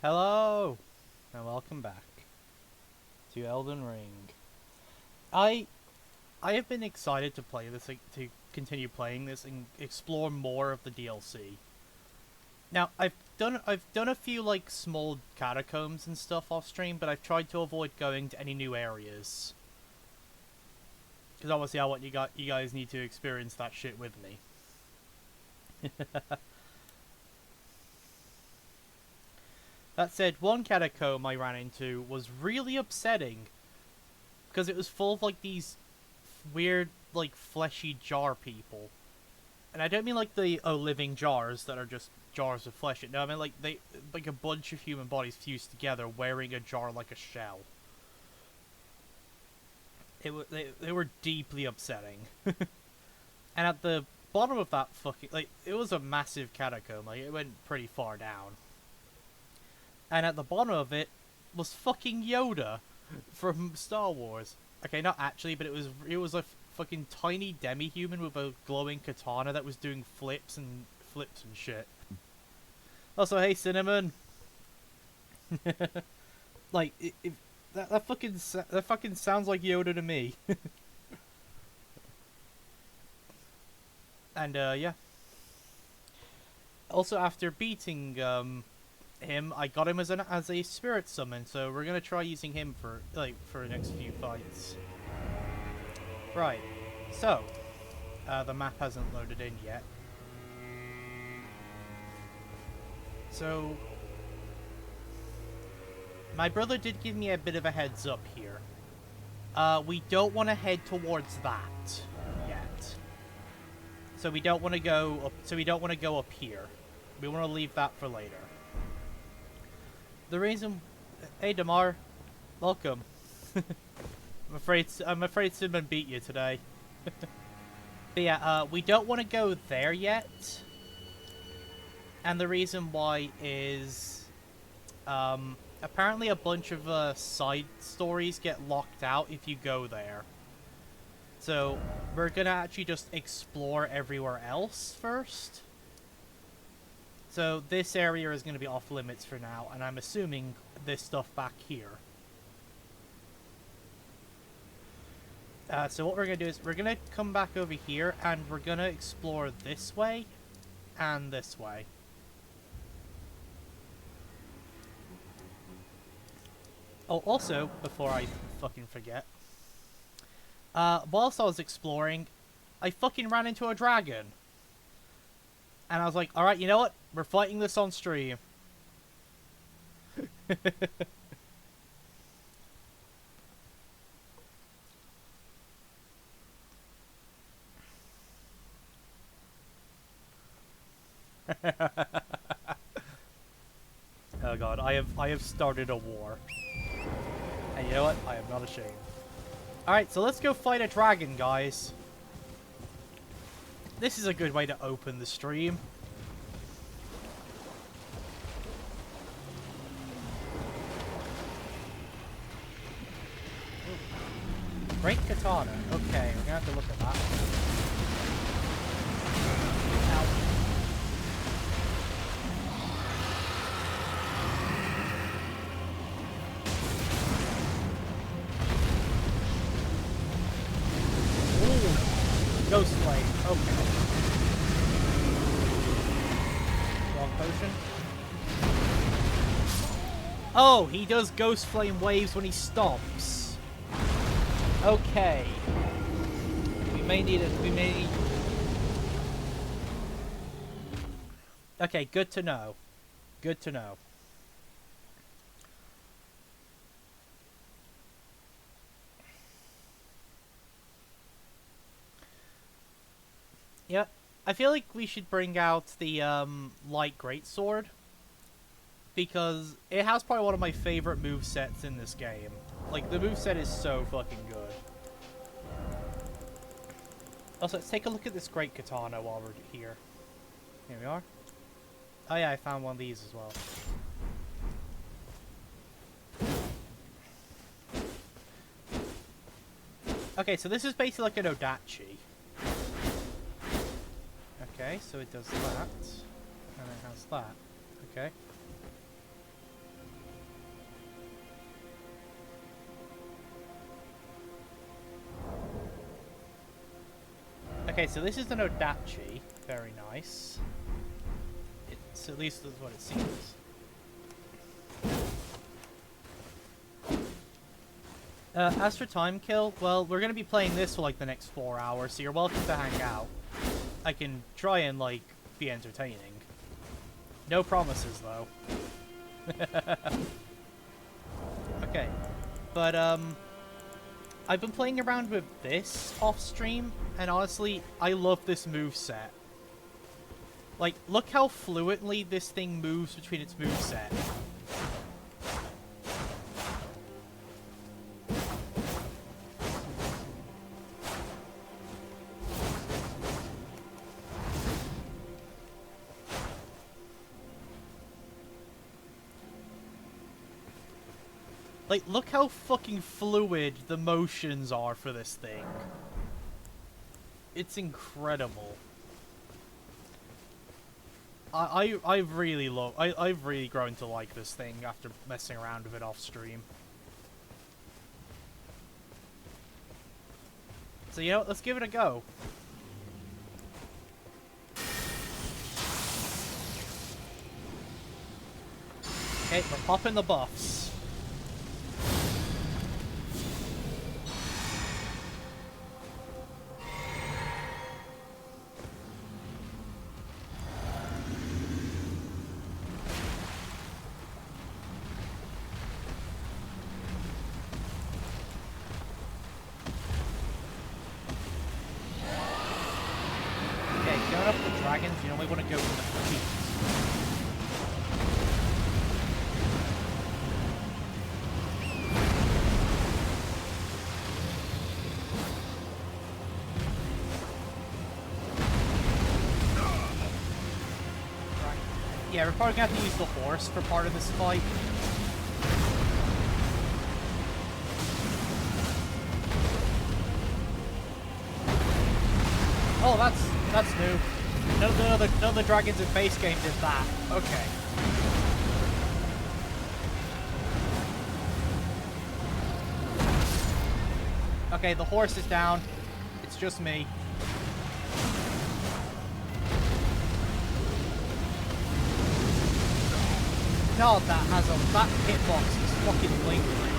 Hello, and welcome back to Elden Ring. I I have been excited to play this, to continue playing this and explore more of the DLC. Now, I've done a few like small catacombs and stuff off stream, but I've tried to avoid going to any new areas because obviously I want you guys need to experience that shit with me. That said, one catacomb I ran into was really upsetting because it was full of like these weird, like fleshy jar people, and I don't mean like the living jars that are just jars of flesh. No, I mean like they like a bunch of human bodies fused together, wearing a jar like a shell. They were deeply upsetting, and at the bottom of that fucking like it was a massive catacomb. Like it went pretty far down, and at the bottom of it was fucking Yoda from Star Wars. Okay, not actually, but it was a fucking tiny demi-human with a glowing katana that was doing flips and shit. Also, hey Cinnamon, like if that fucking sounds like Yoda to me. And yeah. Also, after beating him, I got him as a spirit summon, so we're gonna try using him for the next few fights. Right. So, the map hasn't loaded in yet. So, my brother did give me a bit of a heads up here. We don't want to head towards that yet. So we don't want to go up. So we don't want to go up here. We want to leave that for later. The reason, hey Damar, welcome. I'm afraid Simon beat you today. But yeah, we don't want to go there yet. And the reason why is, apparently a bunch of side stories get locked out if you go there. So we're gonna actually just explore everywhere else first. So this area is gonna be off limits for now, and I'm assuming this stuff back here. So what we're gonna do is we're gonna come back over here, and we're gonna explore this way and this way. Oh, also, before I fucking forget, whilst I was exploring, I fucking ran into a dragon. And I was like, alright, you know what? We're fighting this on stream. Oh god, I have started a war. And you know what? I am not ashamed. Alright, so let's go fight a dragon, guys. This is a good way to open the stream. Great katana. Okay, we're gonna have to look at that. Ow. Ooh. Ghost flame. Okay. Wrong potion. Oh, he does ghost flame waves when he stomps. Okay. We may need it. We may need... Okay, good to know. Good to know. Yeah, I feel like we should bring out the light greatsword, because it has probably one of my favorite movesets in this game. Like, the moveset is so fucking good. Also, let's take a look at this great katana while we're here. Here we are. Oh yeah, I found one of these as well. Okay, so this is basically like an odachi. Okay, so it does that. And it has that. Okay. Okay, so this is an Odachi. Very nice. It's at least that's what it seems. As for time kill, well, we're gonna be playing this for like the next 4 hours, so you're welcome to hang out. I can try and like be entertaining. No promises though. Okay, but I've been playing around with this off stream, and honestly, I love this moveset. Like, look how fluently this thing moves between its moveset. Like, look how fucking fluid the motions are for this thing. It's incredible. I've really grown to like this thing after messing around with it off stream. So you know what, let's give it a go. Okay, we're popping the buffs. You know, we want to go with the feet. Right. Yeah, we're probably going to have to use the horse for part of this fight. Oh, that's new. None of the dragons in base game did that. Okay. Okay, the horse is down. It's just me. God, that hitbox is fucking lingering.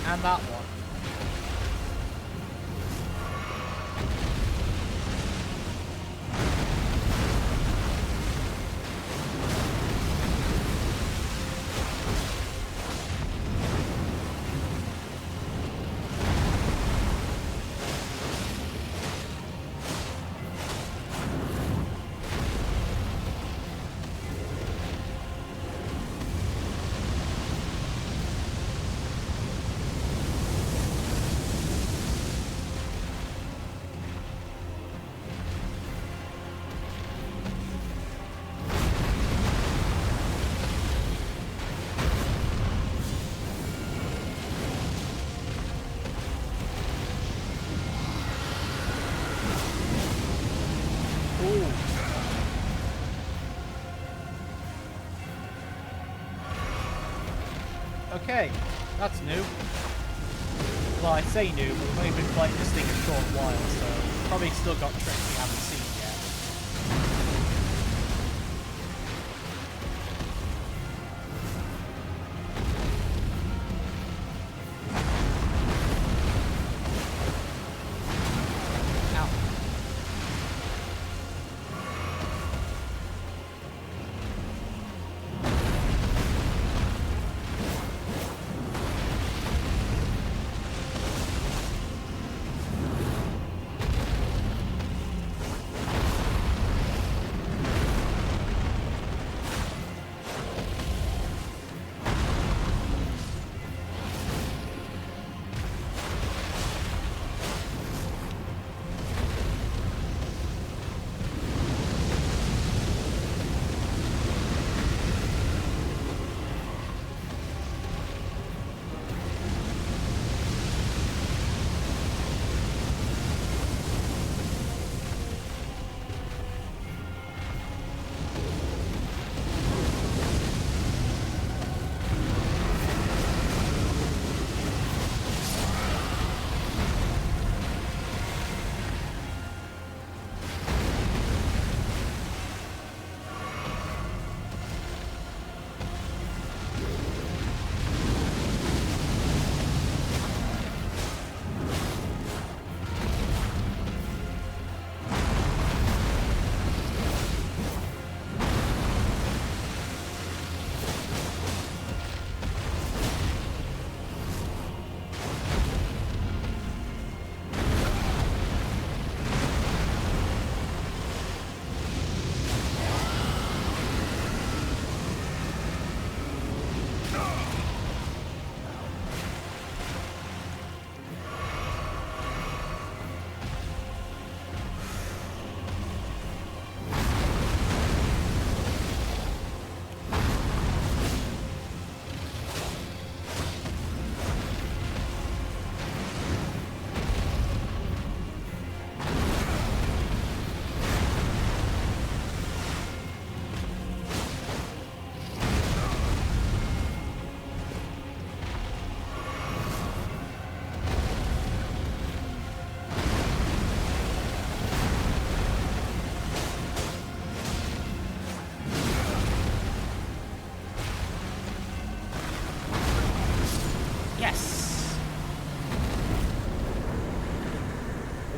And that one. Okay, that's new. Well, I say new, but we've only been playing this thing a short while, so probably still got tricks we haven't seen yet.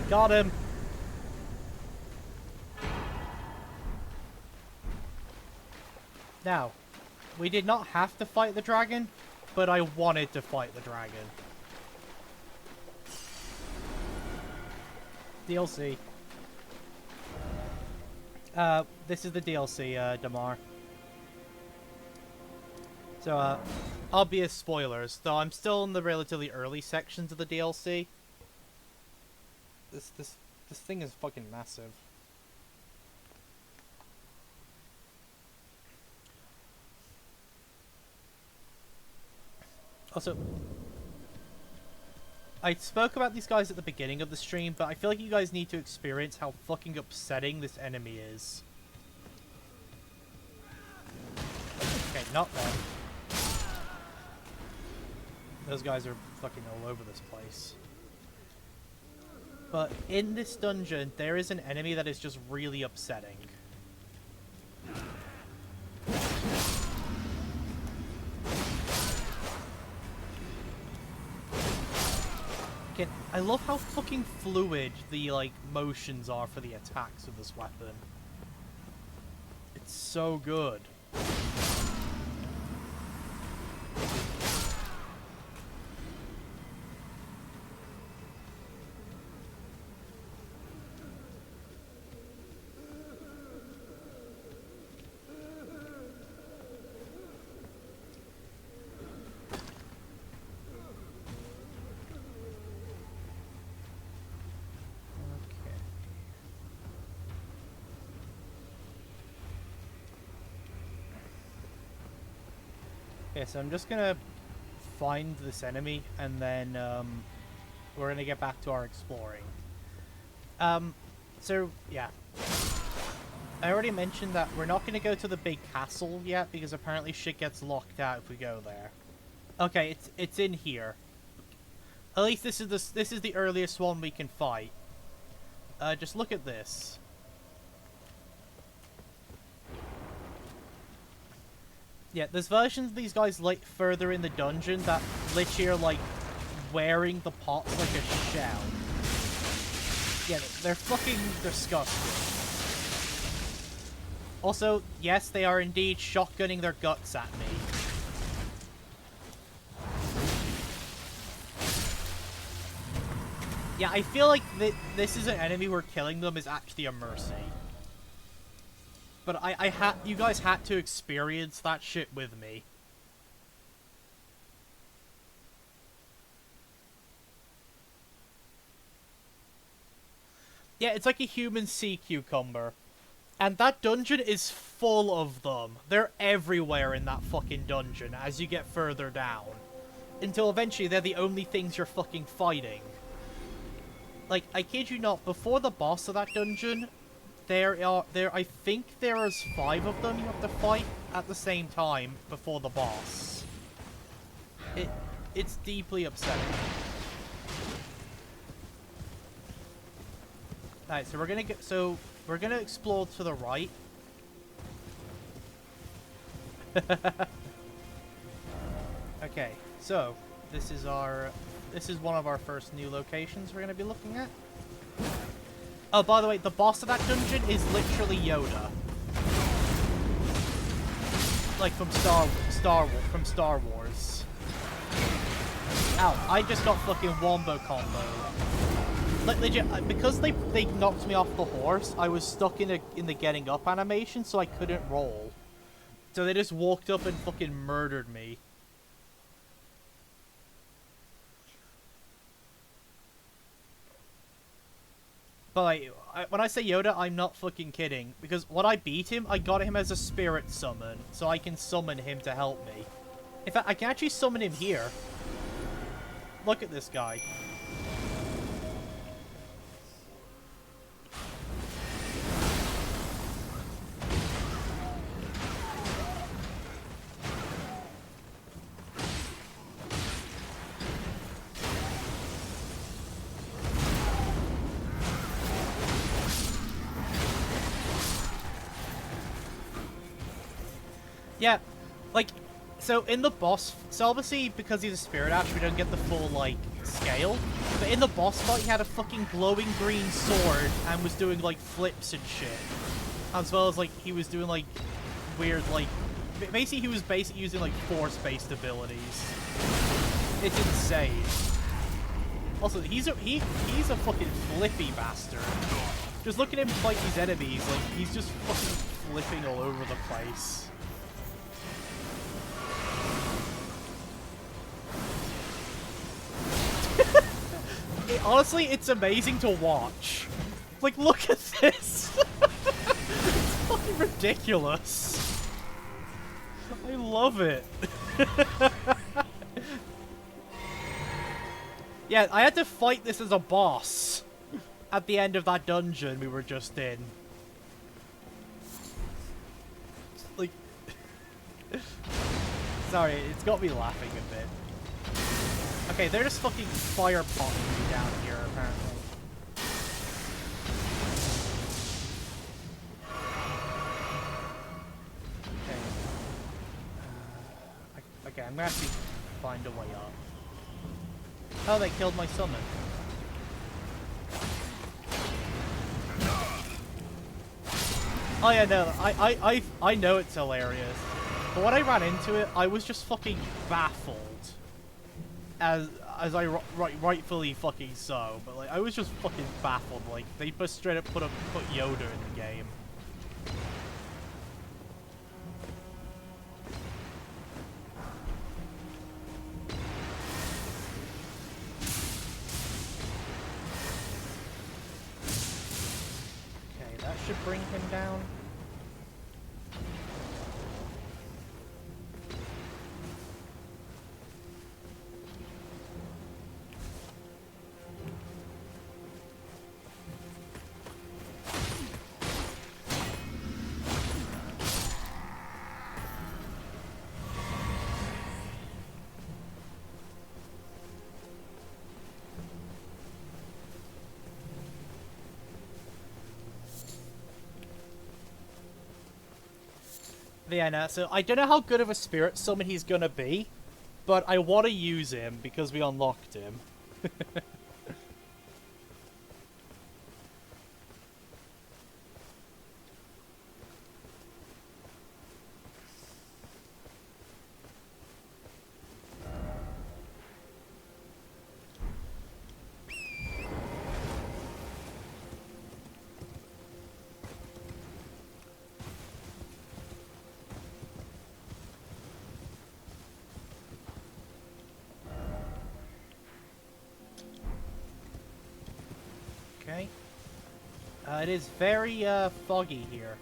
Got him! Now, we did not have to fight the dragon, but I wanted to fight the dragon. DLC. This is the DLC, Damar. So, obvious spoilers, though I'm still in the relatively early sections of the DLC. This thing is fucking massive. Also, I spoke about these guys at the beginning of the stream, but I feel like you guys need to experience how fucking upsetting this enemy is. Okay, not them. Those guys are fucking all over this place. But in this dungeon, there is an enemy that is just really upsetting. Again, I love how fucking fluid the, like, motions are for the attacks of this weapon. It's so good. Okay, so I'm just gonna find this enemy, and then we're gonna get back to our exploring. So yeah, I already mentioned that we're not gonna go to the big castle yet because apparently shit gets locked out if we go there. Okay, it's in here. At least this is the earliest one we can fight. Just look at this. Yeah, there's versions of these guys like further in the dungeon that literally are like wearing the pots like a shell. Yeah, they're fucking disgusting. Also, yes, they are indeed shotgunning their guts at me. Yeah, I feel like this is an enemy where killing them is actually a mercy. But you guys had to experience that shit with me. Yeah, it's like a human sea cucumber. And that dungeon is full of them. They're everywhere in that fucking dungeon as you get further down. Until eventually they're the only things you're fucking fighting. Like, I kid you not, before the boss of that dungeon, I think there's 5 of them you have to fight at the same time before the boss. It's deeply upsetting. Alright, so we're gonna explore to the right. Okay, so this is one of our first new locations we're gonna be looking at. Oh, by the way, the boss of that dungeon is literally Yoda. Like from Star Wars. Ow, I just got fucking wombo combo. Like legit, because they knocked me off the horse, I was stuck in the getting up animation, so I couldn't roll. So they just walked up and fucking murdered me. But like, when I say Yoda, I'm not fucking kidding. Because when I beat him, I got him as a spirit summon. So I can summon him to help me. In fact, I can actually summon him here. Look at this guy. Yeah, like, so in the boss, so obviously because he's a spirit ash, we don't get the full, like, scale. But in the boss fight, he had a fucking glowing green sword and was doing, like, flips and shit. As well as, like, he was doing, like, weird, like... Basically, he was using, like, force-based abilities. It's insane. Also, he's a fucking flippy bastard. Just look at him fight these enemies, like, he's just fucking flipping all over the place. Honestly, it's amazing to watch. Like, look at this! It's fucking ridiculous. I love it. Yeah, I had to fight this as a boss at the end of that dungeon we were just in. Like... Sorry, it's got me laughing a bit. Okay, they're just fucking fire potting me down here, apparently. Okay. Okay, I'm gonna have to find a way up. Oh, they killed my summon. Oh yeah, no, I know it's hilarious. But when I ran into it, I was just fucking baffled. As I rightfully fucking so, but like I was just fucking baffled. Like they just straight up put Yoda in the game. Okay, that should bring him down. Yeah, no, so I don't know how good of a spirit summon he's gonna be, but I want to use him because we unlocked him. Okay. It is very, foggy here.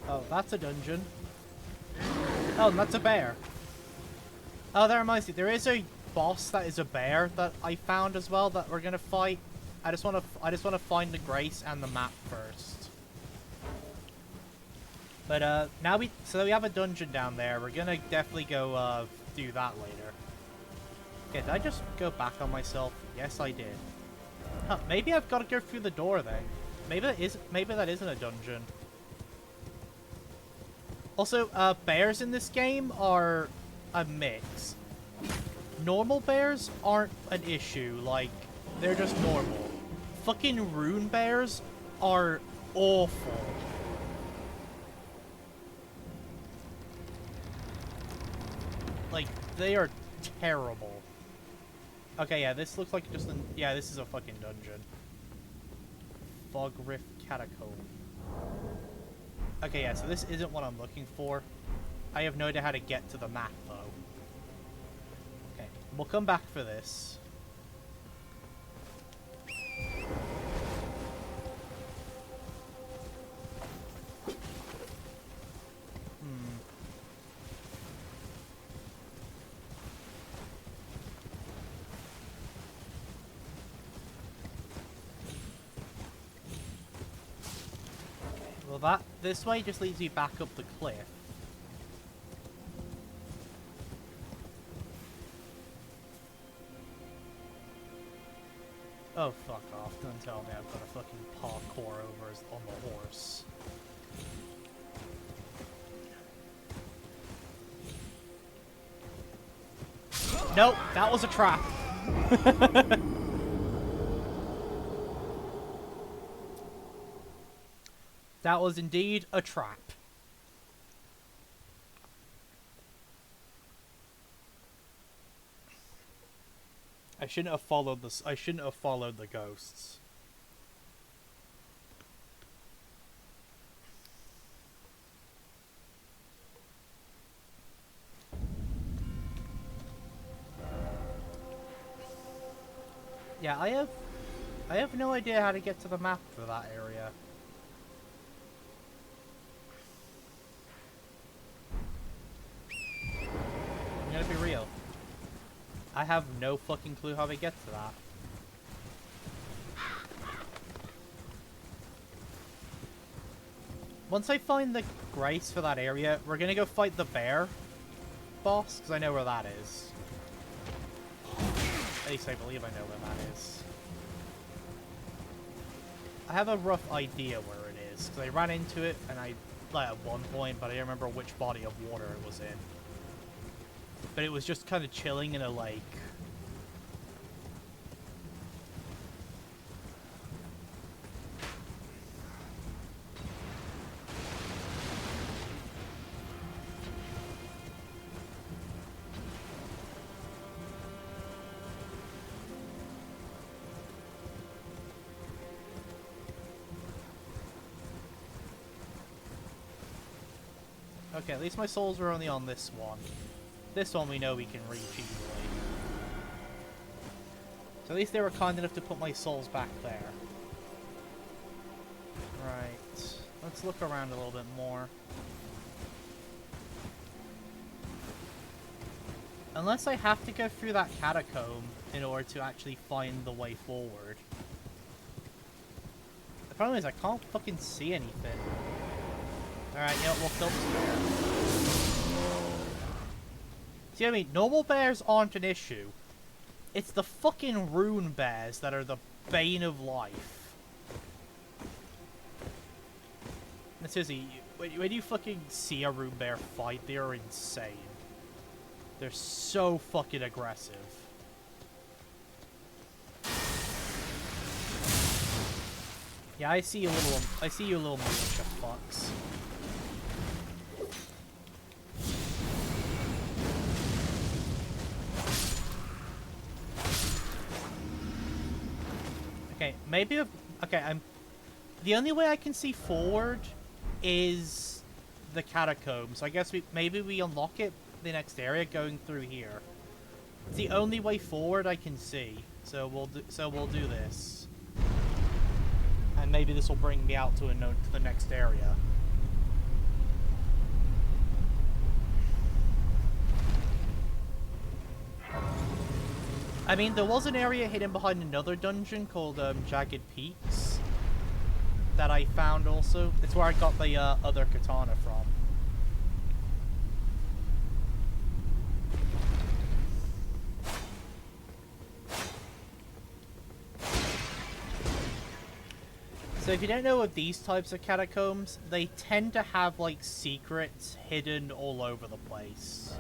Oh, that's a dungeon. Oh, and that's a bear. Oh, that reminds me, there is a boss that is a bear that I found as well that we're gonna fight. I just wanna find the Grace and the map first. But now we have a dungeon down there. We're gonna definitely go do that later. Okay, did I just go back on myself? Yes, I did. Huh, maybe I've got to go through the door then. Maybe that isn't a dungeon. Also, bears in this game are a mix. Normal bears aren't an issue. Like, they're just normal. Fucking rune bears are awful. Like, they are terrible. Okay, yeah, this looks like just an... Yeah, this is a fucking dungeon. Fog Rift Catacomb. Okay, yeah, so this isn't what I'm looking for. I have no idea how to get to the map, though. Okay, we'll come back for this. Well, this way just leads you back up the cliff. Oh, fuck off. Don't tell me I've got to fucking parkour over on the horse. Nope, that was a trap. That was indeed a trap. I shouldn't have followed this. I shouldn't have followed the ghosts. Yeah, I have no idea how to get to the map for that area. I'm gonna be real. I have no fucking clue how to get to that. Once I find the grace for that area, we're gonna go fight the bear boss, because I know where that is. At least I believe I know where that is. I have a rough idea where it is, because I ran into it, and like, at one point, but I don't remember which body of water it was in. But it was just kind of chilling in a lake. Okay, at least my souls are only on this one. This one we know we can reach easily. So at least they were kind enough to put my souls back there. Right. Let's look around a little bit more. Unless I have to go through that catacomb in order to actually find the way forward. The problem is I can't fucking see anything. Alright, you know what, we'll kill this bear. See what I mean? Normal bears aren't an issue. It's the fucking rune bears that are the bane of life. And seriously, when you fucking see a rune bear fight, they're insane. They're so fucking aggressive. Yeah, I see you little militia fucks. Okay, maybe okay, the only way I can see forward is the catacombs. So I guess maybe we unlock it the next area going through here. It's the only way forward I can see. So we'll do this. And maybe this will bring me out to the next area. I mean, there was an area hidden behind another dungeon called Jagged Peaks that I found also. It's where I got the other katana from. So if you don't know of these types of catacombs, they tend to have like secrets hidden all over the place.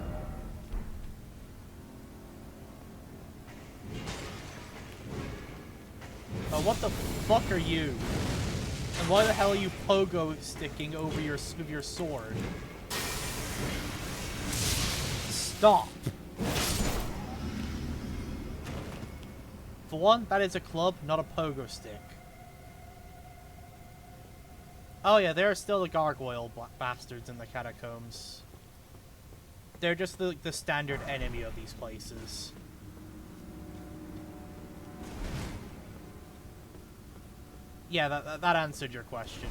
Oh, what the fuck are you? And why the hell are you pogo sticking over your sword? Stop! For one, that is a club, not a pogo stick. Oh yeah, there are still the gargoyle bastards in the catacombs. They're just the standard enemy of these places. Yeah, that answered your question.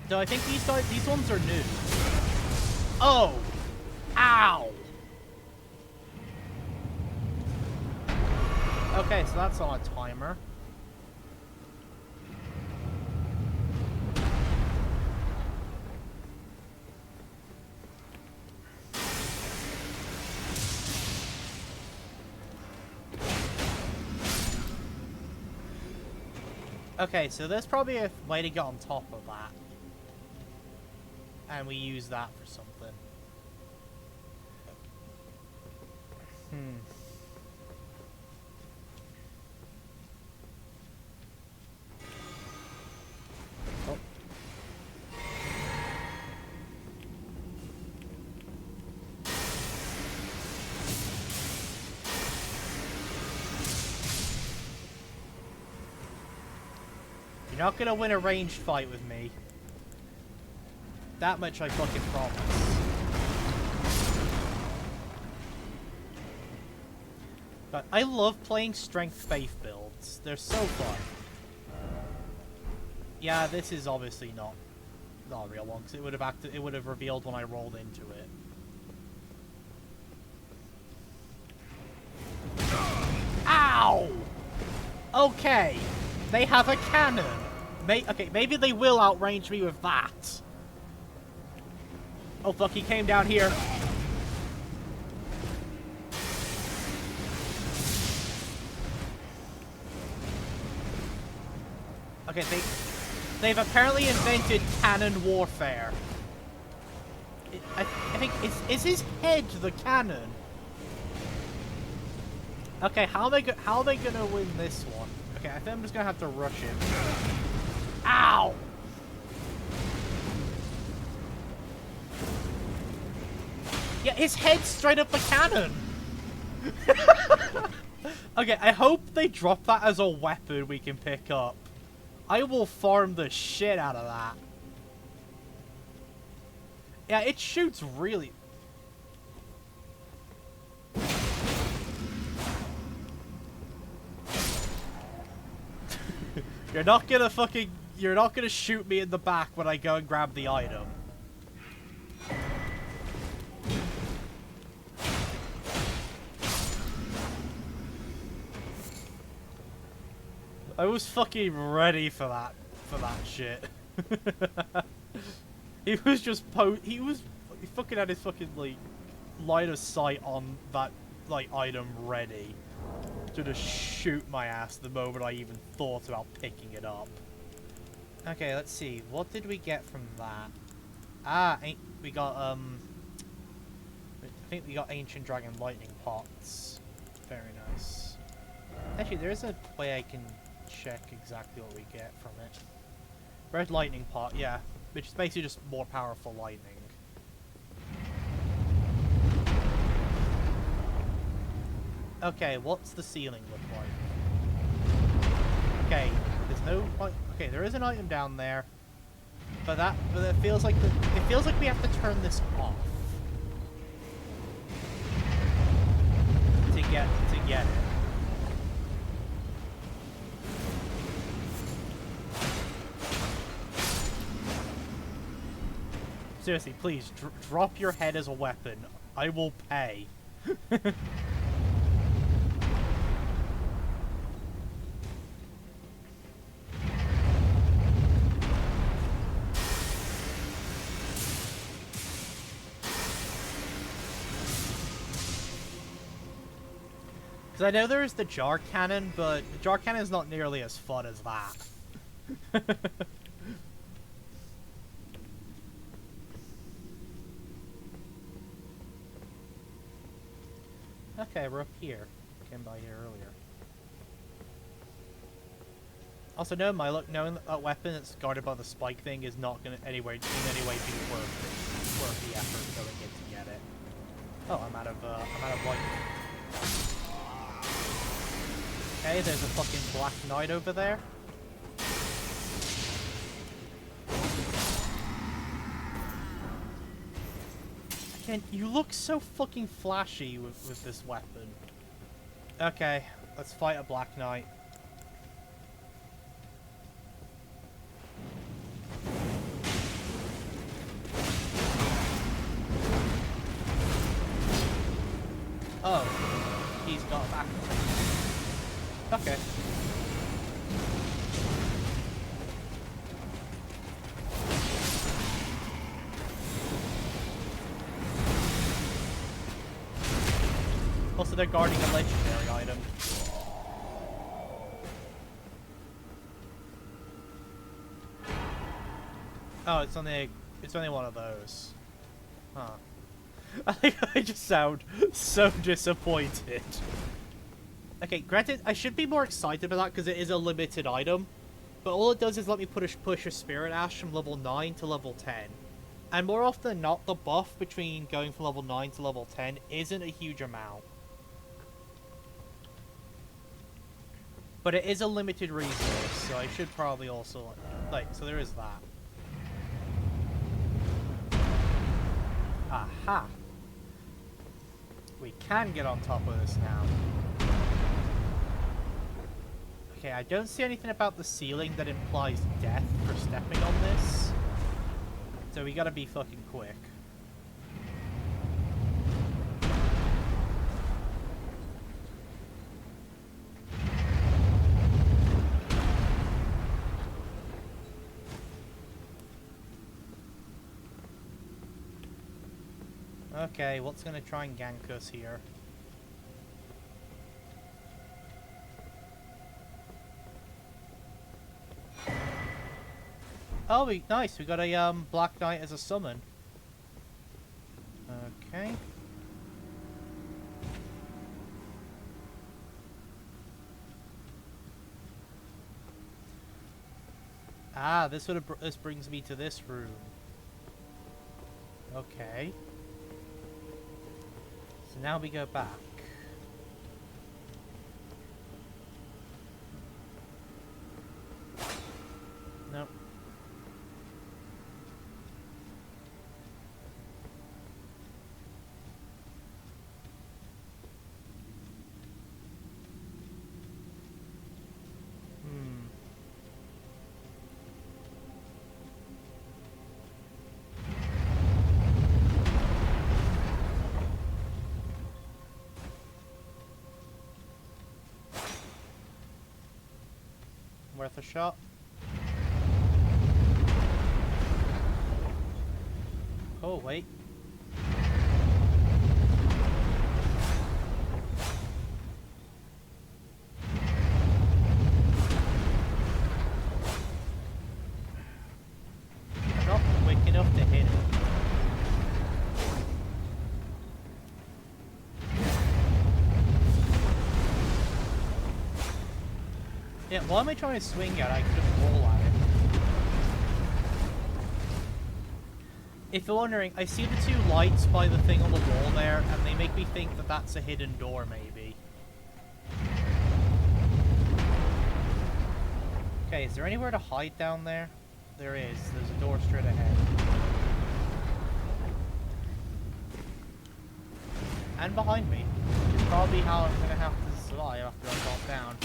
Though I think these ones are new. Oh! Ow! Okay, so that's on a timer. Okay, so there's probably a way to get on top of that. And we use that for something. Oh. You're not gonna win a ranged fight with me. That much I fucking promise. But I love playing strength faith builds. They're so fun. Yeah, this is obviously not a real one because it would have revealed when I rolled into it. Ow! Okay, they have a cannon. Okay, maybe they will outrange me with that. Oh fuck, he came down here. Okay, they've apparently invented cannon warfare. I think is his head the cannon? Okay, how are they gonna win this one? Okay, I think I'm just gonna have to rush him. Ow! Yeah, his head's straight up a cannon! Okay, I hope they drop that as a weapon we can pick up. I will farm the shit out of that. Yeah, it shoots really... You're not gonna shoot me in the back when I go and grab the item. I was fucking ready for that shit. He was fucking had his fucking like line of sight on that like item ready to just shoot my ass the moment I even thought about picking it up. Okay, let's see. What did we get from that? Ah, we got I think we got ancient dragon lightning pots. Very nice. Actually, there is a way I can check exactly what we get from it. Red lightning pot, yeah, which is basically just more powerful lightning. Okay, what's the ceiling look like? Okay, there's no... Okay, there is an item down there, but it feels like we have to turn this off to get it. Seriously, please, drop your head as a weapon. I will pay. Because I know there's the jar cannon, but the jar cannon is not nearly as fun as that. Okay, we're up here. Came by here earlier. Also, knowing knowing that that weapon that's guarded by the spike thing is not going to in any way be worth the effort going in to get it. Oh, I'm out of lightning. Okay, there's a fucking black knight over there. Again, you look so fucking flashy with this weapon. Okay, let's fight a black knight. Oh, he's got a back. Okay. Also, they're guarding a legendary item. Oh, it's only one of those. Huh. I think I just sound so disappointed. Okay, granted, I should be more excited about that because it is a limited item. But all it does is let me push a Spirit Ash from level 9 to level 10. And more often than not, the buff between going from level 9 to level 10 isn't a huge amount. But it is a limited resource, so I should probably also... Like, so there is that. Aha! We can get on top of this now. Okay, I don't see anything about the ceiling that implies death for stepping on this. So we gotta be fucking quick. Okay, what's gonna try and gank us here? Oh, nice. We got a Black Knight as a summon. Okay. Ah, this brings me to this room. Okay. So now we go back. Nope. Worth a shot. Oh, wait. I'm not quick enough to hit it. Yeah, what am I trying to swing at? I could just roll at it. If you're wondering, I see the two lights by the thing on the wall there, and they make me think that that's a hidden door, maybe. Okay, is there anywhere to hide down there? There is. There's a door straight ahead. And behind me. Which is probably how I'm gonna have to survive after I drop down.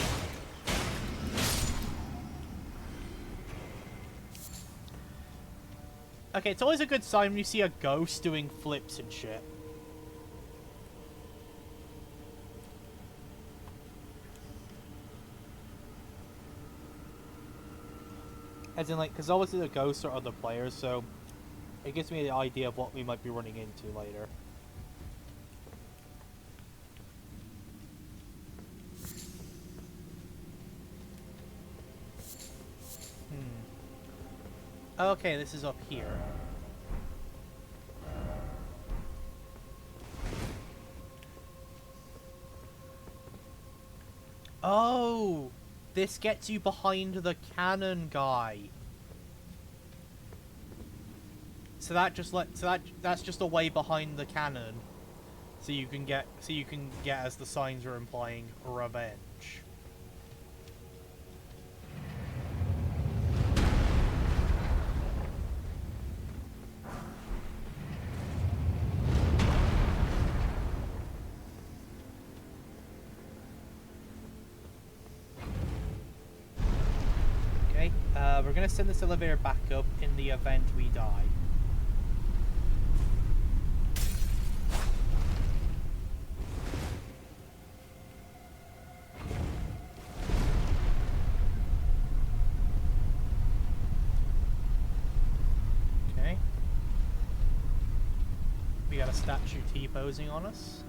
Okay, it's always a good sign when you see a ghost doing flips and shit. As in, like, because obviously the ghosts are other players, so it gives me the idea of what we might be running into later. Okay, this is up here. Oh! This gets you behind the cannon guy. So that's just a way behind the cannon. So you can get as the signs are implying revenge. We're gonna send this elevator back up in the event we die. Okay. We got a statue T-posing on us.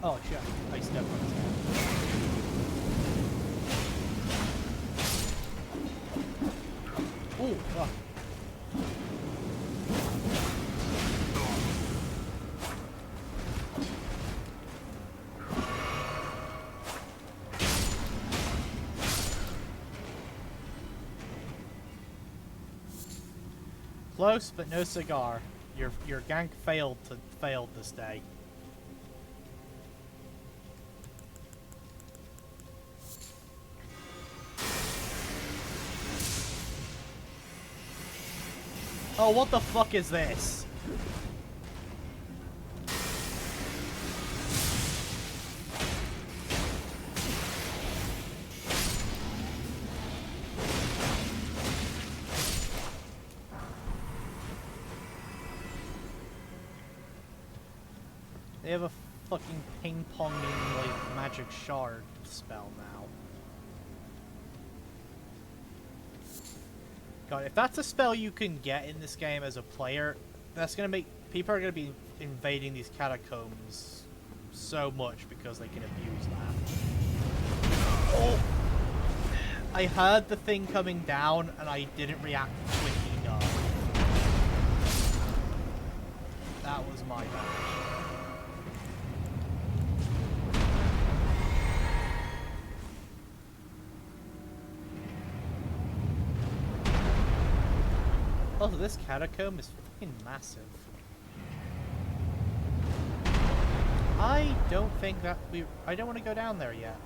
Oh shit, I stepped on his head. Oh, fuck. Close, but no cigar. Your gank failed this day. Oh, what the fuck is this? They have a fucking ping-ponging, like, magic shard spell now. God, if that's a spell you can get in this game as a player, that's gonna make... people are gonna be invading these catacombs so much because they can abuse that. Oh! I heard the thing coming down and I didn't react quick enough. That was my bad. Also, this catacomb is fucking massive. I don't think that I don't want to go down there yet.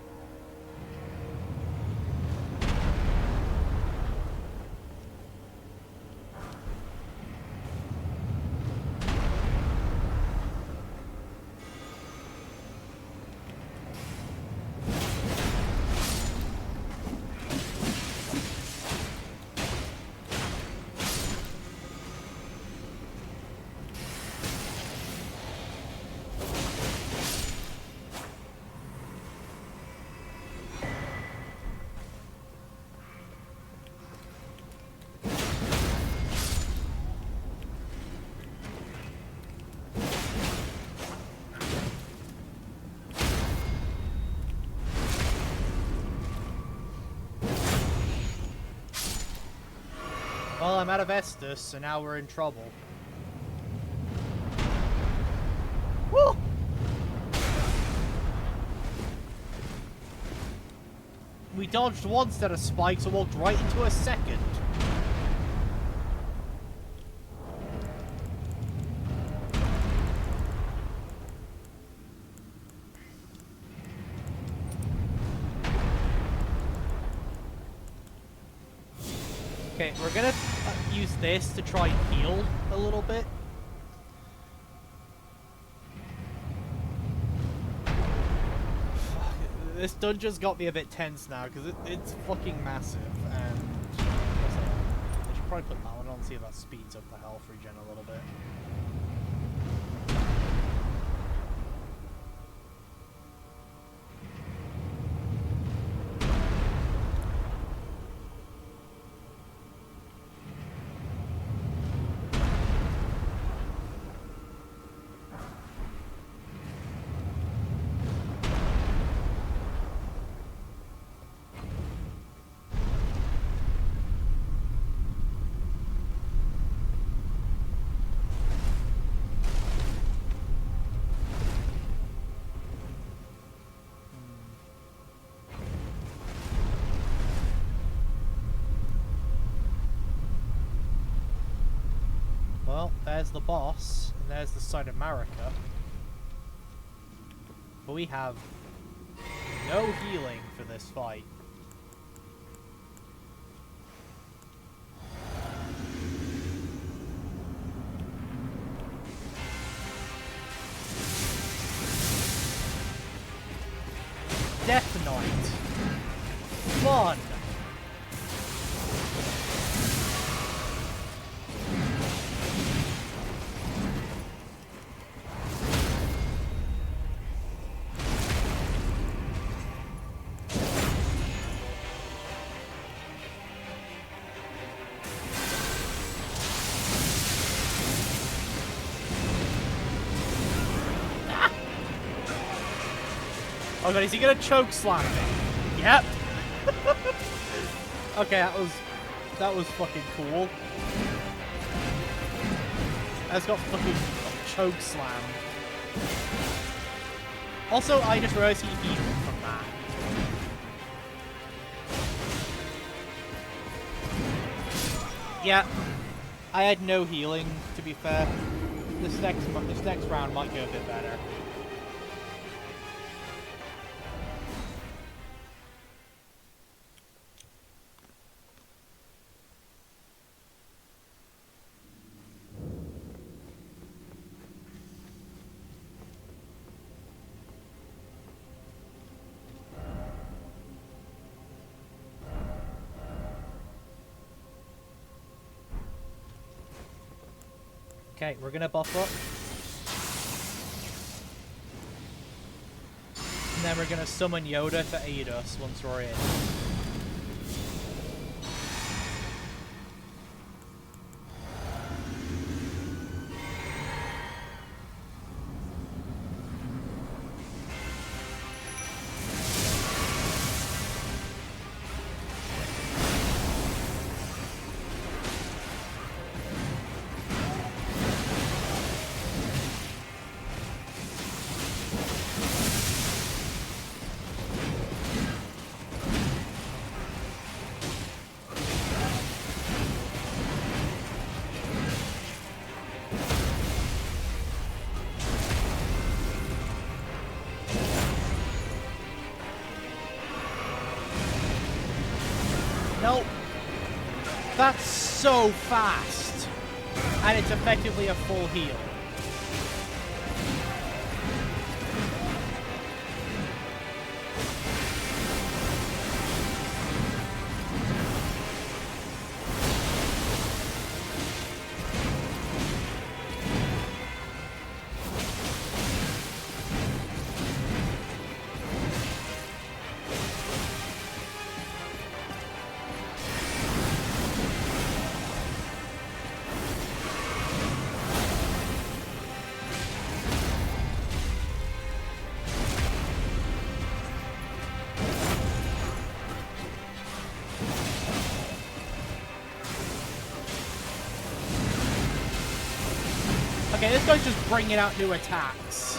Well, I'm out of Estus, so now we're in trouble. Woo! We dodged one set of spikes and walked right into a second. Okay, we're gonna use this to try and heal a little bit. This dungeon's got me a bit tense now because it's fucking massive, and I should probably put that one on and see if that speeds up the health regen a little bit. Well, there's the boss, and there's the site of Marika. But we have no healing for this fight. Death Knight. Fun. Oh god, is he gonna choke slam me? Yep. Okay, that was fucking cool. I just got fucking choke slammed. Also, I just realized he healed from that. Yeah, I had no healing, to be fair. This next round might go a bit better. Okay, we're gonna buff up. And then we're gonna summon Yoda to aid us once we're in. Nope. That's so fast. And it's effectively a full heal. Okay, this guy's just bringing out new attacks.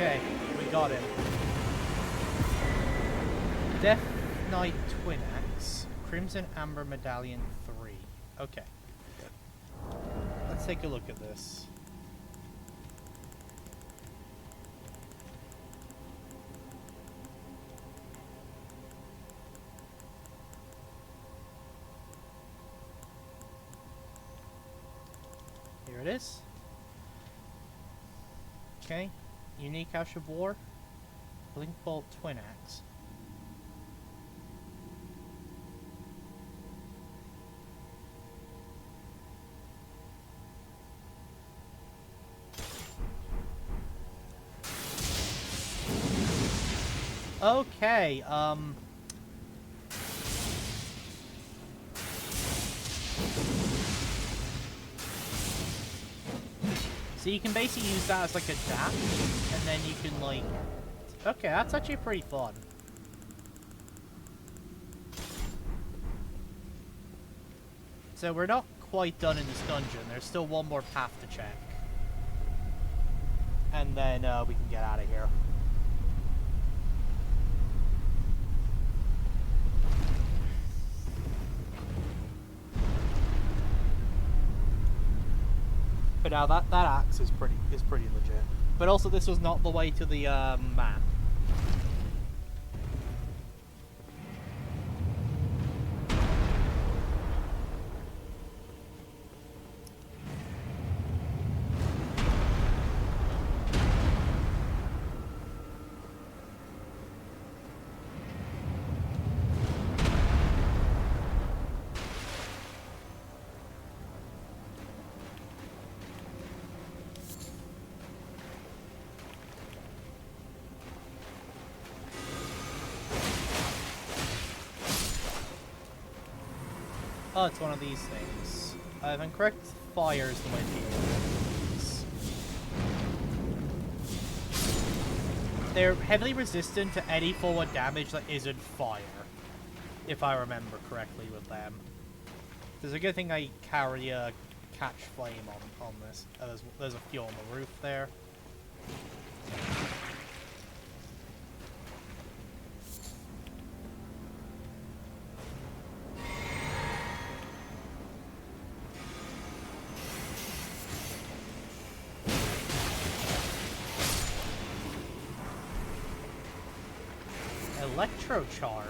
Okay, we got him. Death Knight Twin Axe, Crimson Amber Medallion 3. Okay. Let's take a look at this. Here it is. Okay. Unique Ash of War, Blink Bolt Twin Axe. Okay, so you can basically use that as like a dash, and then you can like... Okay, that's actually pretty fun. So we're not quite done in this dungeon. There's still one more path to check. And then we can get out of here. But now that axe is pretty legit. But also, this was not the way to the map. Oh, it's one of these things. If I'm correct, fire is the way to deal with these. They're heavily resistant to any forward damage that isn't fire, if I remember correctly with them. There's a good thing I carry a catch flame on this. There's a few on the roof there. Electro charge.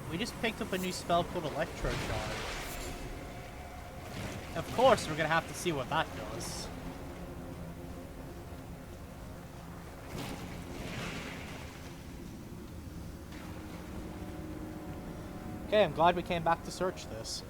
We just picked up a new spell called Electro Charge. Of course, we're gonna have to see what that does. Okay, I'm glad we came back to search this.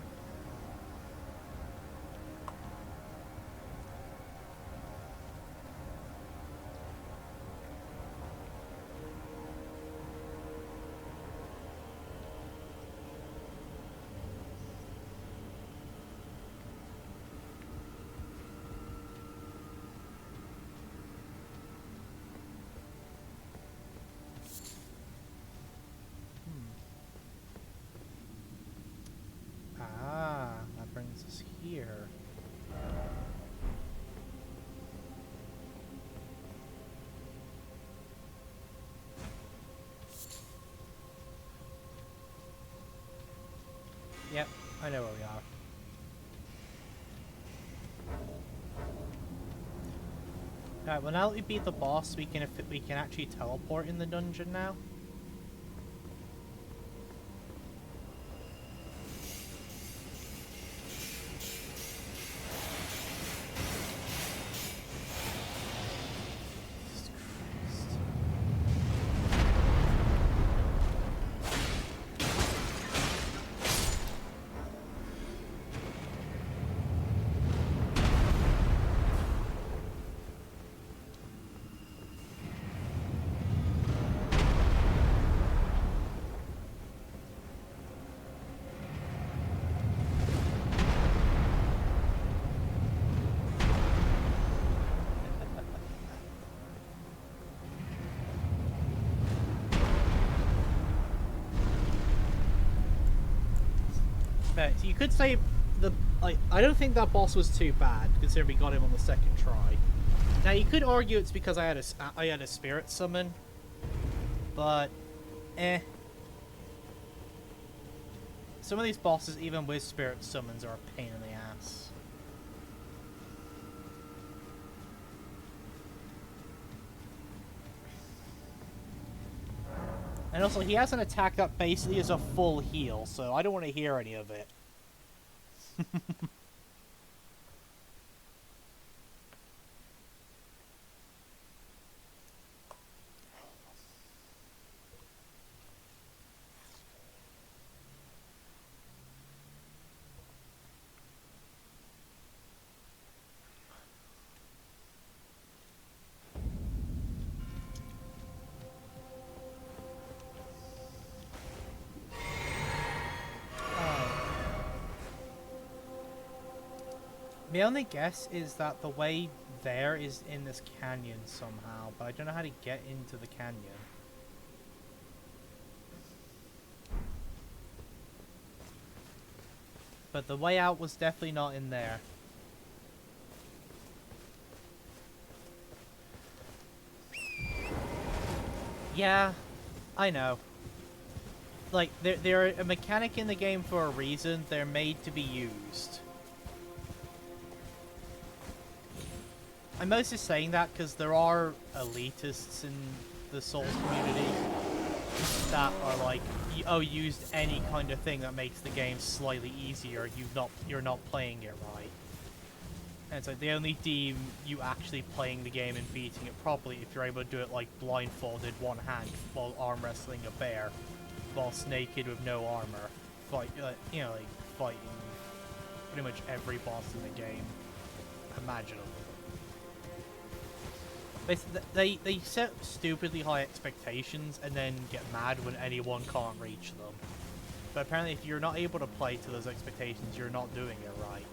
That brings us here. Yep, I know where we are. Alright, well now that we beat the boss, we can actually teleport in the dungeon now. So you could say I don't think that boss was too bad considering we got him on the second try. Now you could argue it's because I had a spirit summon, but some of these bosses, even with spirit summons, are a pain in the ass. And also, he has an attack that basically is a full heal, so I don't want to hear any of it. My only guess is that the way there is in this canyon somehow, but I don't know how to get into the canyon. But the way out was definitely not in there. Yeah, I know. Like, they're a mechanic in the game for a reason. They're made to be used. I'm mostly saying that because there are elitists in the Souls community that are like, oh, used any kind of thing that makes the game slightly easier. You're not playing it right. And it's like they only deem you actually playing the game and beating it properly if you're able to do it like blindfolded, one hand, while arm wrestling a bear, whilst naked with no armor, fighting pretty much every boss in the game imaginable. They set stupidly high expectations and then get mad when anyone can't reach them. But apparently if you're not able to play to those expectations, you're not doing it right.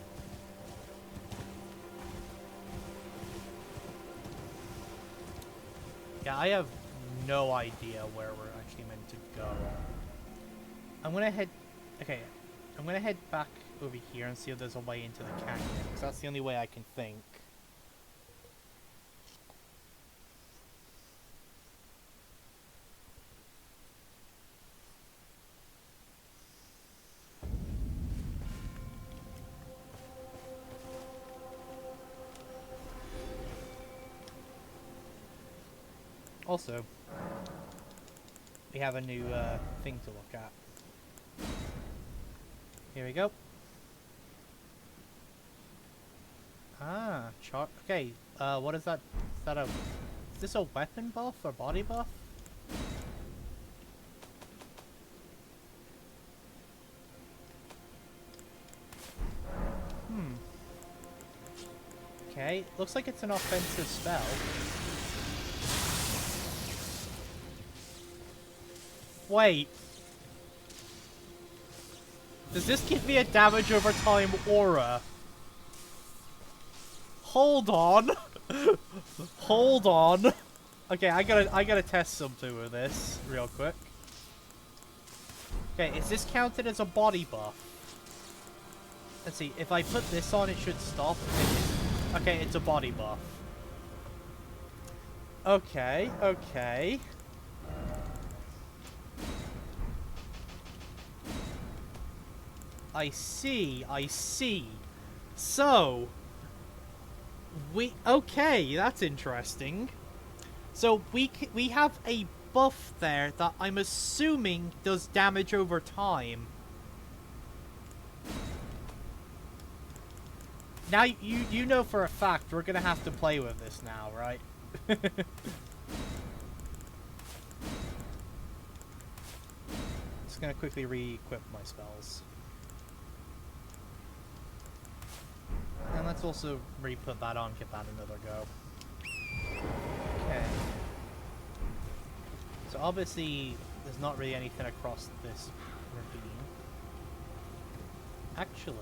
Yeah, I have no idea where we're actually meant to go. I'm gonna head... Okay, I'm gonna head back over here and see if there's a way into the canyon, because that's the only way I can think. Also, we have a new thing to look at. Here we go. Ah, okay, what is that? Is that is this a weapon buff or body buff? Okay, looks like it's an offensive spell. Wait. Does this give me a damage over time aura? Hold on. Hold on. Okay, I gotta test something with this real quick. Okay, is this counted as a body buff? Let's see, if I put this on, it should stop. Okay, it's a body buff. Okay, okay. I see, I see. So, okay, that's interesting. So we have a buff there that I'm assuming does damage over time. Now you know for a fact we're gonna have to play with this now, right? Just gonna quickly re-equip my spells. And let's also re-put that on, give that another go. Okay. So obviously, there's not really anything across this ravine. Actually...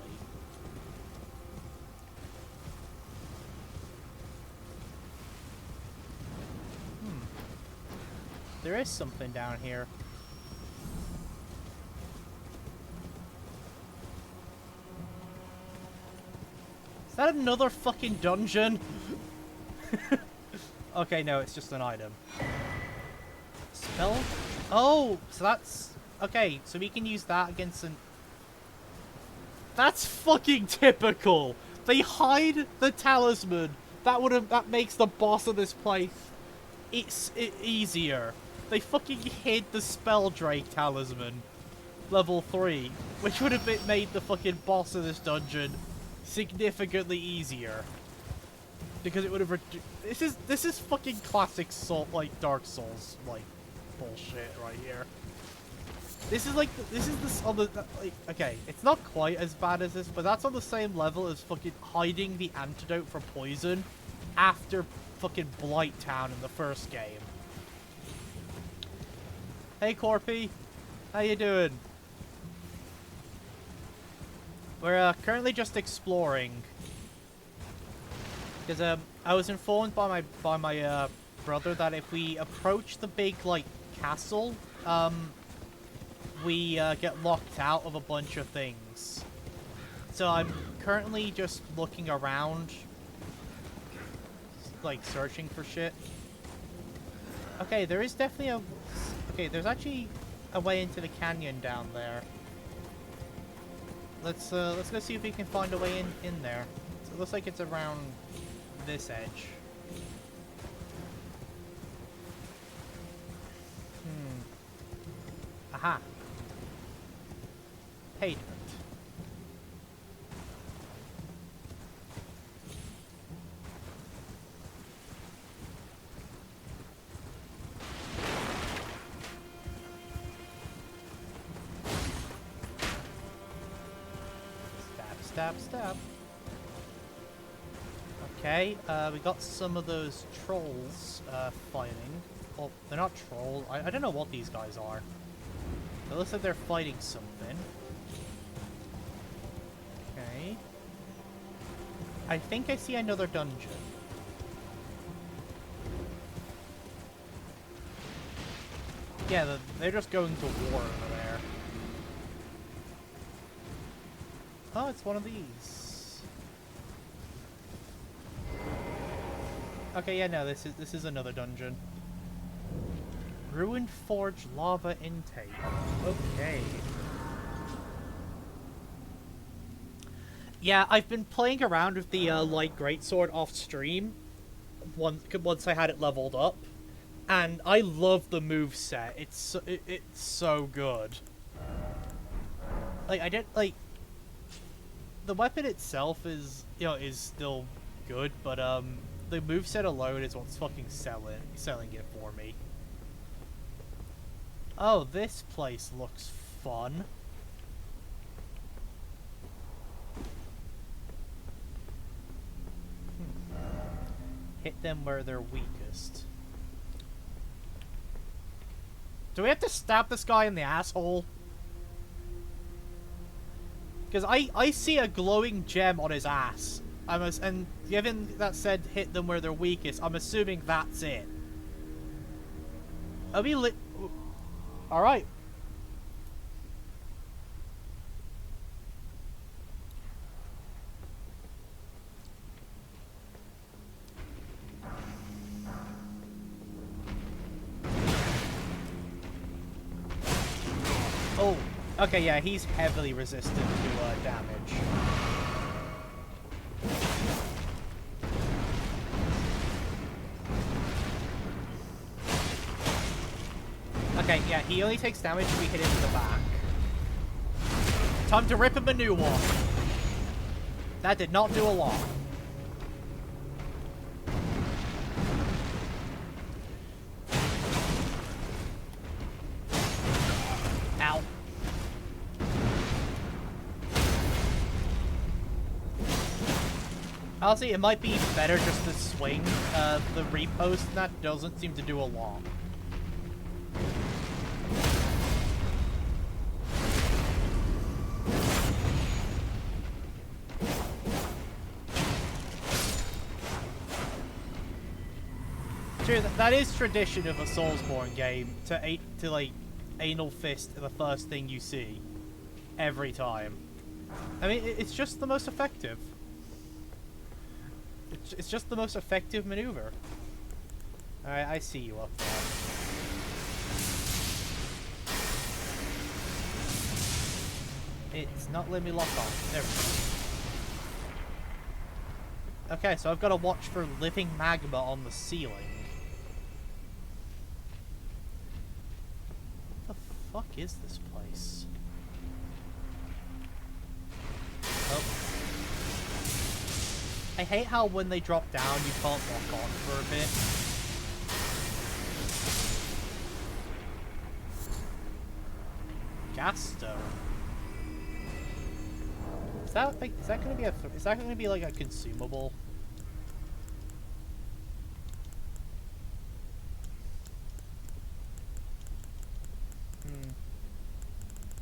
There is something down here. Is that another fucking dungeon? Okay, no, it's just an item. Spell? Oh, so that's... Okay, so we can use that against an... That's fucking typical! They hide the talisman. That makes the boss of this place easier. They fucking hid the Spell Drake talisman. Level 3. Which would have made the fucking boss of this dungeon significantly easier. Because it would have this is fucking classic Dark Souls like bullshit right here. This is like okay, it's not quite as bad as this, but that's on the same level as fucking hiding the antidote for poison after fucking Blight Town in the first game. Hey Corpy, how you doing? We're currently just exploring. Because I was informed by my brother that if we approach the big like castle, we get locked out of a bunch of things. So I'm currently just looking around, like searching for shit. Okay, there is definitely a... Okay, there's actually a way into the canyon down there. Let's go see if we can find a way in there. So it looks like it's around this edge. Aha. Payment. Stab, stab, stab. Okay, we got some of those trolls fighting. Well, they're not trolls. I don't know what these guys are. It looks like they're fighting something. Okay. I think I see another dungeon. Yeah, they're just going to war over there. Oh, it's one of these. Okay, yeah, no, this is another dungeon. Ruined Forge lava intake. Okay. Yeah, I've been playing around with the light greatsword off stream once I had it leveled up, and I love the moveset. It's so good. Like I did like the weapon itself is is still good, but the moveset alone is what's fucking selling it for me. Oh, this place looks fun. Hit them where they're weakest. Do we have to stab this guy in the asshole? Because I see a glowing gem on his ass. And given that said hit them where they're weakest, I'm assuming that's it. Are we lit? Alright. Oh, okay, yeah, he's heavily resistant to damage. Okay, yeah, he only takes damage if we hit him in the back. Time to rip him a new one. That did not do a lot. Ow. Honestly, it might be better just to swing the repost, and that doesn't seem to do a lot. True, that is tradition of a Soulsborne game to like anal fist the first thing you see every time. I mean, it's just the most effective. It's just the most effective maneuver. Alright, I see you up there. It's not letting me lock on. There we go. Okay, so I've got to watch for living magma on the ceiling. What the fuck is this place? Oh. I hate how when they drop down, you can't lock on for a bit. Gas stone. Is that like? Is that gonna be a? Is that gonna be like a consumable?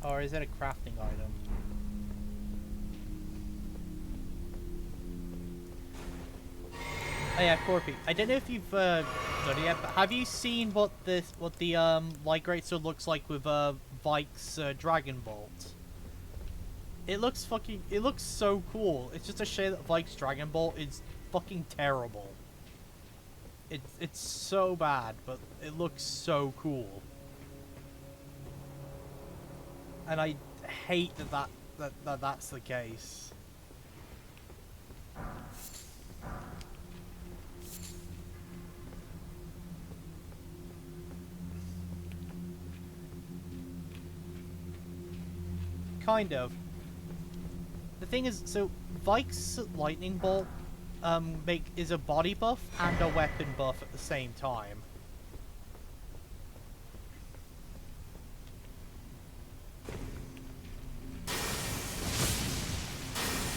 Or is it a crafting item? Oh yeah, Corpy. I don't know if you've done it yet, but have you seen what the light greatsword looks like with Vike's Dragon Bolt? It looks so cool. It's just a shame that Vike's Dragon Bolt is fucking terrible. It's so bad, but it looks so cool. And I hate that's the case. Kind of. The thing is, so Vike's lightning bolt is a body buff and a weapon buff at the same time.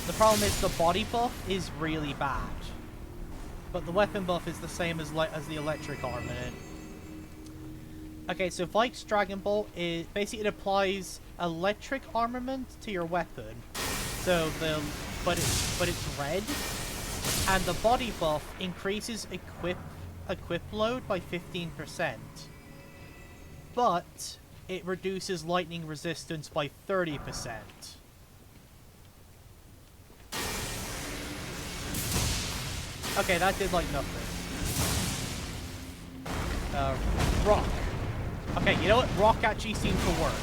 The problem is the body buff is really bad. but the weapon buff is the same as the electric armament. Okay, so Vike's Dragon Bolt is basically, it applies electric armament to your weapon. So but it's red, and the body buff increases equip load by 15%, but it reduces lightning resistance by 30%. Okay, that did like nothing. Rock. Okay, you know what? Rock actually seems to work.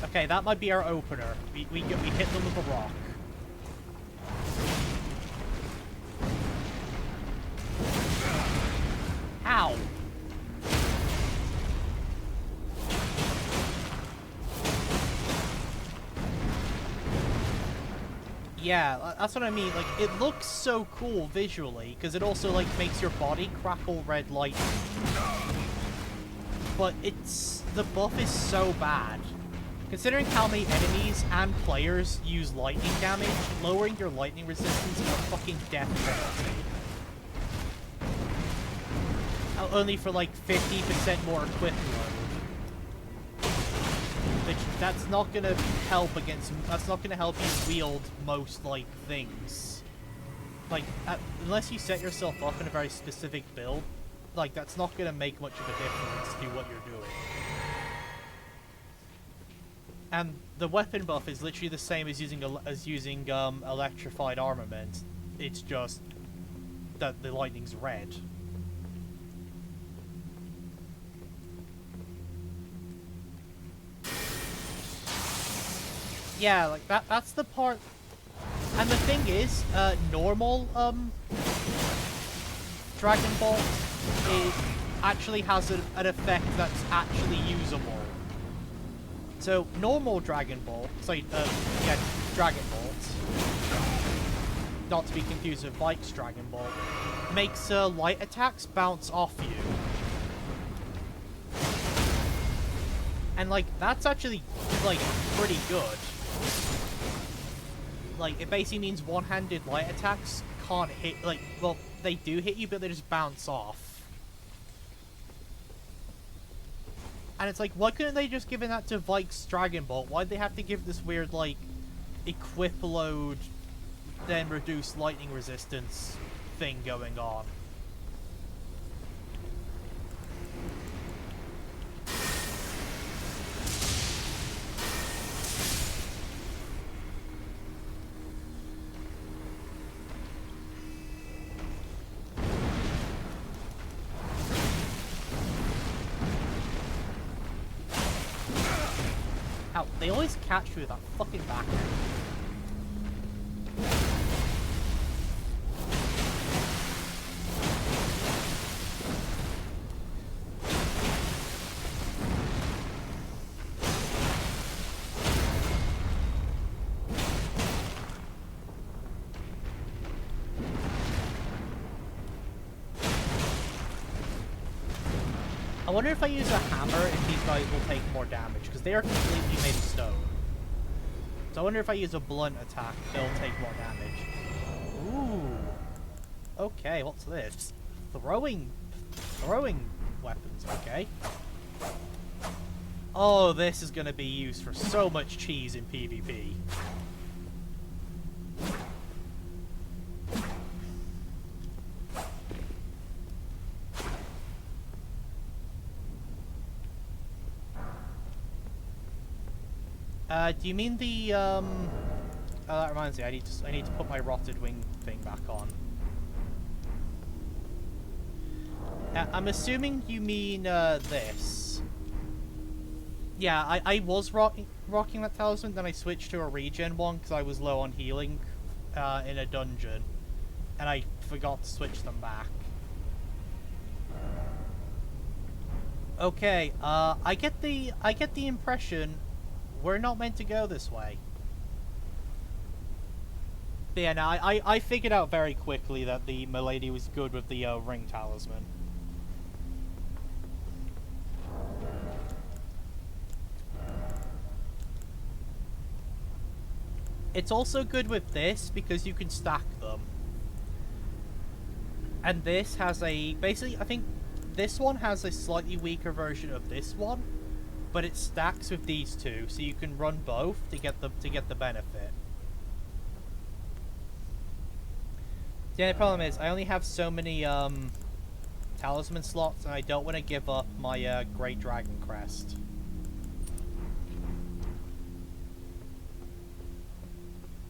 Okay, that might be our opener. We hit them with a rock. Ow! Yeah, that's what I mean. Like, it looks so cool visually, because it also, like, makes your body crackle red lightning. But the buff is so bad. Considering how many enemies and players use lightning damage, lowering your lightning resistance is a fucking death penalty. Only for, like, 50% more equip load. Which, that's not gonna help against... That's not gonna help you wield most, like, things. Like, unless you set yourself up in a very specific build, like, that's not gonna make much of a difference to what you're doing. And the weapon buff is literally the same as using electrified armament. It's just that the lightning's red. Yeah, like that's the part. And the thing is, normal Dragon Bolt actually has an effect that's actually usable. So normal Dragon Bolt, yeah, Dragon Bolt, not to be confused with Vike's Dragon Bolt, makes light attacks bounce off you. And like that's actually like pretty good. Like, it basically means one-handed light attacks can't hit, like, well, they do hit you, but they just bounce off. And it's like, why couldn't they just given that to Vike's Dragon Bolt? Why'd they have to give this weird, like, equip load, then reduce lightning resistance thing going on? Ow, they always catch you with that fucking backhand. I wonder if I use a hammer if these guys will take more damage, because they are completely made of stone. So I wonder if I use a blunt attack, they'll take more damage. Ooh. Okay, what's this? Throwing weapons, okay. Oh, this is going to be used for so much cheese in PvP. Do you mean the, oh, that reminds me, I need to put my rotted wing thing back on. I'm assuming you mean, this. Yeah, I was rocking that talisman, then I switched to a regen one, because I was low on healing, in a dungeon. And I forgot to switch them back. Okay, I get the impression we're not meant to go this way. But yeah, no, I figured out very quickly that the milady was good with the ring talisman. It's also good with this because you can stack them. And this has a... Basically, I think this one has a slightly weaker version of this one, but it stacks with these two, so you can run both to get the benefit. The only problem is I only have so many talisman slots, and I don't want to give up my Great Dragon Crest.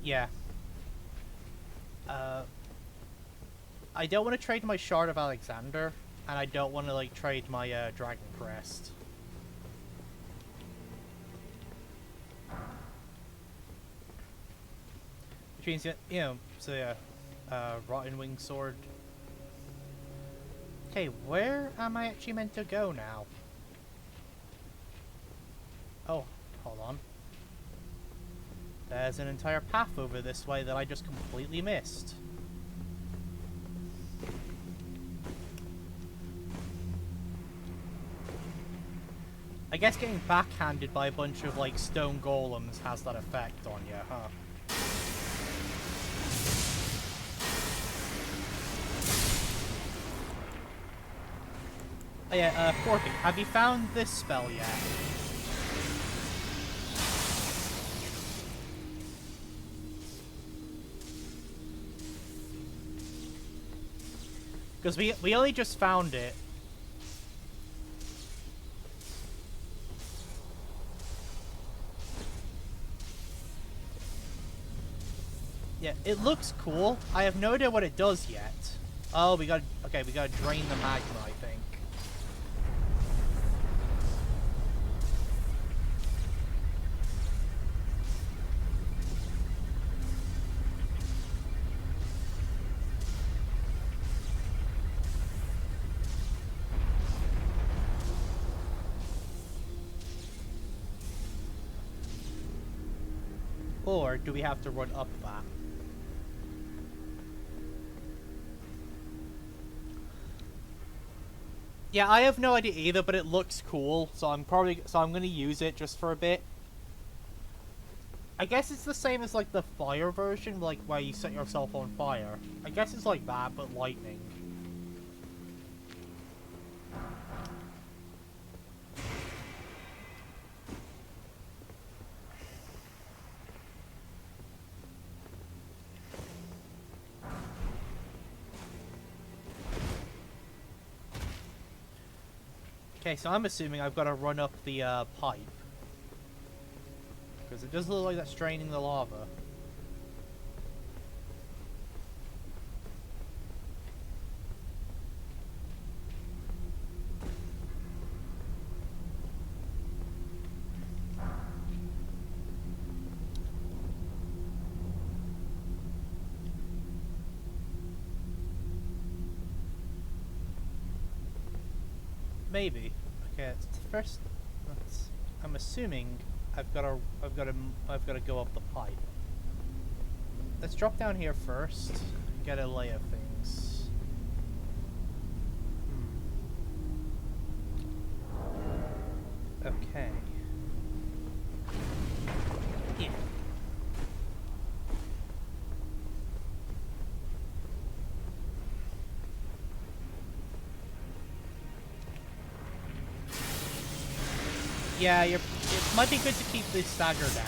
Yeah. I don't want to trade my Shard of Alexander, and I don't want to like trade my Dragon Crest. Which means, you know, so yeah, Rotten Wing Sword. Okay, where am I actually meant to go now? Oh, hold on. There's an entire path over this way that I just completely missed. I guess getting backhanded by a bunch of, like, stone golems has that effect on you, huh? Oh yeah, Forky, have you found this spell yet? Because we only just found it. Yeah, it looks cool. I have no idea what it does yet. Oh, we gotta drain the magma, I think. Or do we have to run up that? Yeah, I have no idea either, but it looks cool, so I'm gonna use it just for a bit. I guess it's the same as like the fire version, like where you set yourself on fire. I guess it's like that, but lightning. Okay, so I'm assuming I've got to run up the pipe. Because it does look like that's draining the lava. Maybe. Okay, first. I'm assuming I've got to go up the pipe. Let's drop down here first. Get a lay of things. Okay. Yeah. Yeah, it might be good to keep the stagger down.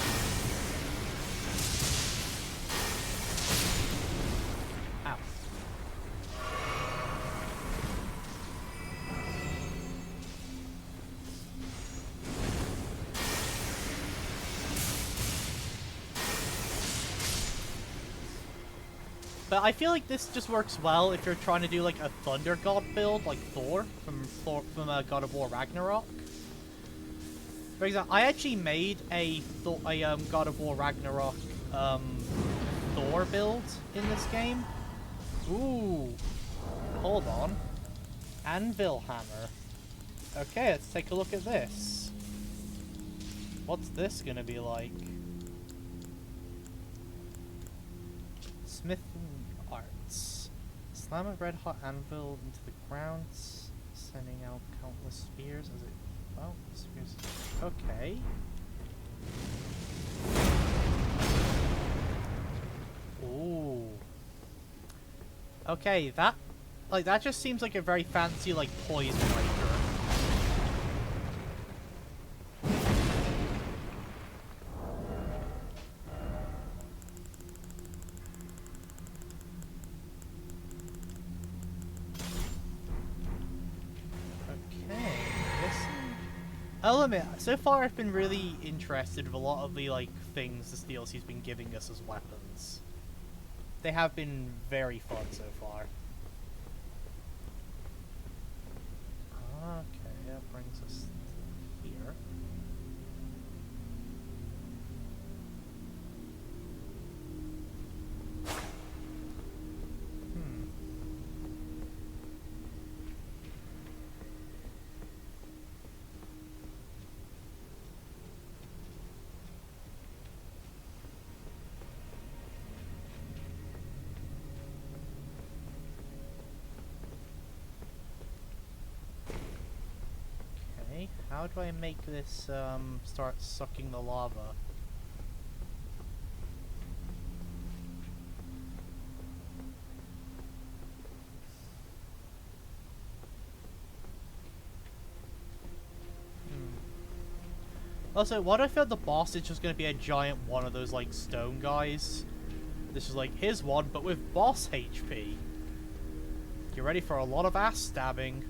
Ow. But I feel like this just works well if you're trying to do like a Thunder God build, like Thor from God of War Ragnarok. For example, I actually made a God of War Ragnarok Thor build in this game. Ooh, hold on, Anvil Hammer. Okay, let's take a look at this. What's this gonna be like? Smithing Arts. Slam a red hot anvil into the ground, sending out countless spears as it. Oh, spears. Okay. Ooh. Okay, that. Like, that just seems like a very fancy, like, poison breaker. Okay, I'll admit, so far I've been really interested with a lot of the, like, things this DLC's been giving us as weapons. They have been very fun so far. Okay, that brings us here. How do I make this start sucking the lava? Also, what if the boss is just going to be a giant one of those, like, stone guys? This is like, here's one, but with boss HP. Get ready for a lot of ass stabbing.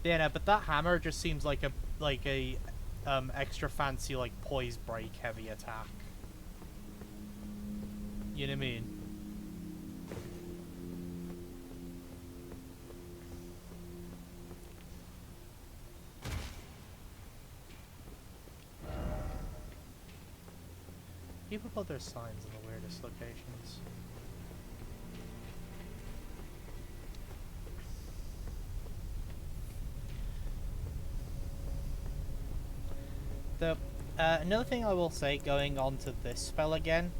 Yeah, no, but that hammer just seems like a extra fancy, like, poise break heavy attack. You know what I mean? People put their signs in the weirdest locations. Another thing I will say, going on to this spell again,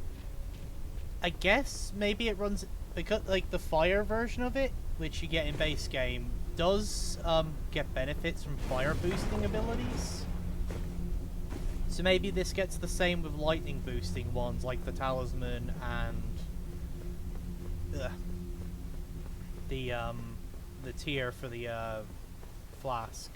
I guess maybe it runs because, like, the fire version of it, which you get in base game, does get benefits from fire boosting abilities. So maybe this gets the same with lightning boosting ones, like the talisman and the tier for the flask.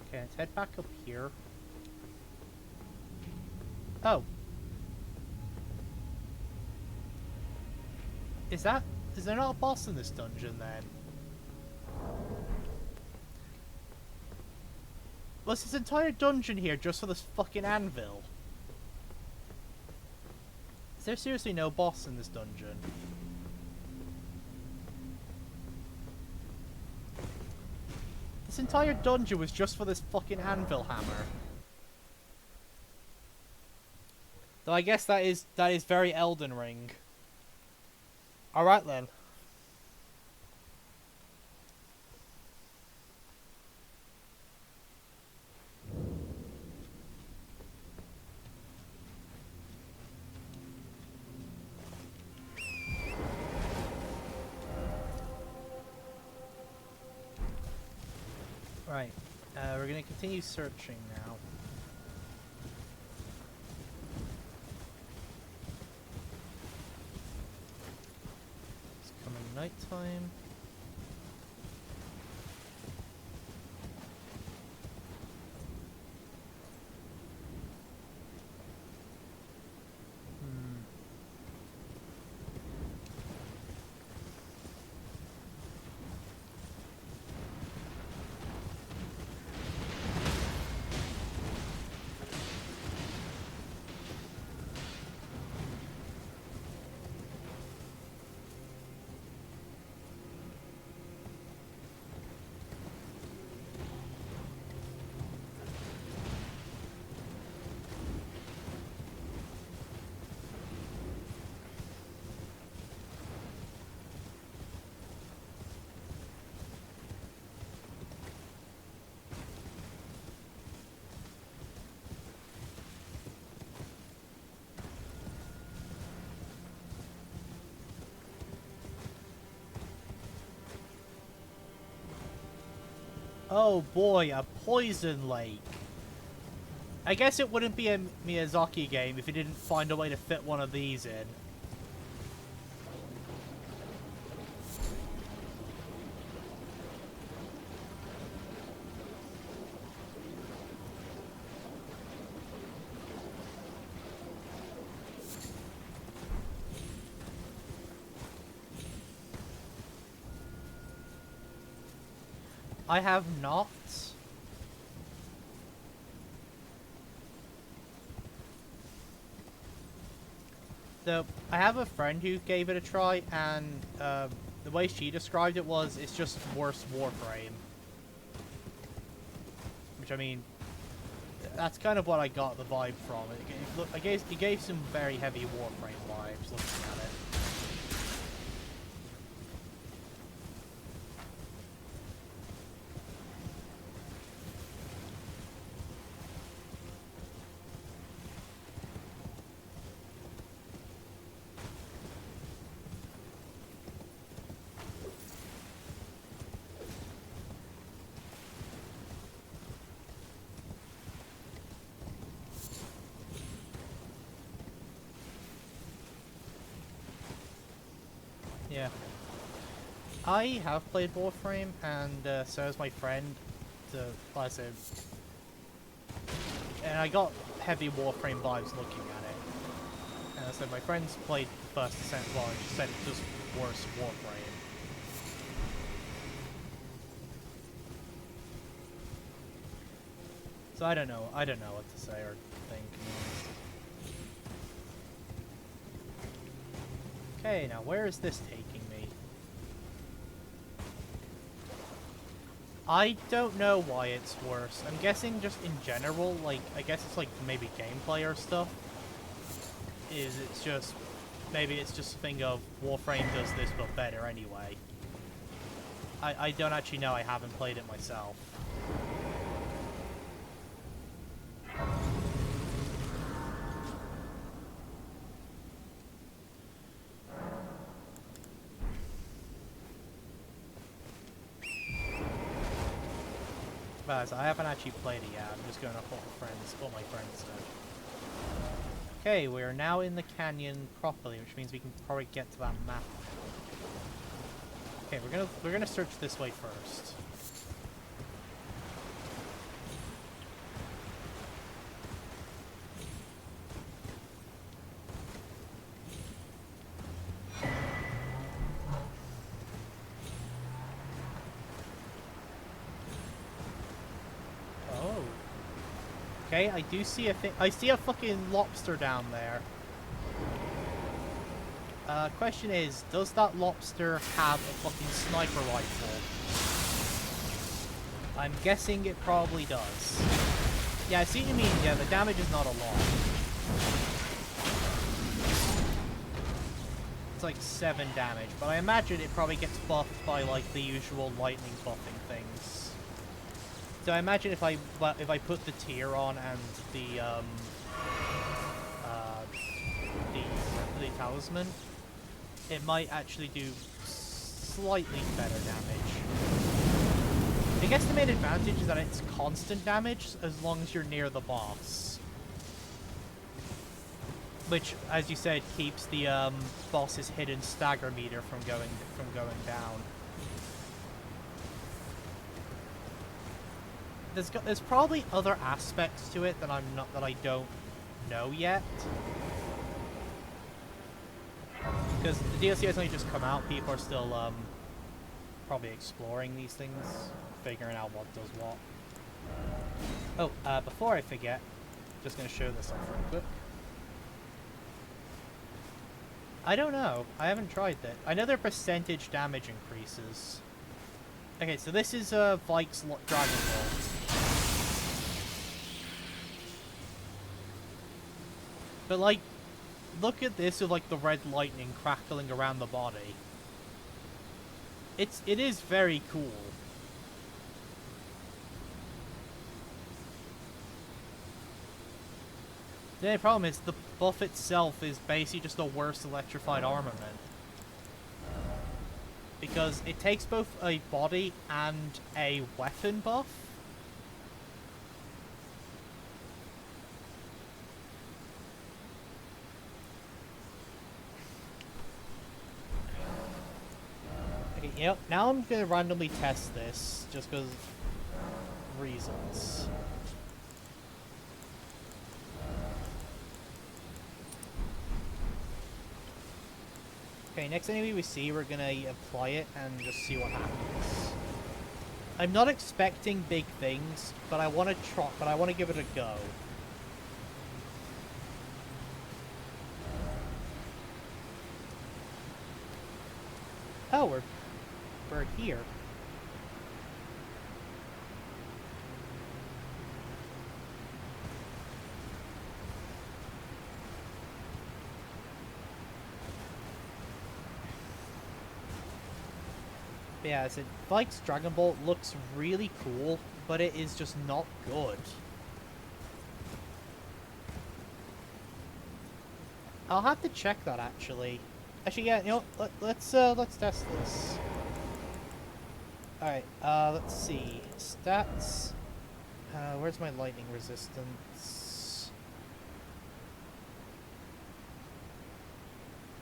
Okay, let's head back up here. Oh. Is there not a boss in this dungeon then? Was this entire dungeon here just for this fucking anvil? Is there seriously no boss in this dungeon? This entire dungeon was just for this fucking anvil hammer. Though I guess that is very Elden Ring. Alright then. Right. We're gonna continue searching now. It's coming nighttime. Oh boy, a poison lake. I guess it wouldn't be a Miyazaki game if he didn't find a way to fit one of these in. I have not. So, I have a friend who gave it a try, and the way she described it was, it's just worse Warframe. Which, I mean, that's kind of what I got the vibe from. It gave some very heavy Warframe vibes looking at it. Yeah. I have played Warframe, and so has my friend. Like I said, and I got heavy Warframe vibes looking at it. And so my friends played the first Ascent as well, and she said it's just worse Warframe. So I don't know what to say or think. Okay, now where is this taking me? I don't know why it's worse. I'm guessing just in general, like, I guess it's like maybe gameplay or stuff. Maybe it's just a thing of Warframe does this but better anyway. I don't actually know, I haven't played it myself. But I haven't actually played it yet, I'm just going off what my friends said. Okay, we are now in the canyon properly, which means we can probably get to that map. Okay, we're gonna search this way first. Oh. Okay, I do see a thing. I see a fucking lobster down there. Question is, does that lobster have a fucking sniper rifle? I'm guessing it probably does. Yeah, I see what you mean. Yeah, the damage is not a lot. It's like 7 damage, but I imagine it probably gets buffed by like the usual lightning buffing things. So I imagine if I put the tier on and the talisman, it might actually do slightly better damage. I guess the main advantage is that it's constant damage as long as you're near the boss. Which, as you said, keeps the boss's hidden stagger meter from going down. There's probably other aspects to it that I don't know yet. Because the DLC has only just come out, people are still probably exploring these things, figuring out what does what. Oh, before I forget, just gonna show this off real quick. I don't know. I haven't tried that. I know their percentage damage increases. Okay, so this is Vike's Dragon Bolt. But like, look at this with like the red lightning crackling around the body. It is very cool. The only problem is the buff itself is basically just a worse electrified armament. because it takes both a body and a weapon buff. Okay, you know, now I'm gonna randomly test this just because reasons. Okay, next enemy we see, we're gonna apply it and just see what happens. I'm not expecting big things, but I want to try. But I want to give it a go. Oh, we're here. Yeah, I said Vikes Dragon Ball looks really cool, but it is just not good. I'll have to check that actually. Actually, yeah, you know, let's test this. All right, let's see stats. Where's my lightning resistance?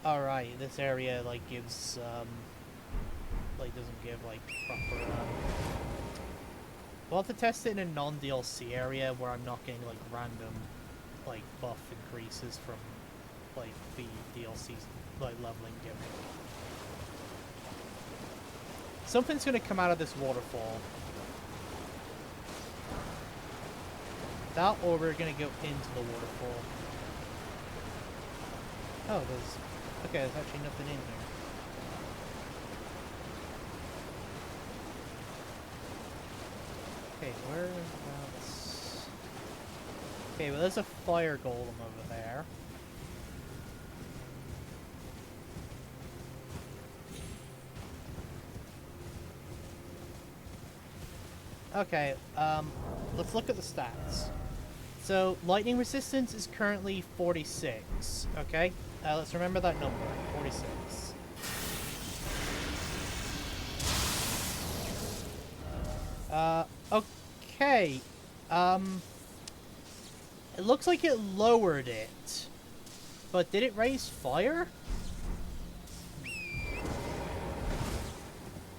All right, this area like gives like doesn't give like proper. We'll have to test it in a non-DLC area where I'm not getting like random like buff increases from like the DLC's like leveling gimmick. Something's gonna come out of this waterfall. That, or we're gonna go into the waterfall. Oh, there's actually nothing in here. Okay, whereabouts? Okay, well there's a fire golem over there. Okay, let's look at the stats. So, lightning resistance is currently 46, okay? Let's remember that number, 46. Okay. It looks like it lowered it. But did it raise fire?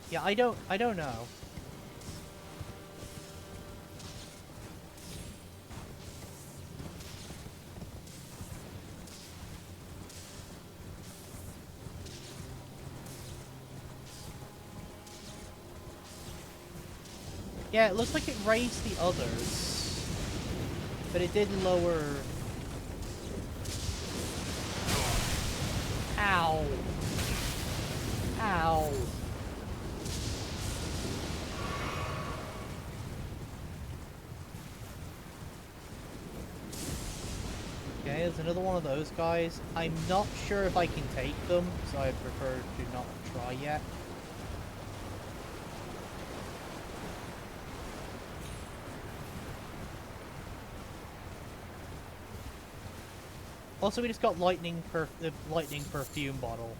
Yeah, I don't know. Yeah, it looks like it raised the others. But it did lower... Ow. Ow. Okay, there's another one of those guys. I'm not sure if I can take them, so I prefer to not try yet. Also, we just got the lightning perfume bottle,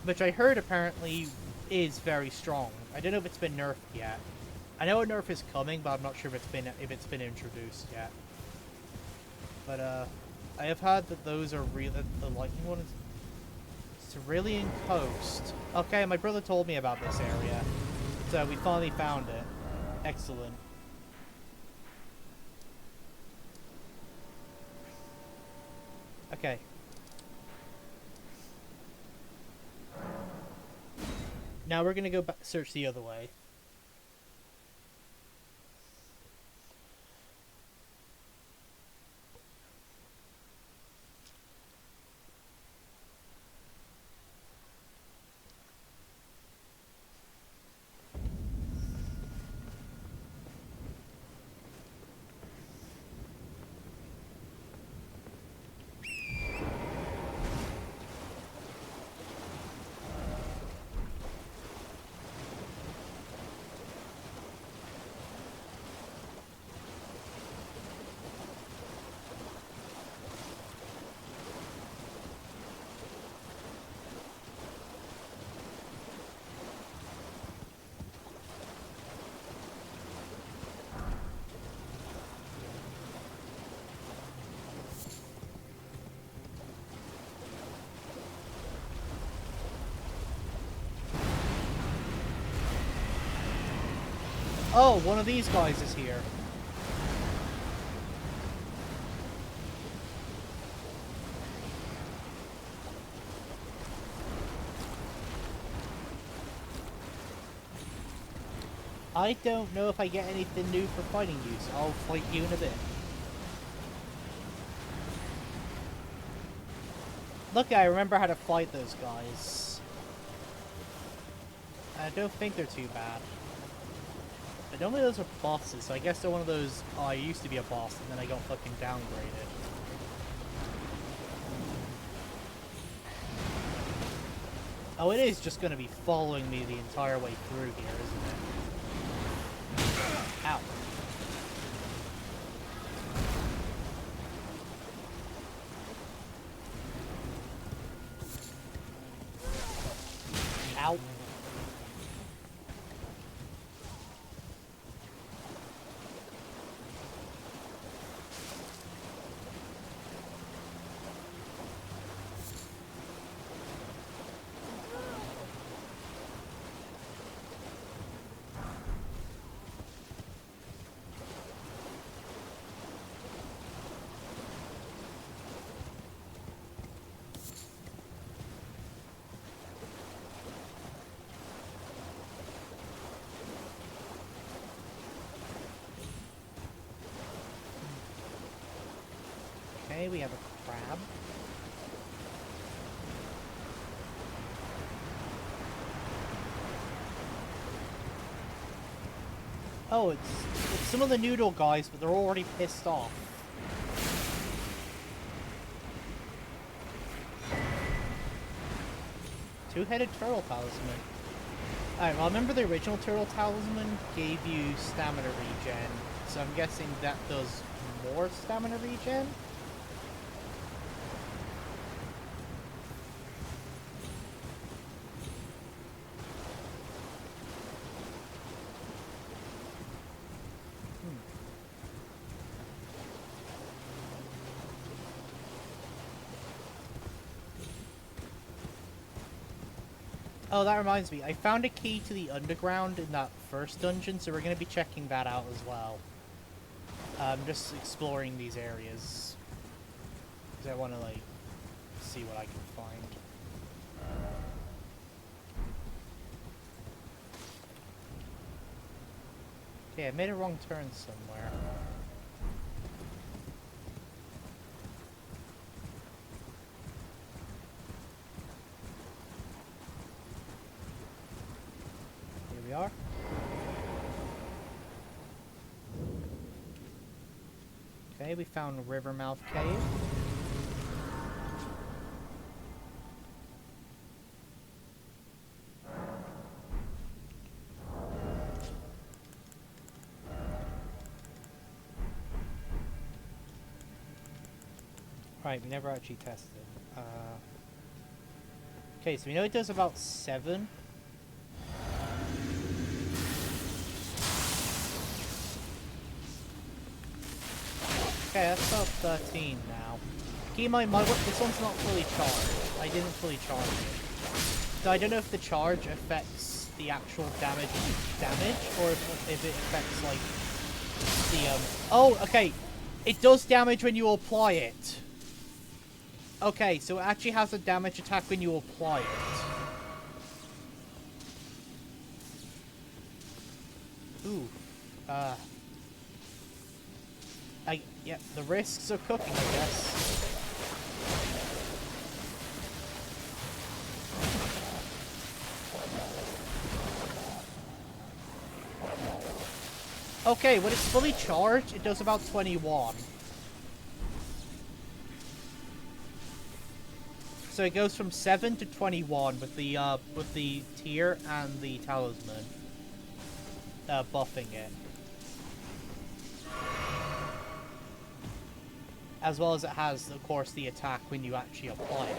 which I heard apparently is very strong. I don't know if it's been nerfed yet. I know a nerf is coming, but I'm not sure if it's been introduced yet. But I have heard that those are the lightning one is Cerulean Coast. Okay, my brother told me about this area, so we finally found it. Excellent. Okay. Now we're gonna go back search the other way. Oh, one of these guys is here. I don't know if I get anything new for fighting you, so I'll fight you in a bit. Look, I remember how to fight those guys. I don't think they're too bad. But normally those are bosses, so I guess they're one of those, oh, I used to be a boss, and then I got fucking downgraded. Oh, it is just going to be following me the entire way through here, isn't it? Ow. Ow. Okay, we have a crab. Oh, it's some of the noodle guys, but they're already pissed off. Two-headed turtle talisman. Alright, well, I remember the original turtle talisman gave you stamina regen, so I'm guessing that does more stamina regen? Oh, that reminds me. I found a key to the underground in that first dungeon, so we're going to be checking that out as well. Just exploring these areas. Because I want to, like, see what I can find. Okay, I made a wrong turn somewhere. We are. Okay, we found Rivermouth Cave. Right, we never actually tested. Okay, so we know it does about 7. Okay, that's about 13 now. Keep in mind, this one's not fully charged. I didn't fully charge it. So I don't know if the charge affects the actual damage, or if it affects, like, the, Oh, okay! It does damage when you apply it. Okay, so it actually has a damage attack when you apply it. Ooh. Yeah, the risks of cooking, I guess. Okay, when it's fully charged, it does about 21. So it goes from 7 to 21 with the tier and the talisman buffing it. As well as it has, of course, the attack when you actually apply it.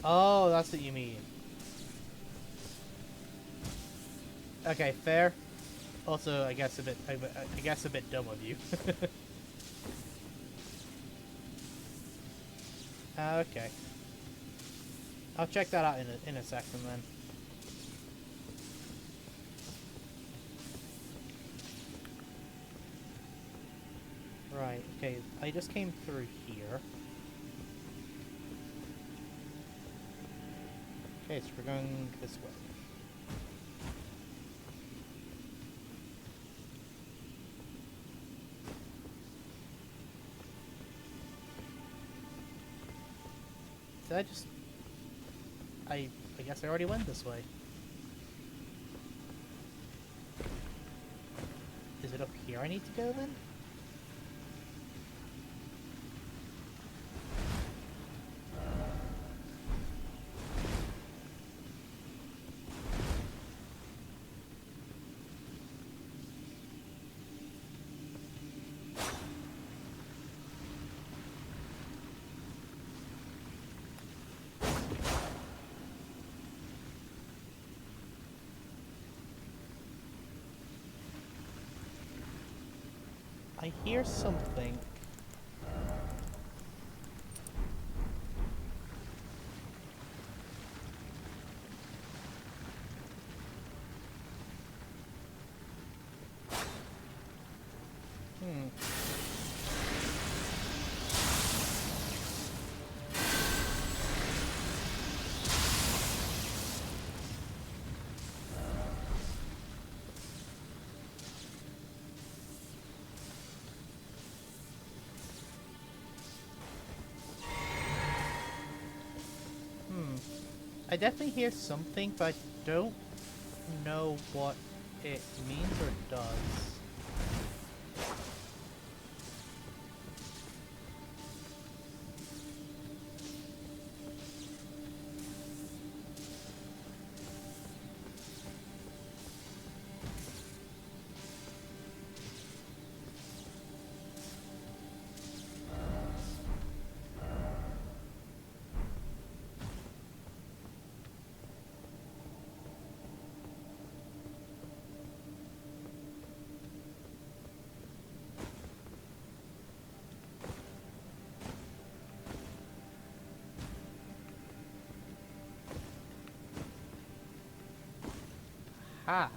Oh, that's what you mean. Okay, fair. Also, I guess a bit dumb of you. Okay. I'll check that out in a second then. Right, okay, I just came through here. Okay, so we're going this way. Did I just... I guess I already went this way. Is it up here I need to go then? I hear something. I definitely hear something, but I don't know what it means or does. Ah.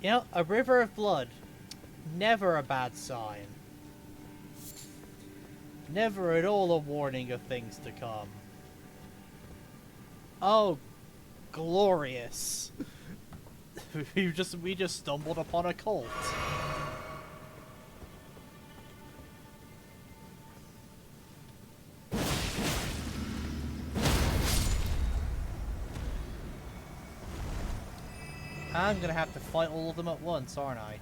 You know, a river of blood. Never a bad sign. Never at all a warning of things to come. Oh, glorious. we just stumbled upon a cult. I'm gonna have to fight all of them at once, aren't I?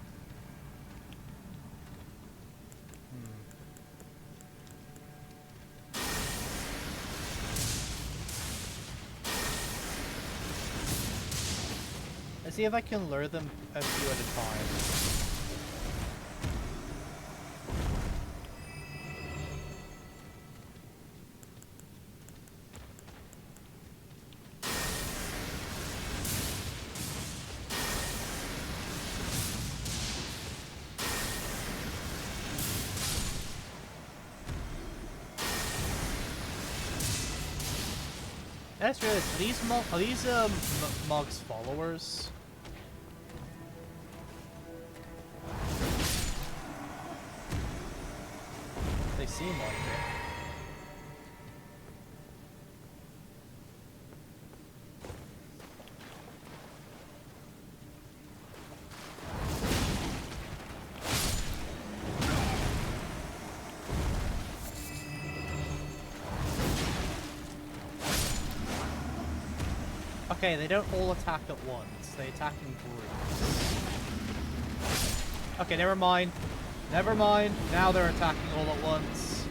Let's see if I can lure them a few at a time. That's really. Are these Mog's followers? They seem like it. Okay, they don't all attack at once. They attack in groups. Okay, never mind. Never mind. Now they're attacking all at once.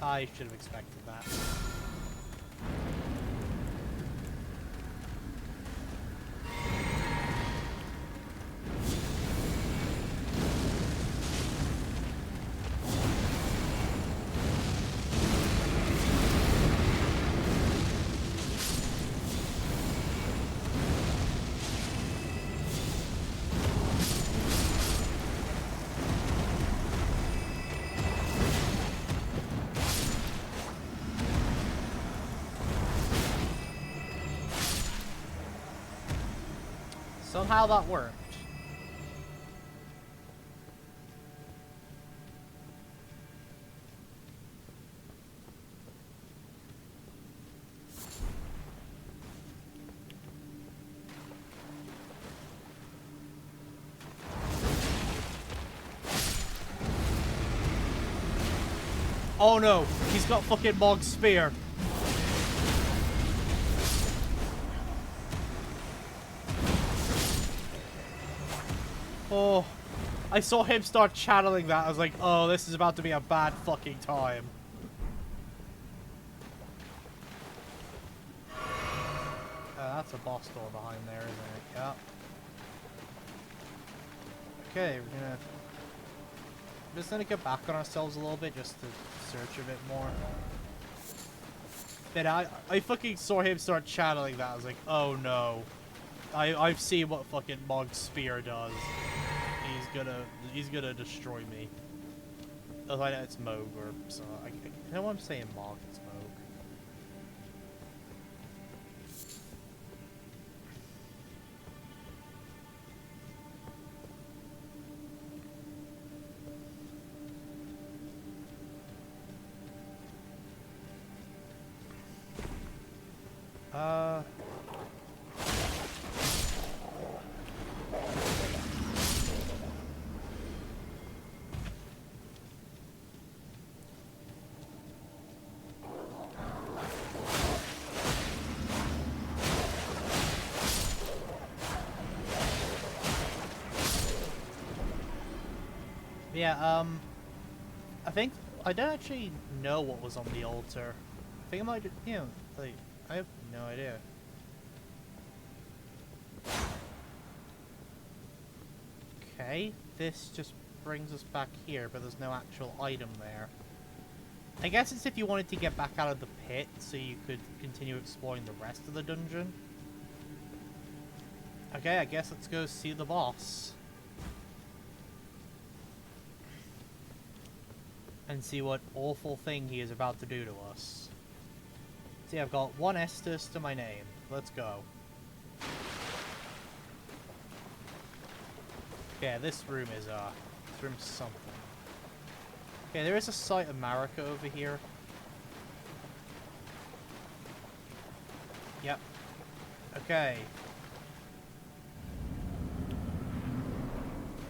I should have expected that. Somehow that worked. Oh no, he's got fucking Mog's spear. Oh, I saw him start channeling that. I was like, oh, this is about to be a bad fucking time. That's a boss door behind there, isn't it? Yeah. Okay, we're just gonna get back on ourselves a little bit just to search a bit more. But I fucking saw him start channeling that. I was like, oh no. I've seen what fucking Mog's spear does. He's gonna destroy me. Oh, I know it's Mog, or so I know I'm saying Mog, it's Mog. Yeah, I think I don't actually know what was on the altar. I think I might, you know, like, I have no idea. Okay, this just brings us back here, but there's no actual item there. I guess it's if you wanted to get back out of the pit so you could continue exploring the rest of the dungeon. Okay, I guess let's go see the boss. And see what awful thing he is about to do to us. See, I've got one Estus to my name. Let's go. Yeah, this room is something. Okay, there is a site of Marika over here. Yep. Okay.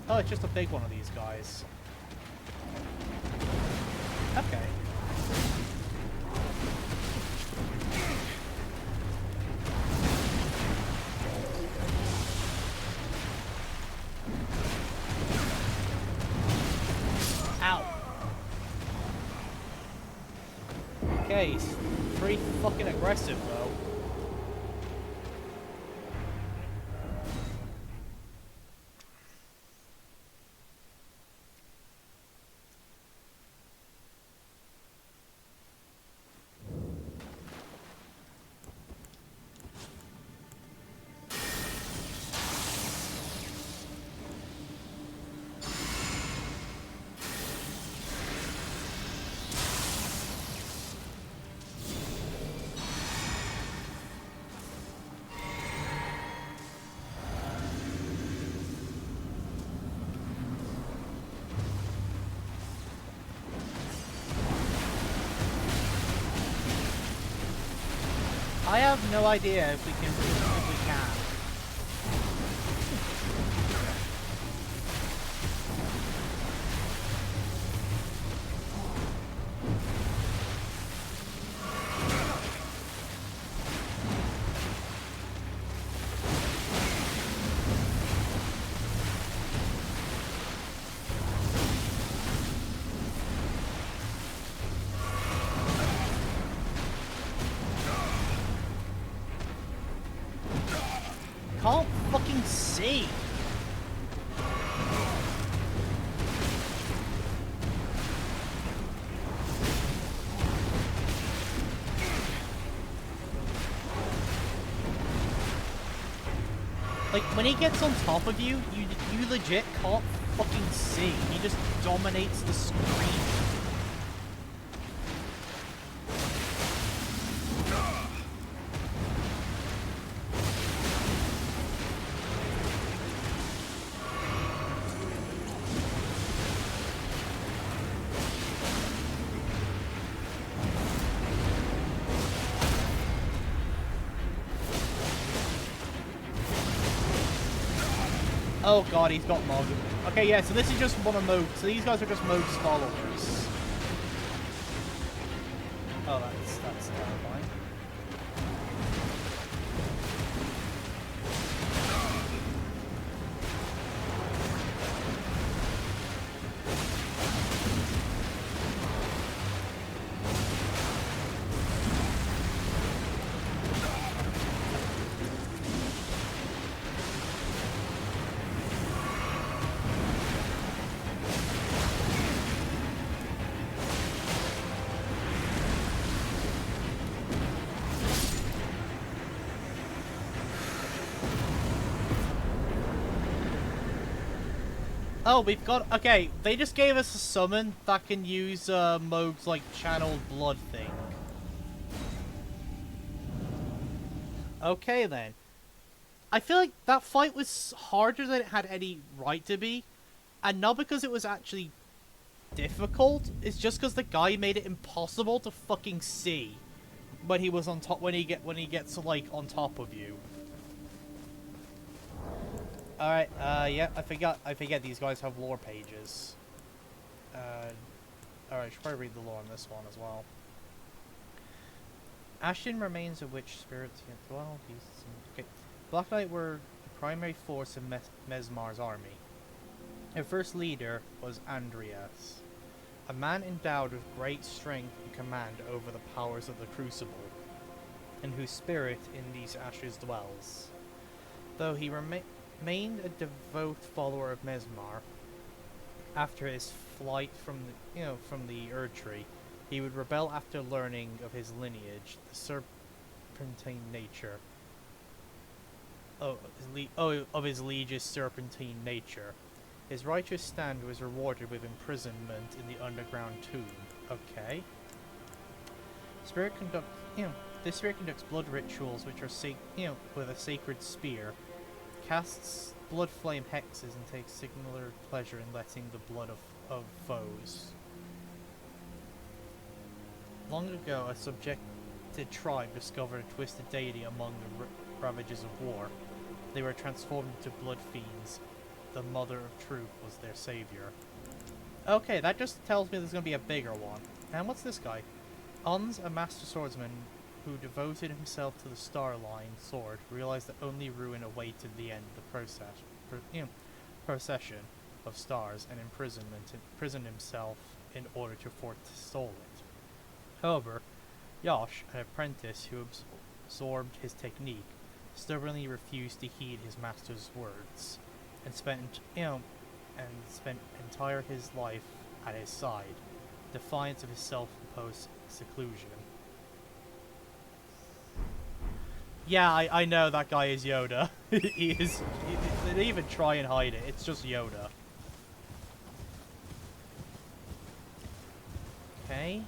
Oh, it's just a big one of these guys. Okay. Ow. Okay, he's pretty fucking aggressive though. I have no idea if we can. fucking see? Like, when he gets on top of you, you legit can't fucking see. He just dominates the screen. Oh god, he's got Mog. Okay, yeah, so this is just one of Mog. So these guys are just Mog's followers. Oh, that's terrifying. Oh, we've got... Okay, they just gave us a summon that can use Mog's, like, channeled blood thing. Okay, then. I feel like that fight was harder than it had any right to be. And not because it was actually difficult. It's just because the guy made it impossible to fucking see when he was on top... When he gets, like, on top of you. Alright, yeah, I forget these guys have lore pages. Alright, I should probably read the lore on this one as well. Ashton remains a witch spirit. Well, okay. Black Knight were the primary force of Mesmar's army. Their first leader was Andreas, a man endowed with great strength and command over the powers of the Crucible, and whose spirit in these ashes dwells. Though he remained a devout follower of Mesmar, after his flight from the erdtree, he would rebel after learning of his lineage, the serpentine nature. Of his liege's serpentine nature. His righteous stand was rewarded with imprisonment in the underground tomb. Okay. This spirit conducts blood rituals, which are with a sacred spear. Casts blood flame hexes and takes singular pleasure in letting the blood of foes. Long ago, a subjected tribe discovered a twisted deity among the ravages of war. They were transformed into blood fiends. The Mother of Truth was their savior. Okay, that just tells me there's going to be a bigger one. And what's this guy? Ons, a master swordsman who devoted himself to the Starline sword, realized that only ruin awaited the end of the procession of stars and imprisoned himself in order to forestall it. However, Yosh, an apprentice who absorbed his technique, stubbornly refused to heed his master's words, and spent entire his life at his side, defiant of his self-imposed seclusion. Yeah, I know that guy is Yoda. He is. They didn't even try and hide it. It's just Yoda. Okay.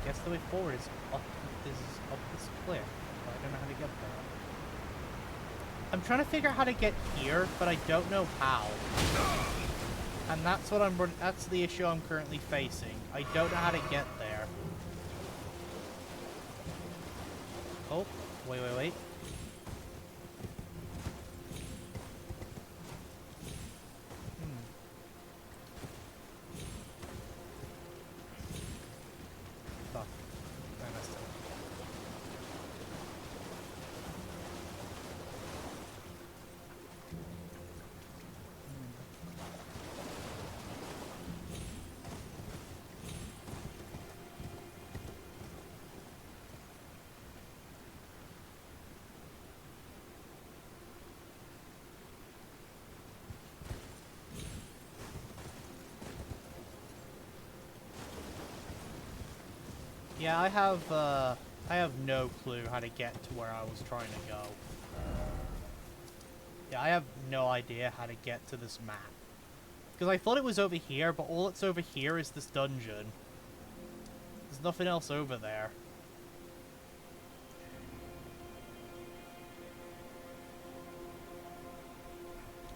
Guess the way forward is up this cliff. But I don't know how to get there. I'm trying to figure out how to get here, but I don't know how. And that's what that's the issue I'm currently facing. I don't know how to get there. Oh, wait. Fuck. I messed up. Yeah, I have no clue how to get to where I was trying to go. Yeah, I have no idea how to get to this map. Because I thought it was over here, but all that's over here is this dungeon. There's nothing else over there.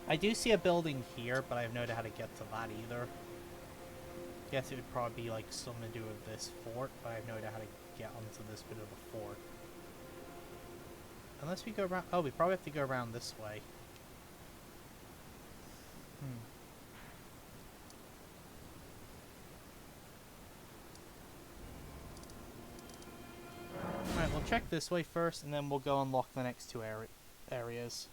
I do see a building here, but I have no idea how to get to that either. Guess it would probably be like something to do with this fort, but I have no idea how to get onto this bit of a fort. Unless we go around... Oh, we probably have to go around this way. Alright, we'll check this way first, and then we'll go unlock the next two areas.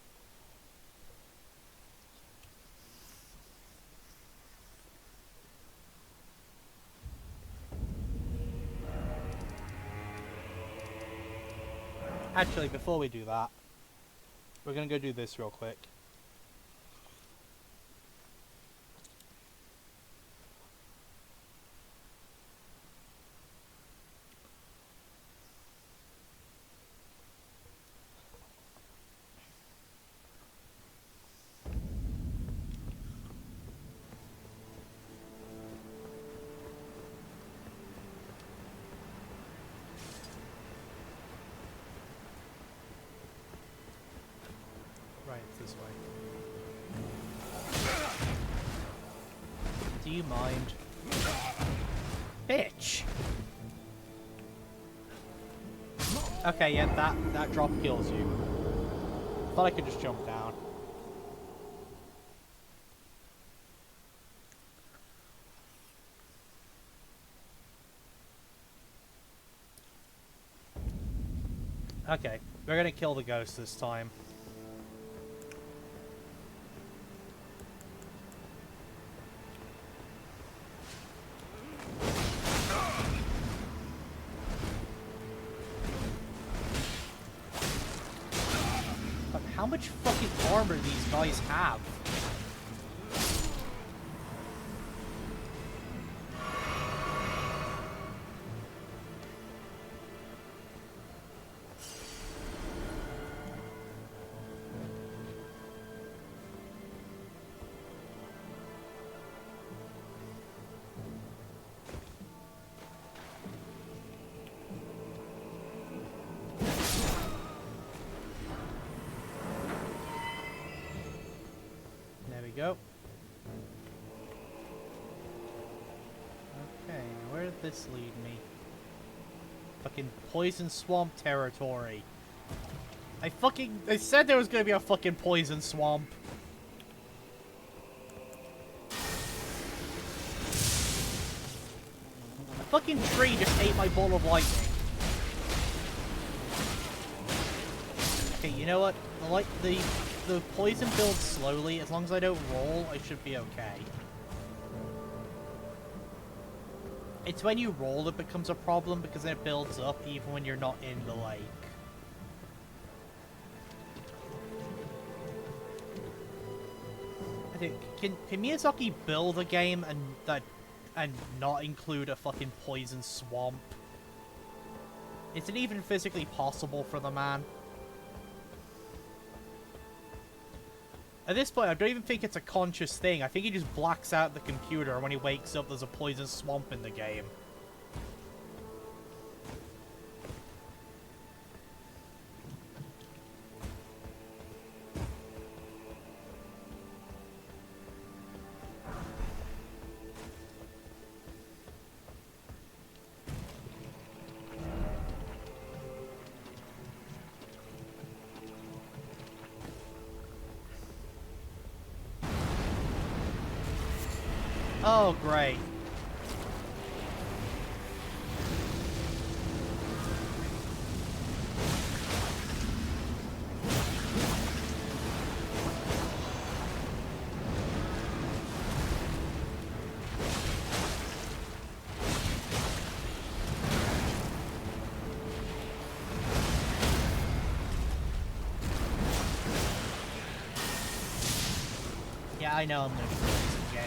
Actually, before we do that, we're gonna go do this real quick. Right, it's this way. Do you mind? Bitch! Okay, yeah, that drop kills you. Thought I could just jump down. Okay, we're gonna kill the ghost this time. But how much fucking armor these guys have? Go. Okay, where did this lead me? Fucking poison swamp territory. I said there was gonna be a fucking poison swamp. A fucking tree just ate my ball of lightning. Okay, you know what? The poison builds slowly. As long as I don't roll, I should be okay. It's when you roll that becomes a problem, because then it builds up even when you're not in the lake. I think, can Miyazaki build a game and not include a fucking poison swamp? Is it even physically possible for the man? At this point, I don't even think it's a conscious thing. I think he just blacks out the computer, and when he wakes up, there's a poison swamp in the game. Oh, great. Yeah, I know I'm losing this game.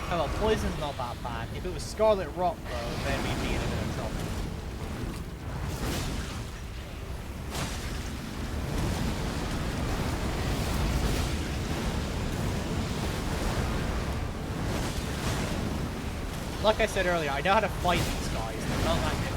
Oh well, poison's not that bad. If it was Scarlet Rot though, then we'd be in a bit of trouble. Like I said earlier, I know how to fight these guys. They're not that difficult.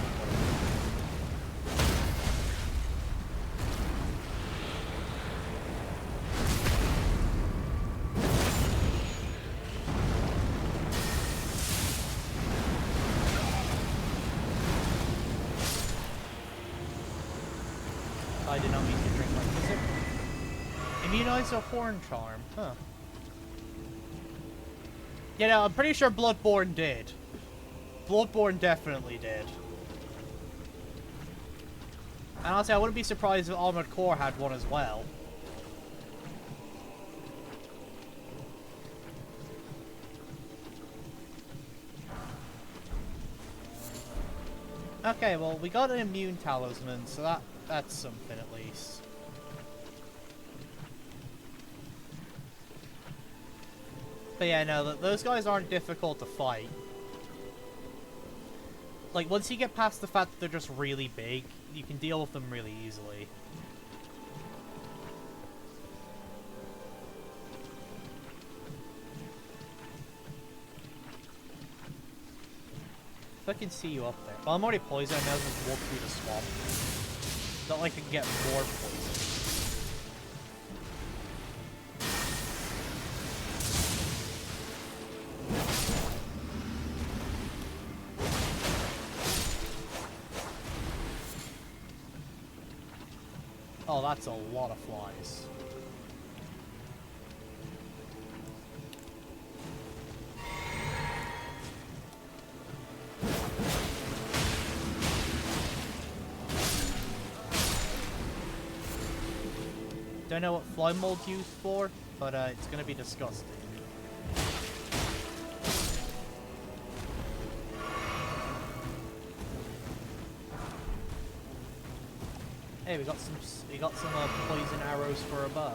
I did not mean to drink like this. Immunize a horn charm. Huh. Yeah, no, I'm pretty sure Bloodborne did. Bloodborne definitely did. And honestly, I wouldn't be surprised if Armored Core had one as well. Okay, well, we got an immune talisman, so that's something at least. But yeah, no, those guys aren't difficult to fight. Like, once you get past the fact that they're just really big, you can deal with them really easily. If I can see you up there. Well, I'm already poisoned, I may as well walk through the swamp. Not like I can get more poison. Oh, that's a lot of flies. Don't know what fly mold's used for, but it's gonna be disgusting. Hey, we got some poison arrows for a bow.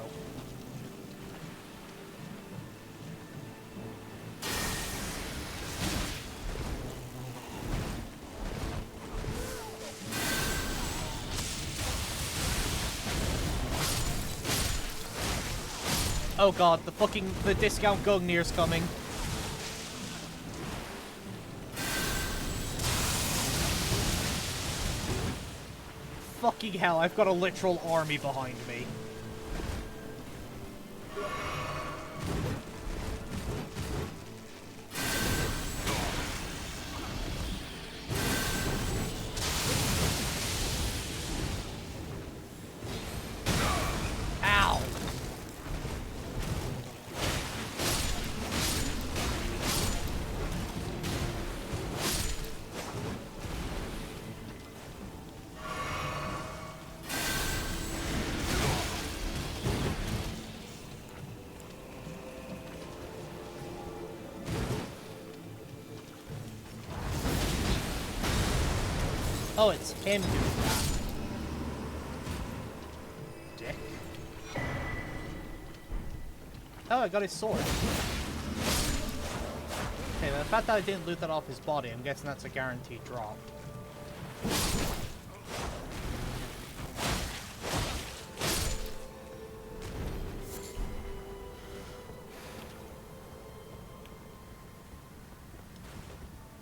Oh god, the discount Gungnir's coming. Fucking hell, I've got a literal army behind me. Ow! Oh, it's him doing that. Dick. Oh, I got his sword. Okay, the fact that I didn't loot that off his body, I'm guessing that's a guaranteed drop.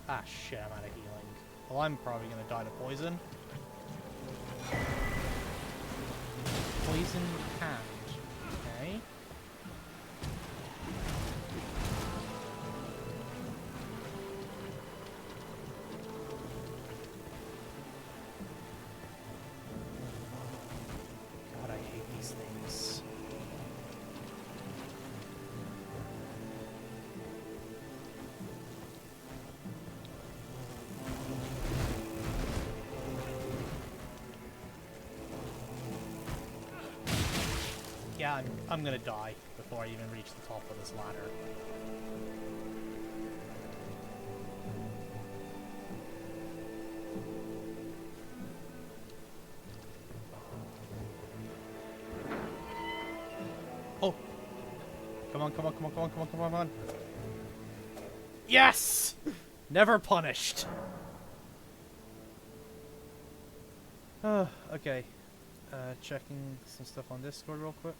Ah, shit, I'm out of healing. Well, I'm probably gonna die to poison. Poison hand. Okay. God, I hate these things. Yeah, I'm gonna die before I even reach the top of this ladder. Oh! Come on, come on, come on, come on, come on, come on, come on. Yes! Never punished. Okay. Checking some stuff on Discord real quick.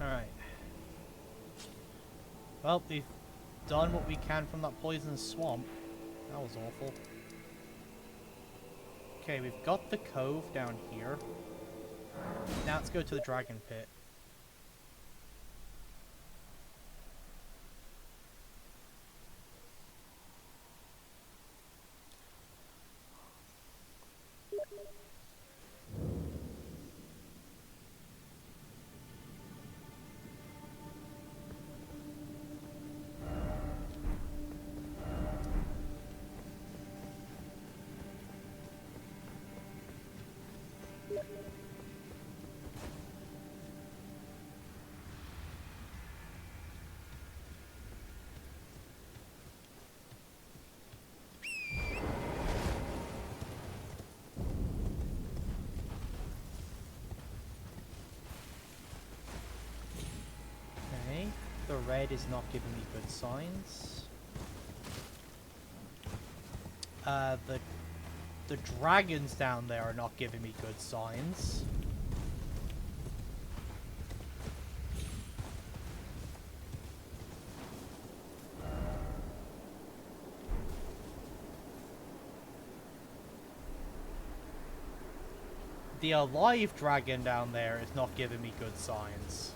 Alright. Well, we've done what we can from that poison swamp. That was awful. Okay, we've got the cove down here. Now let's go to the dragon pit. Okay, the red is not giving me good signs. The dragons down there are not giving me good signs. The alive dragon down there is not giving me good signs.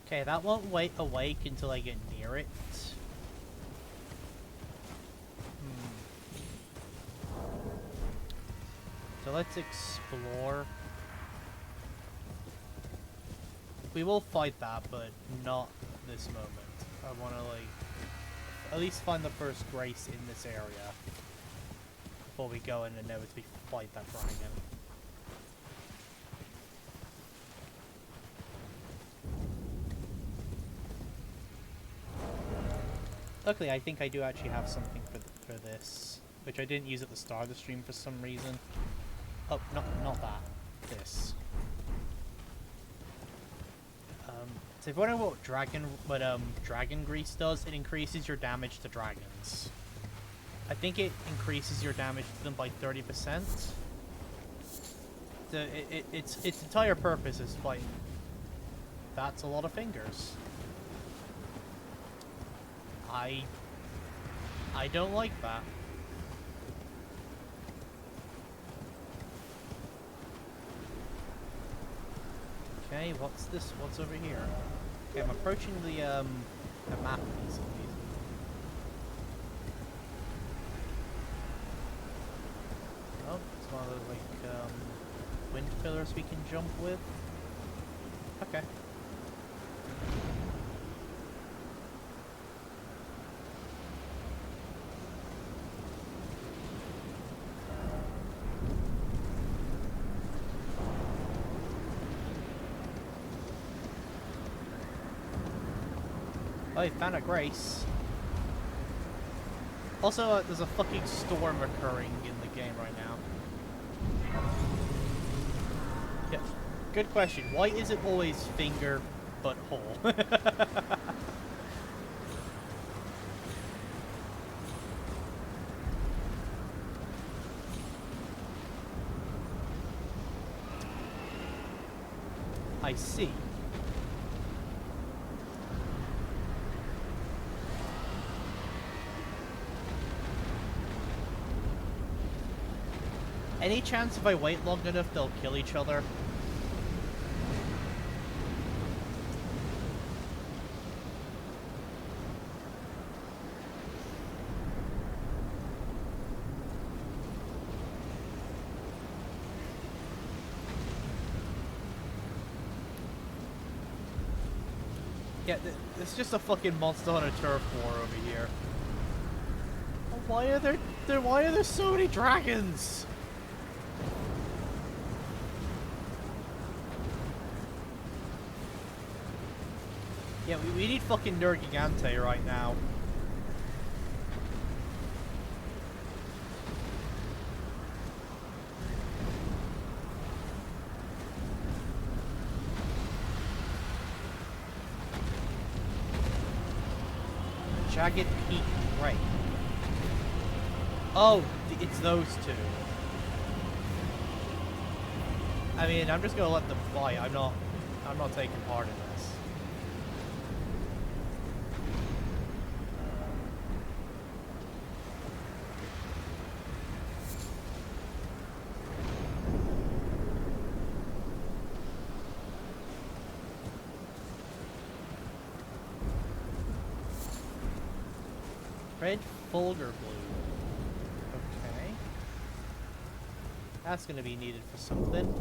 Okay, that won't wait awake until I get near it. So let's explore. We will fight that, but not this moment. I want to, like, at least find the first grace in this area before we go in and inevitably fight that dragon. Luckily, I think I do actually have something for this, which I didn't use at the start of the stream for some reason. Oh, not that. This. So if you wonder what dragon grease does, it increases your damage to dragons. I think it increases your damage to them by 30%. Its entire purpose is fighting. That's a lot of fingers. I don't like that. Okay, what's this? What's over here? Okay, I'm approaching the map piece of these. Oh, it's one of those, like, wind pillars we can jump with. Okay. Oh, you found a grace. Also, there's a fucking storm occurring in the game right now. Yeah, good question. Why is it always finger, but hole? I see. Any chance if I wait long enough they'll kill each other? Yeah, it's just a fucking Monster Hunter turf war over here. Why are there so many dragons? Yeah, we need fucking Nergigante right now. Jagged Peak, right. Oh, it's those two. I mean, I'm just gonna let them fight. I'm not taking part in this. Red Fulgur Blue. Okay. That's gonna be needed for something.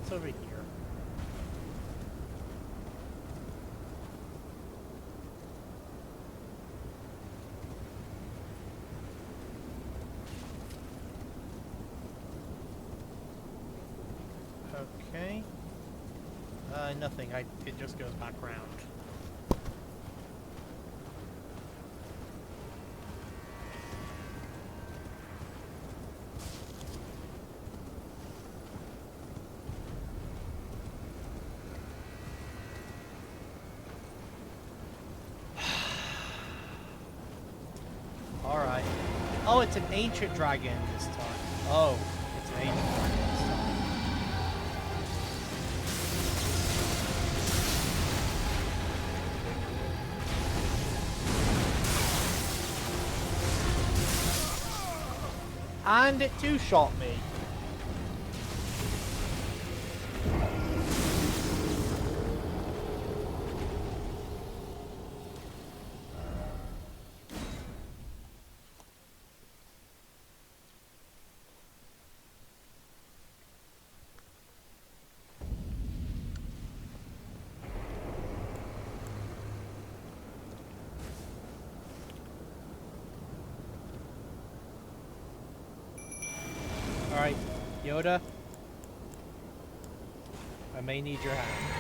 It's over here. Okay. Nothing. It just goes back round. Alright. Oh, it's an ancient dragon this time. Oh, it's an ancient dragon this time. And it two-shot me. Alright, Yoda. I may need your hand.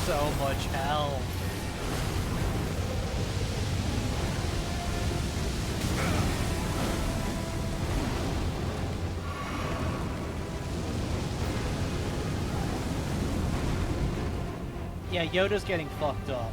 So much hell. Yeah, Yoda's getting fucked up.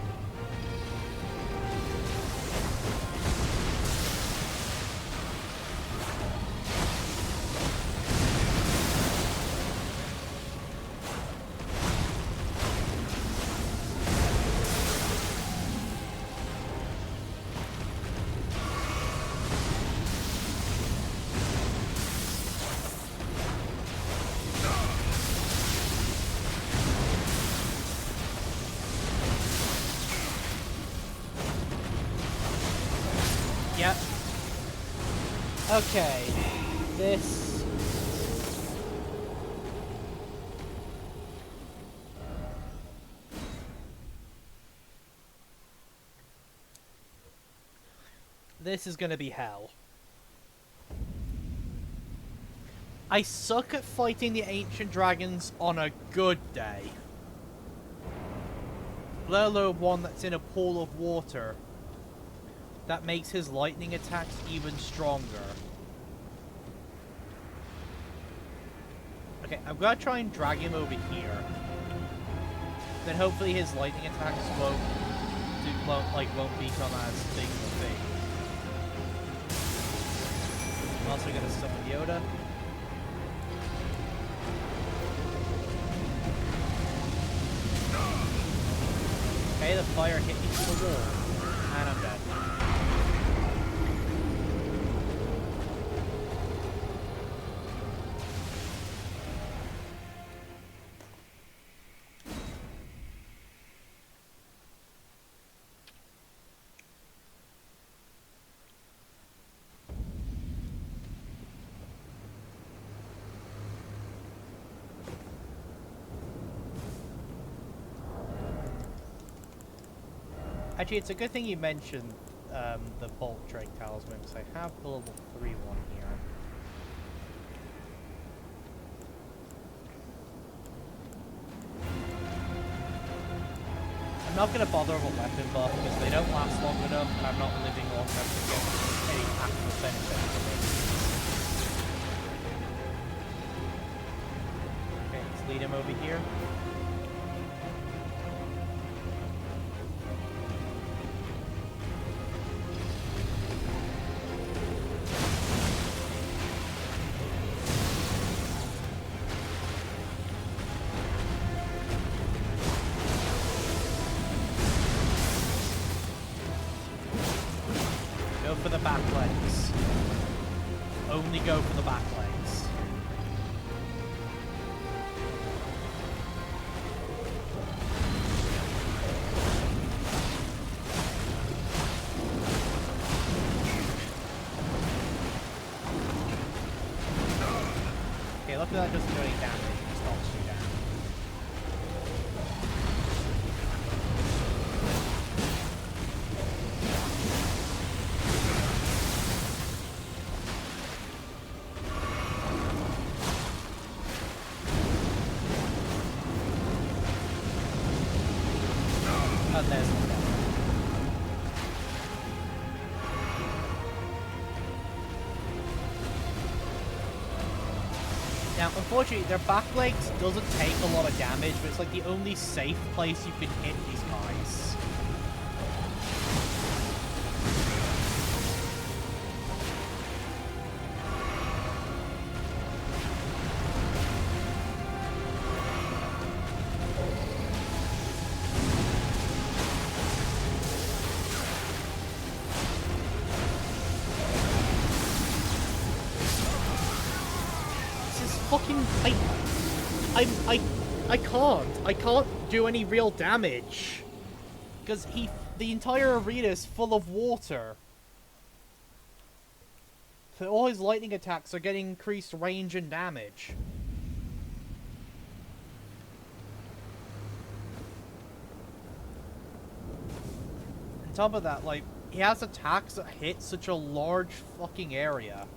Okay, this... This is gonna be hell. I suck at fighting the ancient dragons on a good day. Let alone one that's in a pool of water. That makes his lightning attacks even stronger. Okay, I'm gonna try and drag him over here. Then hopefully his lightning attacks won't become as big of a thing. I'm also gonna summon Yoda. Okay, the fire hit me through the wall, and I'm dead. Actually, it's a good thing you mentioned the Bolt Drake Talisman, because I have the level 3 one here. I'm not going to bother with a weapon buff, because they don't last long enough, and I'm not living long enough to get any actual benefit from it. Okay, let's lead him over here. For the back legs. Only go for the back legs. Okay, luckily that doesn't do any damage, it just knocks you down. And there's the death. Now, unfortunately, their back legs doesn't take a lot of damage, but it's like the only safe place you can hit these guys. Fucking I can't do any real damage because the entire arena is full of water. So all his lightning attacks are getting increased range and damage. On top of that, like, he has attacks that hit such a large fucking area.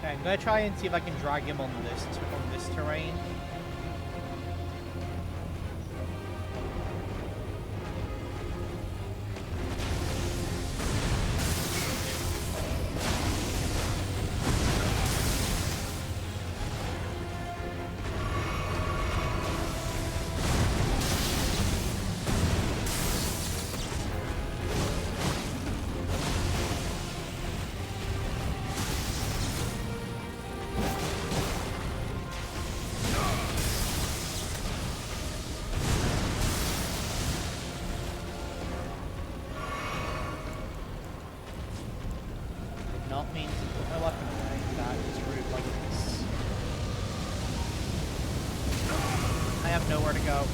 I'm gonna try and see if I can drag him on this terrain. means to put my weapon away. That is rude like this. I have nowhere to go.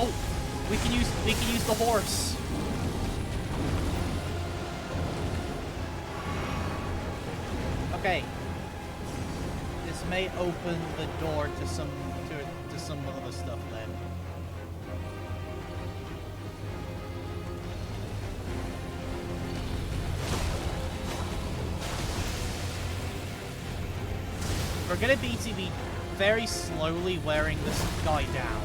Oh, we can use the horse. Okay. This may open the door to some other stuff then. We're gonna be very slowly wearing this guy down.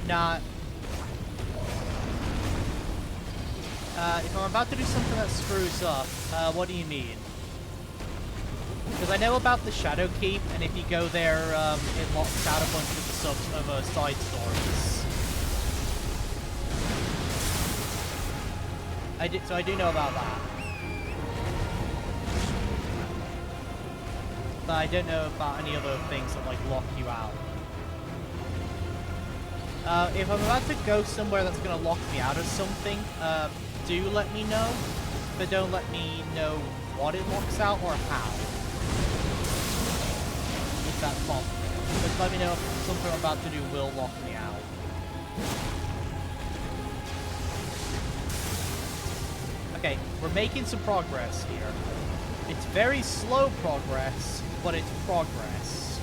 Not. If I'm about to do something that screws up, what do you mean? Because I know about the Shadow Keep, and if you go there, it locks out a bunch of the side stories. So I do know about that. But I don't know about any other things that, like, lock you out. If I'm about to go somewhere that's going to lock me out of something, do let me know, but don't let me know what it locks out or how. If that's possible. Just let me know if something I'm about to do will lock me out. Okay, we're making some progress here. It's very slow progress, but it's progress.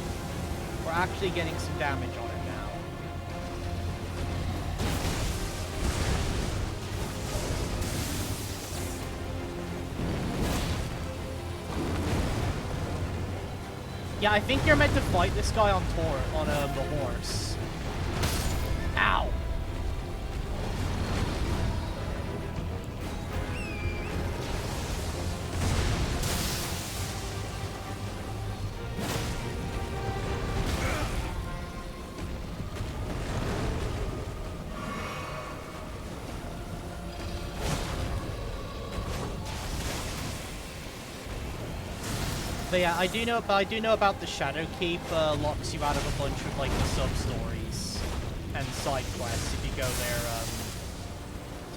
We're actually getting some damage on it now. Yeah, I think you're meant to fight this guy on the horse. Ow! But yeah, I do know about the Shadow Keep. Locks you out of a bunch of like the sub stories and side quests if you go there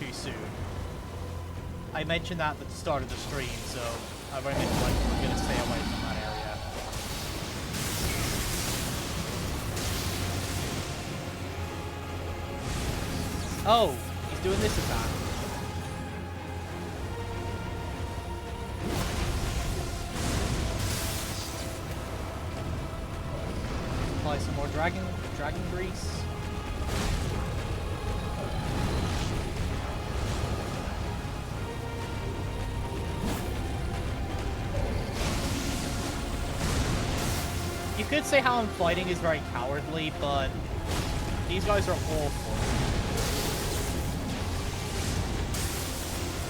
too soon. I mentioned that at the start of the stream, so I've already been like we're gonna stay away from that area. Oh, he's doing this attack. Apply some more dragon grease. You could say how I'm fighting is very cowardly, but these guys are awful.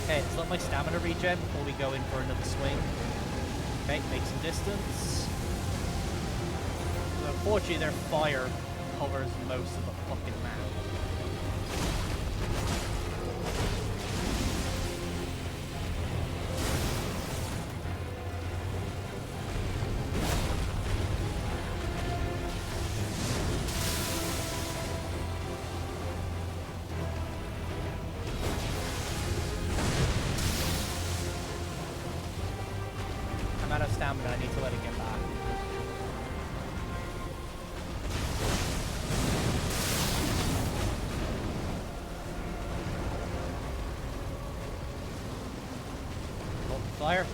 Okay, let's let my stamina regen before we go in for another swing. Okay, make some distance. Unfortunately, their fire covers most of the fucking map. I'm out of stamina, I need to let it get back. Fire.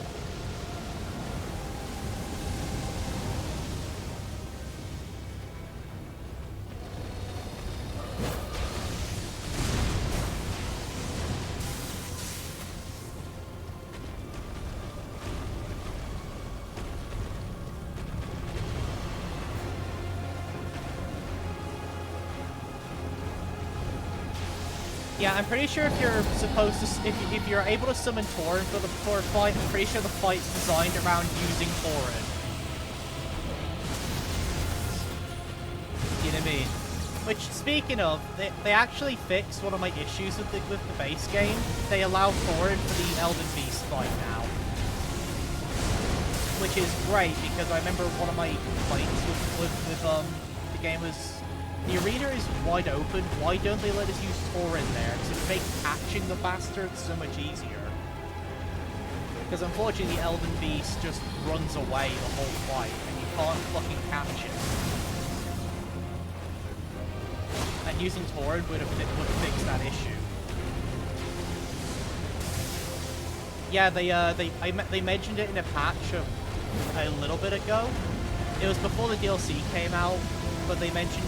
Yeah, I'm pretty sure if you're supposed to, if you're able to summon Tauren for a fight, I'm pretty sure the fight's designed around using Tauren. You know what I mean? Which, speaking of, they actually fixed one of my issues with the base game. They allow Tauren for the Elden Beast fight now, which is great because I remember one of my complaints with the game was, the arena is wide open. Why don't they let us use Tauren there? Because it would make catching the bastards so much easier. Because unfortunately, the Elden Beast just runs away the whole fight, and you can't fucking catch it. And using Tauren would have fixed that issue. Yeah, they mentioned it in a patch a little bit ago. It was before the DLC came out, but they mentioned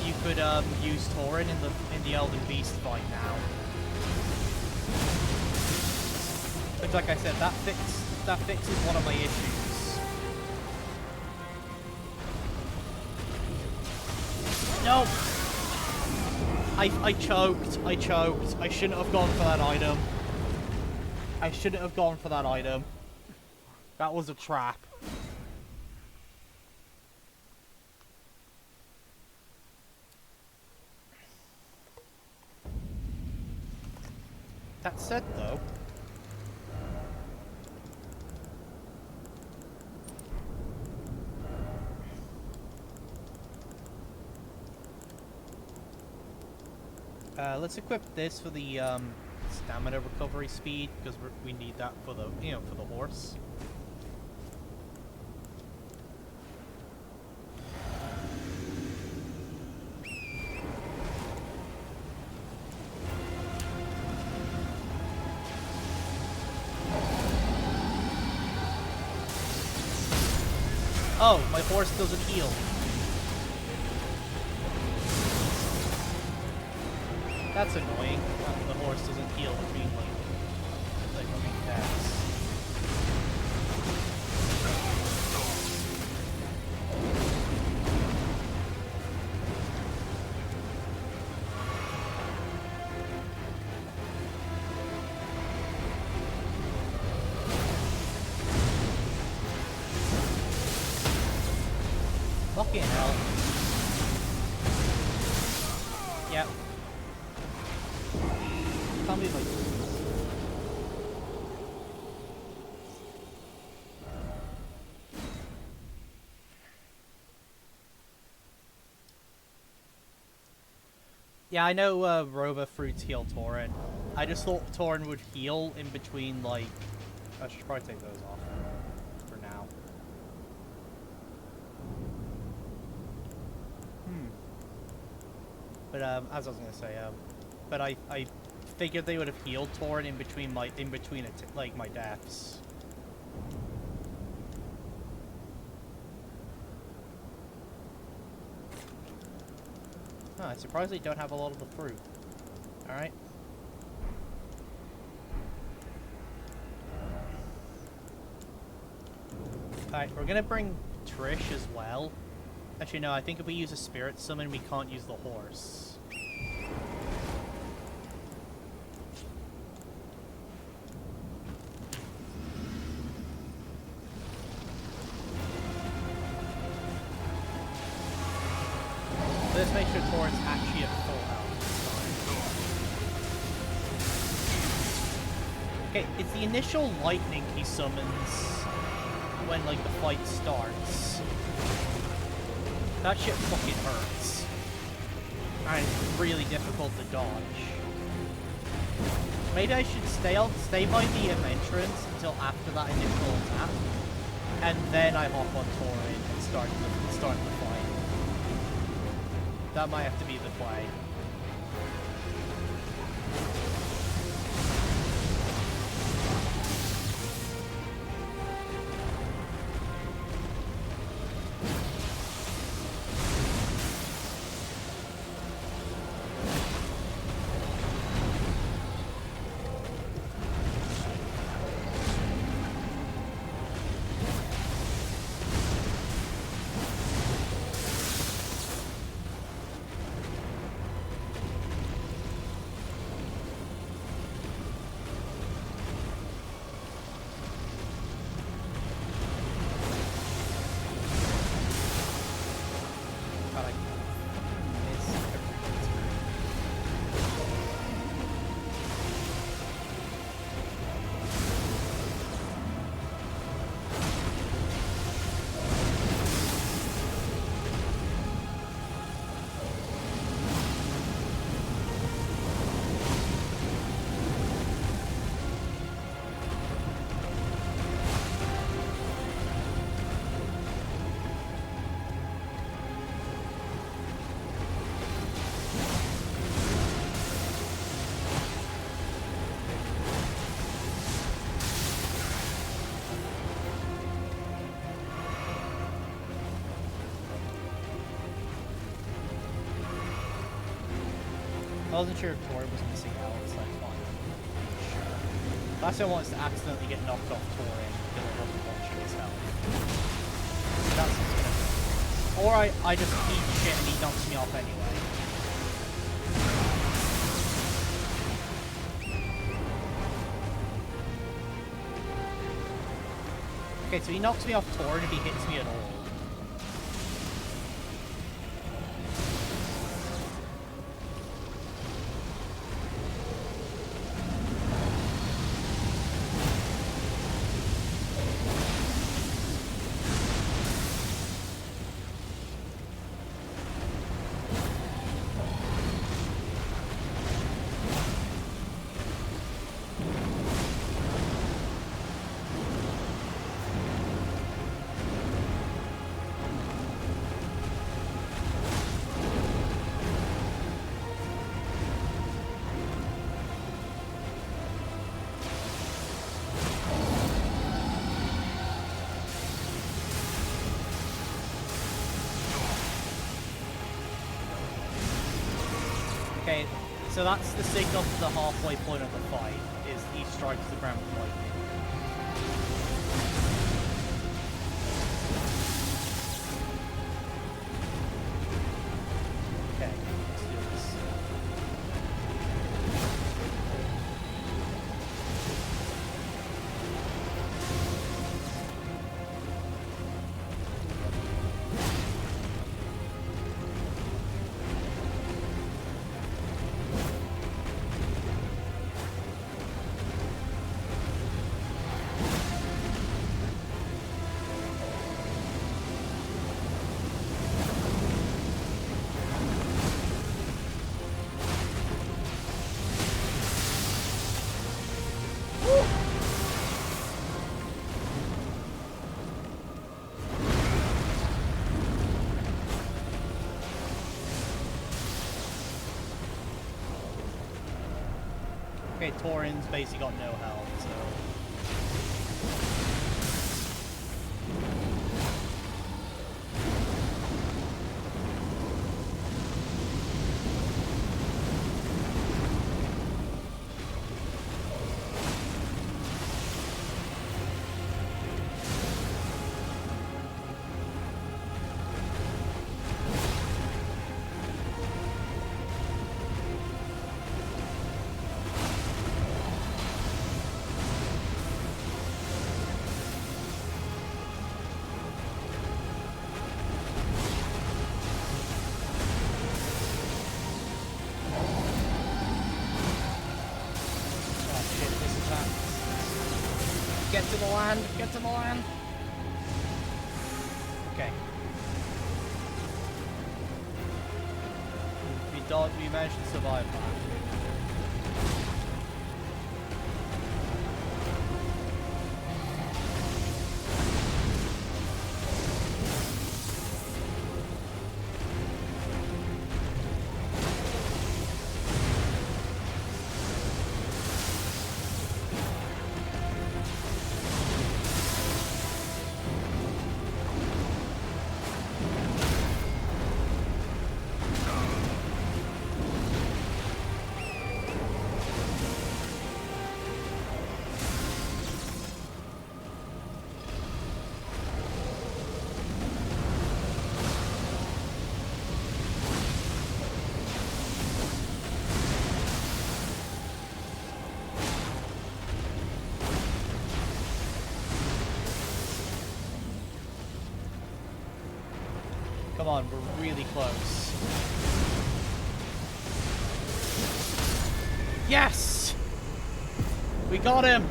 you could use Tauren in the Elden Beast fight now. Which, like I said, that fixes one of my issues. No! I choked. I shouldn't have gone for that item. I shouldn't have gone for that item. That was a trap. That said, though, let's equip this for the stamina recovery speed because we need that for the for the horse. Oh, my horse doesn't heal. That's annoying. The horse doesn't heal between like attacks. Fucking hell. Yep. Tell me like... Yeah, I know Roba fruits heal Tauren. I just thought Tauren would heal in between, like... I should probably take those off for now. But as I was gonna say, but I figured they would have healed Tauren in between my my deaths. Oh, I surprisingly don't have a lot of the fruit. All right. Alright, we're gonna bring Trish as well. Actually, no, I think if we use a spirit summon, we can't use the horse. Let's make sure Tauren's actually at full health this time. Okay, it's the initial lightning he summons when, like, the fight starts. That shit fucking hurts. And it's really difficult to dodge. Maybe I should stay by the entrance until after that initial attack, and then I hop on Tauren and start the fight. That might have to be the play. God, I miss everything. I wasn't sure if Tori was missing out, so that's fine. Sure. Last thing I want is to accidentally get knocked off Tori because I wasn't watching his health. That's what's gonna be. Or I just eat shit and he knocks me off anyway. Okay, so he knocks me off Tori if he hits me at all. Okay, so that's the signal for the halfway point of the fight, is he strikes the ground with lightning. Okay, let's do this. Okay, Torin's basically got no health, so... Get to the land! Get to the land! Okay. We managed to survive that. Come on, we're really close. Yes! We got him!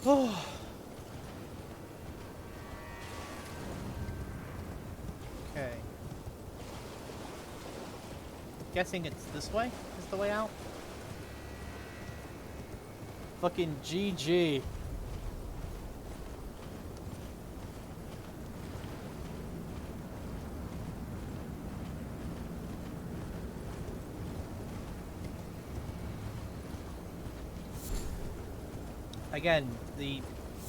Oh. Okay. Guessing it's this way is the way out. Fucking GG. Again, the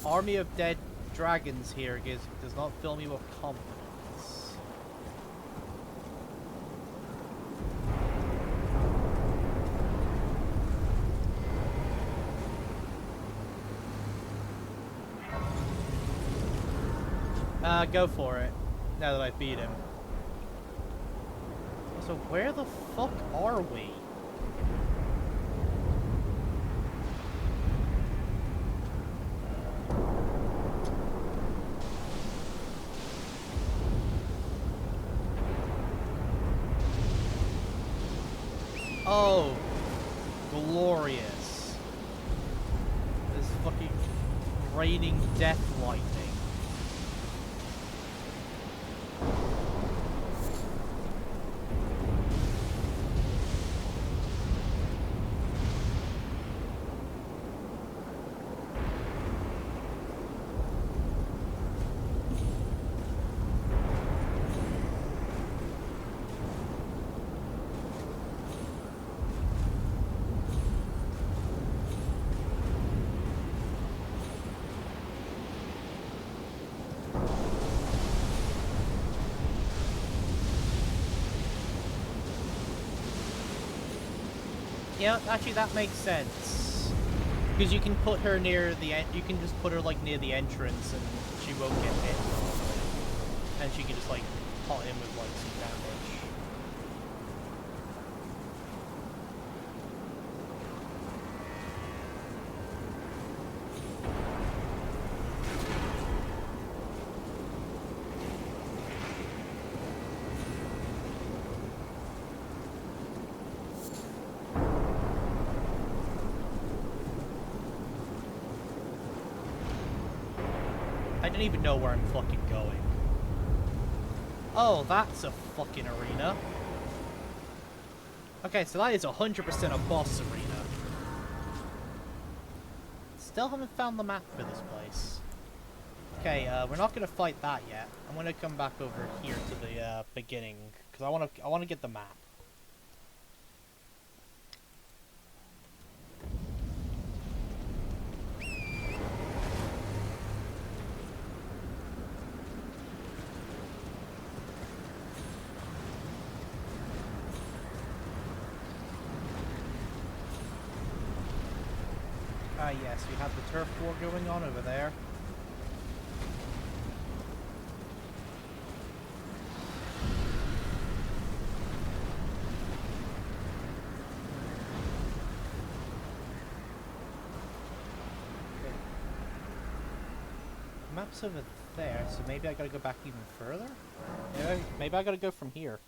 army of dead dragons here does not fill me with confidence. Go for it, now that I beat him. So where the fuck are we? Oh, glorious. This fucking raining death lightning. Yeah, actually that makes sense. Because you can put her near the you can just put her like near the entrance and she won't get hit. And she can just like pot him with like some damage. I don't even know where I'm fucking going. Oh, that's a fucking arena. Okay, so that is 100% a boss arena. Still haven't found the map for this place. Okay, we're not gonna fight that yet. I'm gonna come back over here to the beginning because I wanna get the map. Yes, we have the turf war going on over there. Okay. The map's over there, so maybe I gotta go back even further? Maybe I gotta go from here.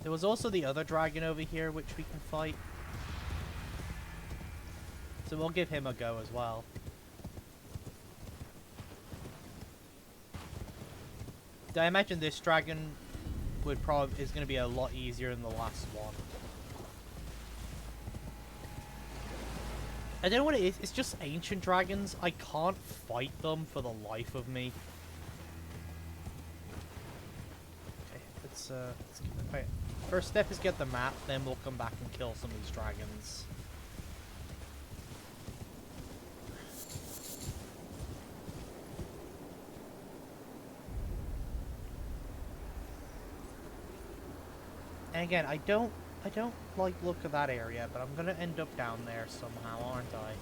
There was also the other dragon over here which we can fight. So we'll give him a go as well. I imagine this dragon is going to be a lot easier than the last one. I don't know what it is. It's just ancient dragons. I can't fight them for the life of me. Okay, let's wait. First step is get the map, then we'll come back and kill some of these dragons. And again, I don't like the look of that area, but I'm gonna end up down there somehow, aren't I?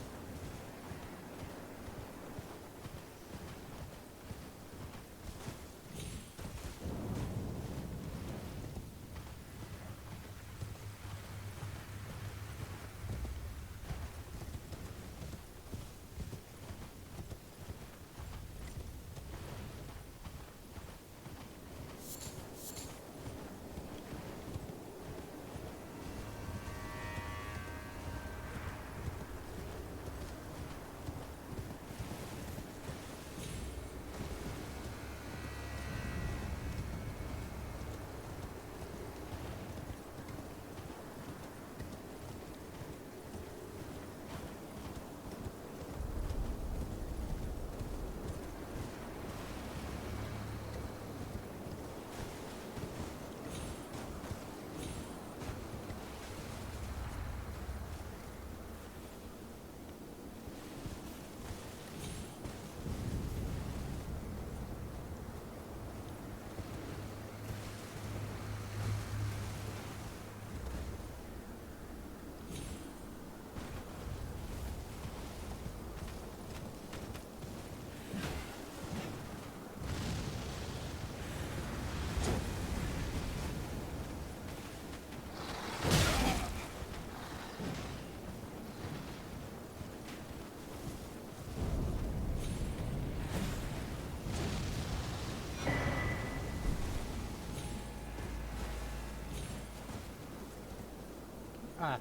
Ah,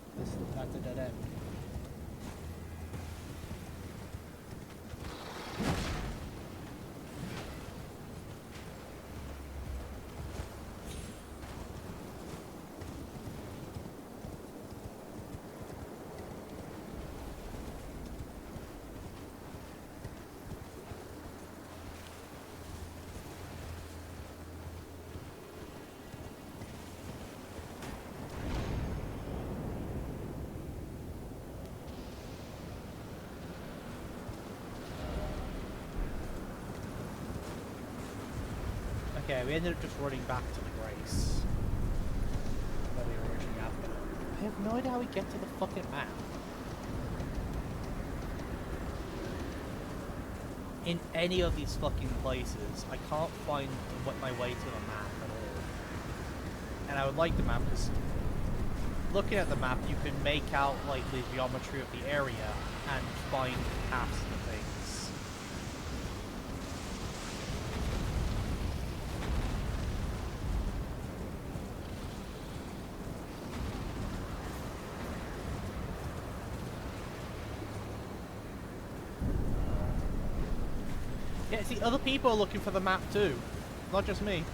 that's a dead end. Okay, we ended up just running back to the Grace that we were originally after. I have no idea how we get to the fucking map. In any of these fucking places, I can't find my way to the map at all. And I would like the map because looking at the map, you can make out like the geometry of the area and find paths and things. Yeah, see, other people are looking for the map too, not just me.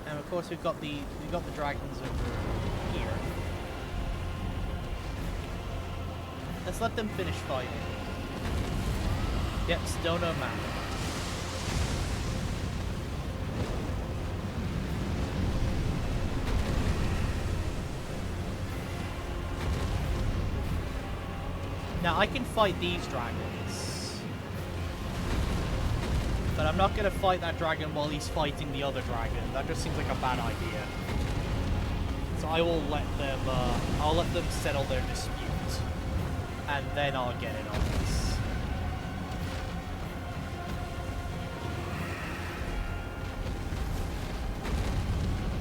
And of course we've got the dragons over here. Let's let them finish fighting. Yep, still no map. Now I can fight these dragons, but I'm not gonna fight that dragon while he's fighting the other dragon. That just seems like a bad idea. So I will let them. I'll let them settle their dispute, and then I'll get in on this.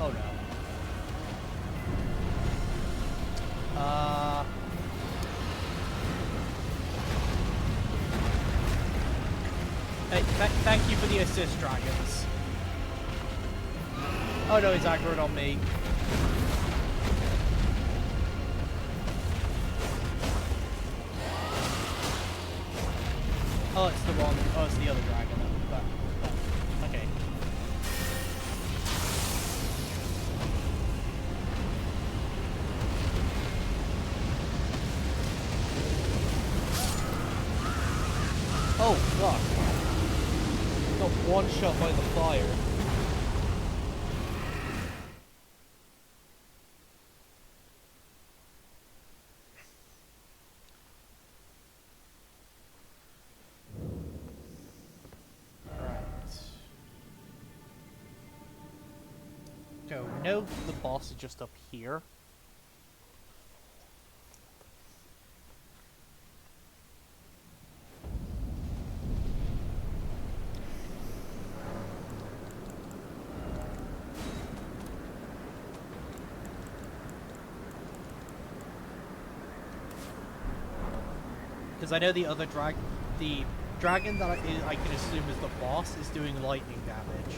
Oh no. Hey, thank you for the assist, dragons. Oh no, he's aggroed on me. Oh, it's the wrong. Oh, it's the other dragon. Okay. Oh, fuck. Got one shot by the fire. know the boss is just up here. Because I know the other the dragon that I can assume is the boss is doing lightning damage.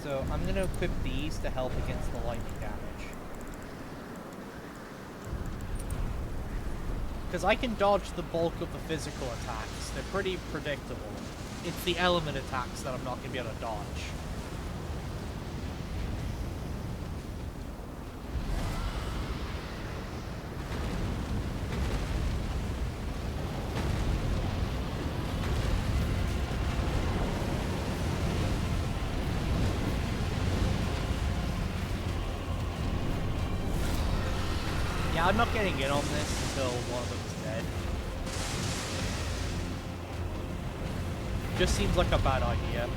So I'm going to equip these to help against the lightning damage. Because I can dodge the bulk of the physical attacks. They're pretty predictable. It's the element attacks that I'm not going to be able to dodge. Yeah, I'm not getting in on this until one of them is dead. Just seems like a bad idea.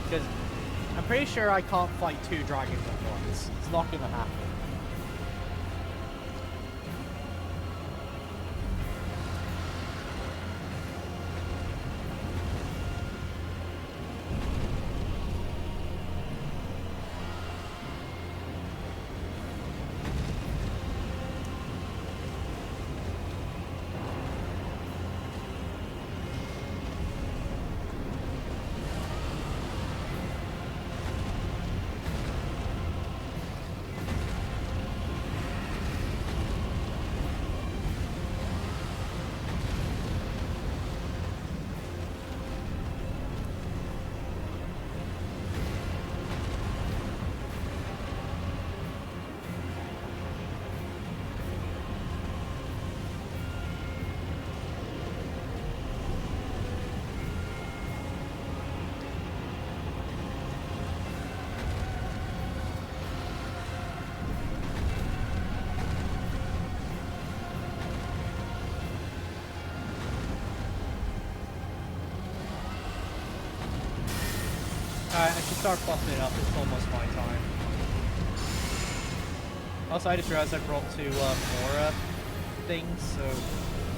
Because I'm pretty sure I can't fight two dragons at once. It's not gonna happen. Alright, I should start buffing it up. It's almost my time. Also, I just realized I brought two Mora things, so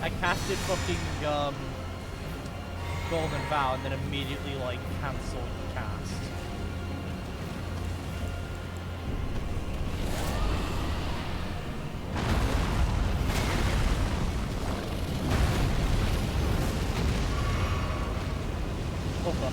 I casted fucking Golden Vow and then immediately like cancelled the cast. Oh fuck.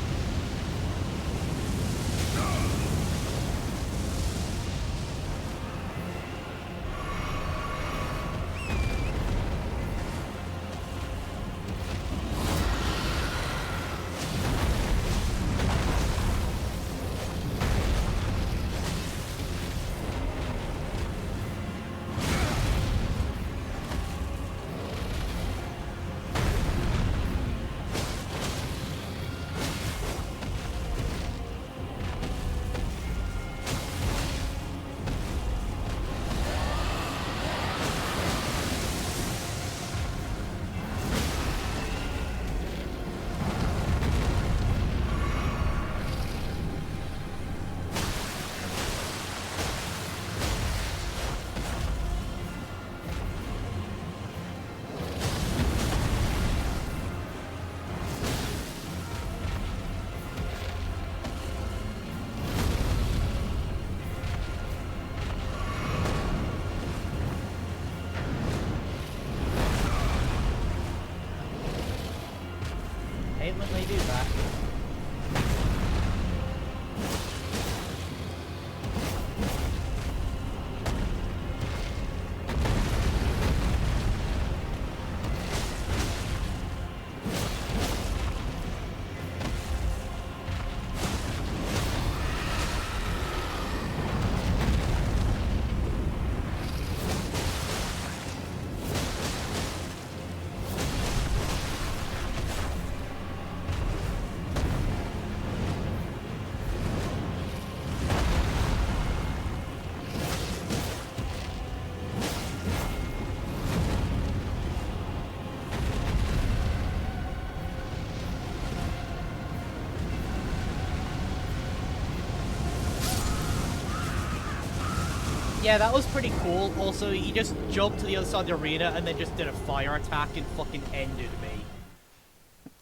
Yeah, that was pretty cool. Also, he just jumped to the other side of the arena and then just did a fire attack and fucking ended me.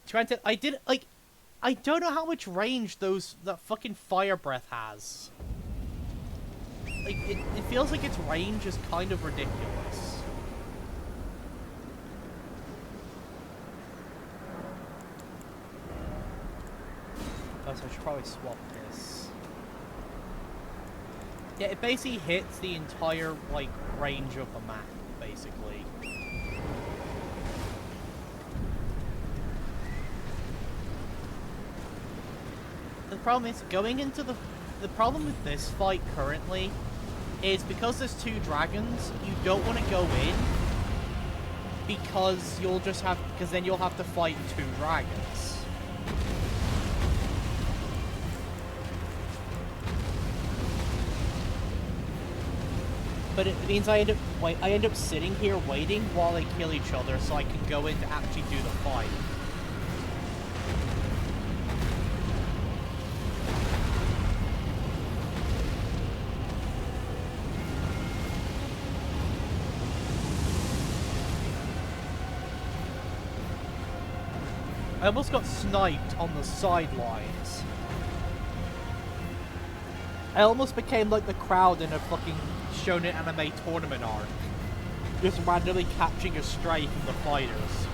Granted, I did, like, I don't know how much range that fucking fire breath has. Like, it feels like its range is kind of ridiculous. Oh, so I should probably swap this. Yeah, it basically hits the entire, like, range of the map, basically. The problem is, going into the problem with this fight currently is because there's two dragons, you don't want to go in because then you'll have to fight two dragons. But it means I end up sitting here waiting while they kill each other so I can go in to actually do the fight. I almost got sniped on the sidelines. I almost became like the crowd in a fucking Shonen Anime tournament arc. Just randomly catching a stray from the fighters.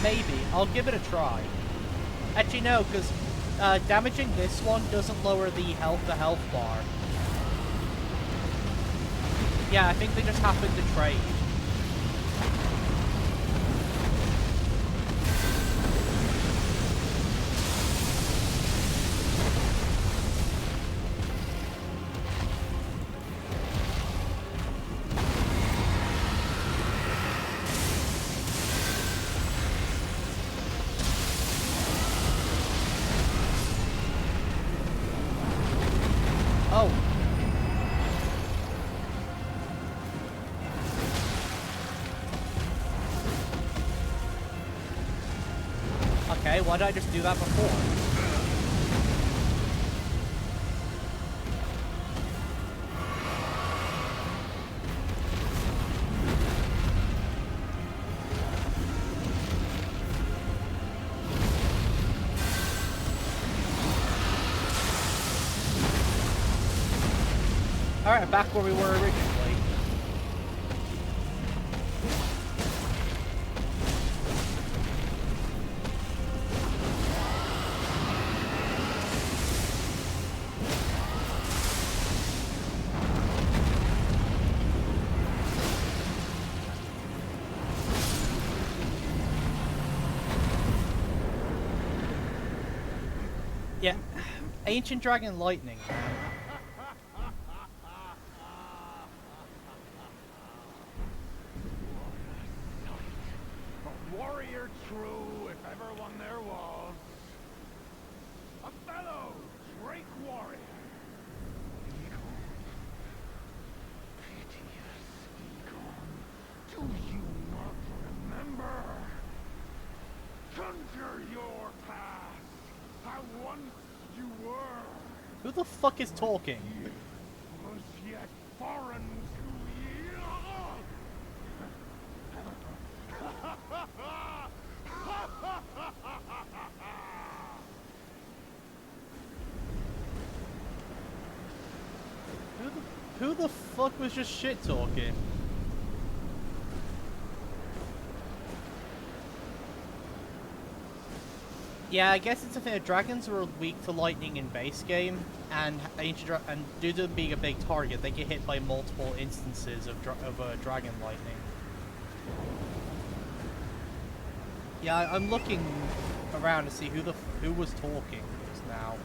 Maybe. I'll give it a try. Actually, no, because damaging this one doesn't lower the health bar. Yeah, I think they just happened to trade. Oh. Okay, why did I just do that before? Alright, back where we were originally. Yeah, Ancient Dragon Lightning, man. Warrior true, if ever one there was. A fellow Drake warrior. Piteous Egon, do you not remember? Conjure your past, how once you were. Who the fuck is talking? Was yet foreign to you. Who the fuck was just shit talking? Yeah, I guess it's a thing that dragons were weak to lightning in base game, and due to them being a big target, they get hit by multiple instances of dragon lightning. Yeah, I'm looking around to see who was talking just now.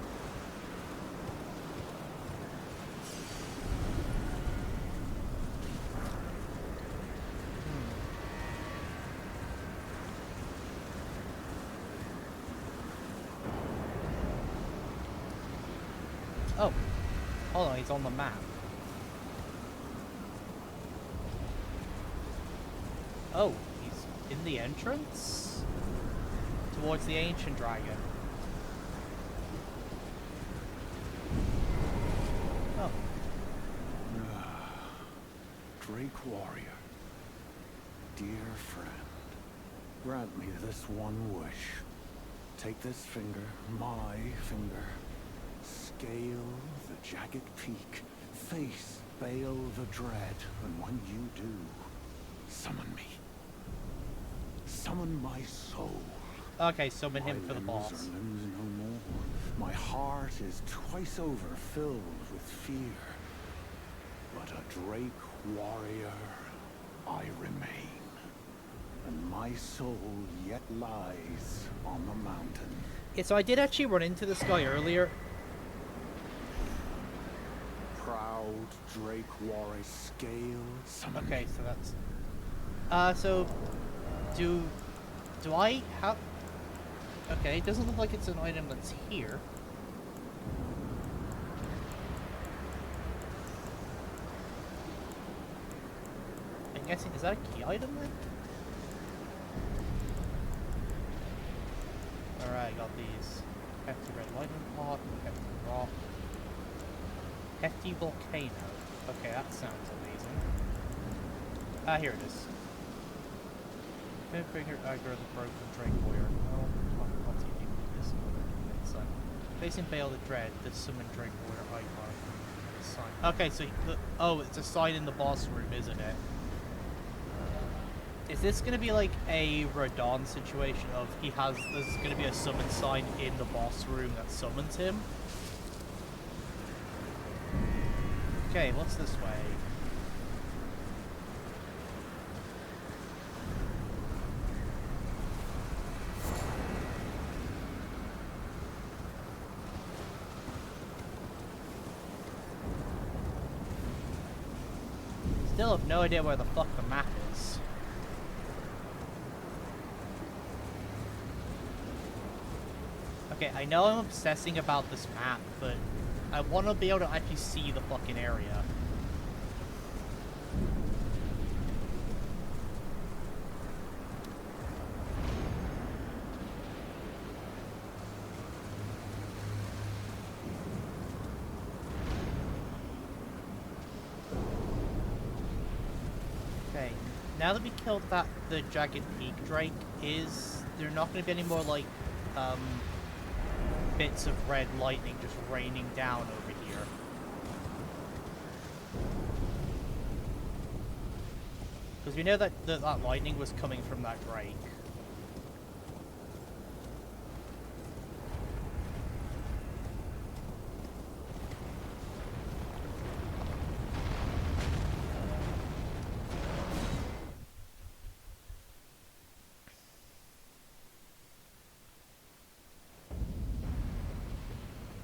Oh, hold on, he's on the map. Oh, he's in the entrance? Towards the ancient dragon. Oh. Drake warrior, dear friend, grant me this one wish. Take this finger, my finger, scale the jagged peak, face Bale the Dread, and when you do, summon me. Summon my soul. Okay, summon him for the My limbs boss. are limbs no more. My heart is twice over filled with fear. But a Drake warrior I remain. And my soul yet lies on the mountain. Yeah, so I did actually run into this guy earlier. Proud Drake warrior scale summon. Okay, so that's... so... Do I have... Okay, it doesn't look like it's an item that's here. I'm guessing, is that a key item then? Alright, I got these. Hefty red lightning pot, hefty rock, hefty volcano. Okay, that sounds amazing. Ah, here it is. Figure aggro the broken Drake warrior. Oh, I'll see if you can do this. Inside. Facing Bale the Dread, the summon Drake warrior icon. Sign. Okay, so oh, it's a sign in the boss room, isn't it? Is this gonna be like a Radon situation of there's gonna be a summon sign in the boss room that summons him? Okay, what's this way? Still have no idea where the fuck the map is. Okay, I know I'm obsessing about this map, but I want to be able to actually see the fucking area. Okay, now that we killed the Jagged Peak Drake, is there not going to be any more, like, bits of red lightning just raining down over here? Because we know that that lightning was coming from that Drake.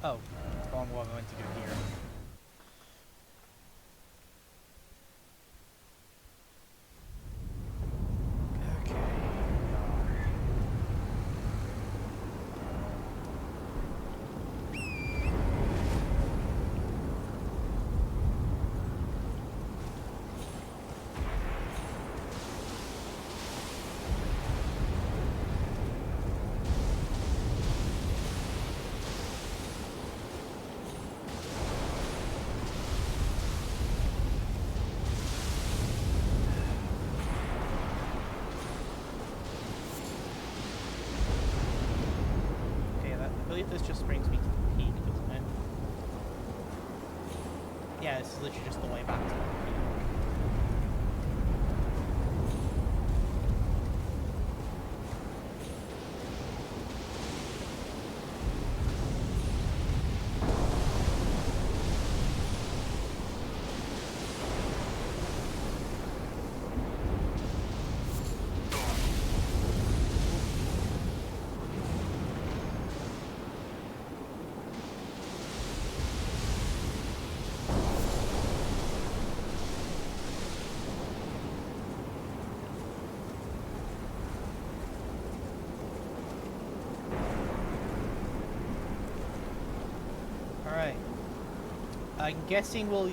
Oh, it's wrong one I meant to do here. I believe this just brings me to the peak, doesn't it? Yeah, this is literally just the way back to the peak. I'm guessing we're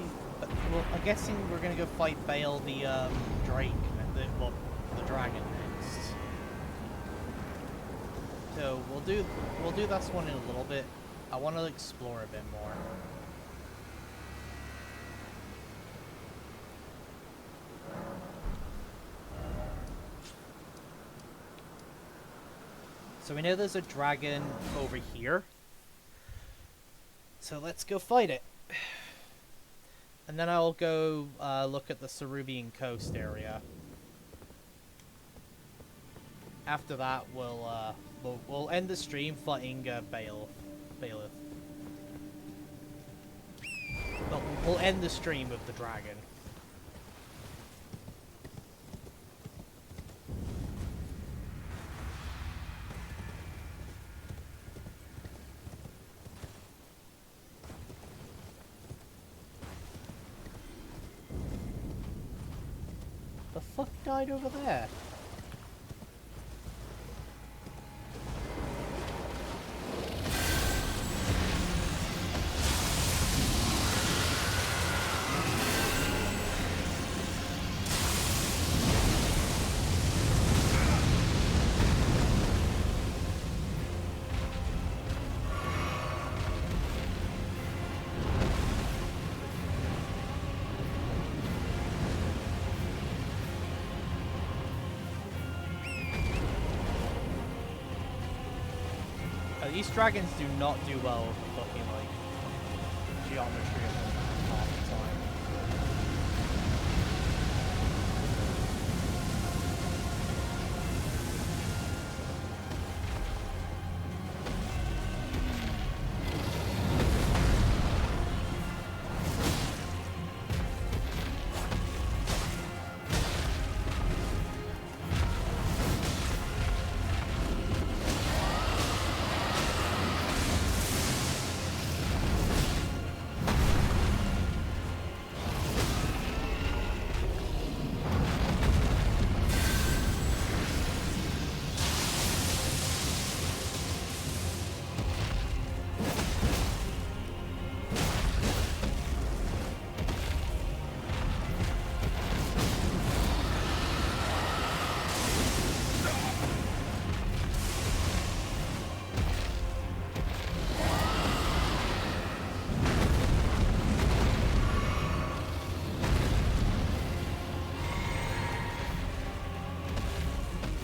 gonna go fight Bale the Drake, the dragon next. So we'll do this one in a little bit. I want to explore a bit more. So we know there's a dragon over here. So let's go fight it. And then I'll go look at the Cerubian coast area. After that, we'll end the stream fighting Bailiff. But we'll end the stream with the dragon. The fuck died over there? These dragons do not do well with the fucking, like, geometry of them half the time.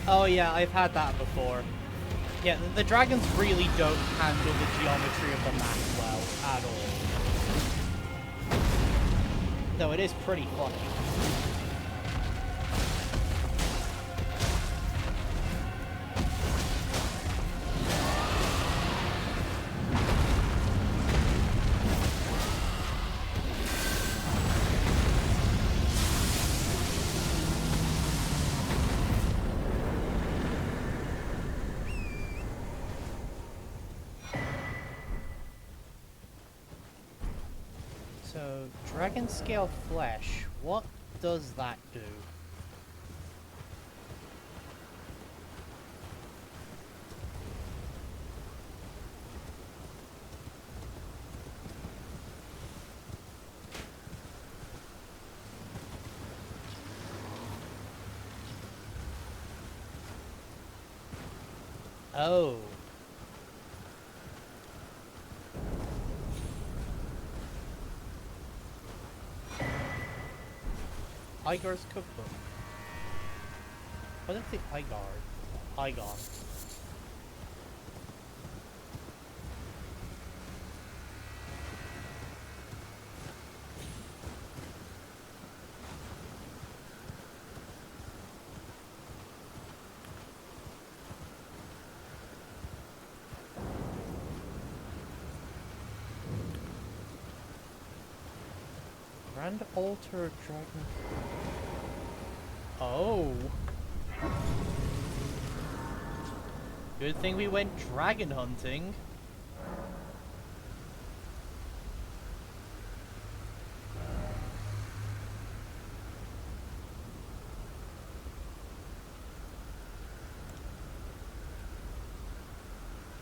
Oh yeah, I've had that before. Yeah, the dragons really don't handle the geometry of the map well at all. Though it is pretty funny. So, dragon scale flesh, what does that do? Oh. Igar's cookbook. What did I say Igar? Igon. Grand Altar Dragon. Oh. Good thing we went dragon hunting.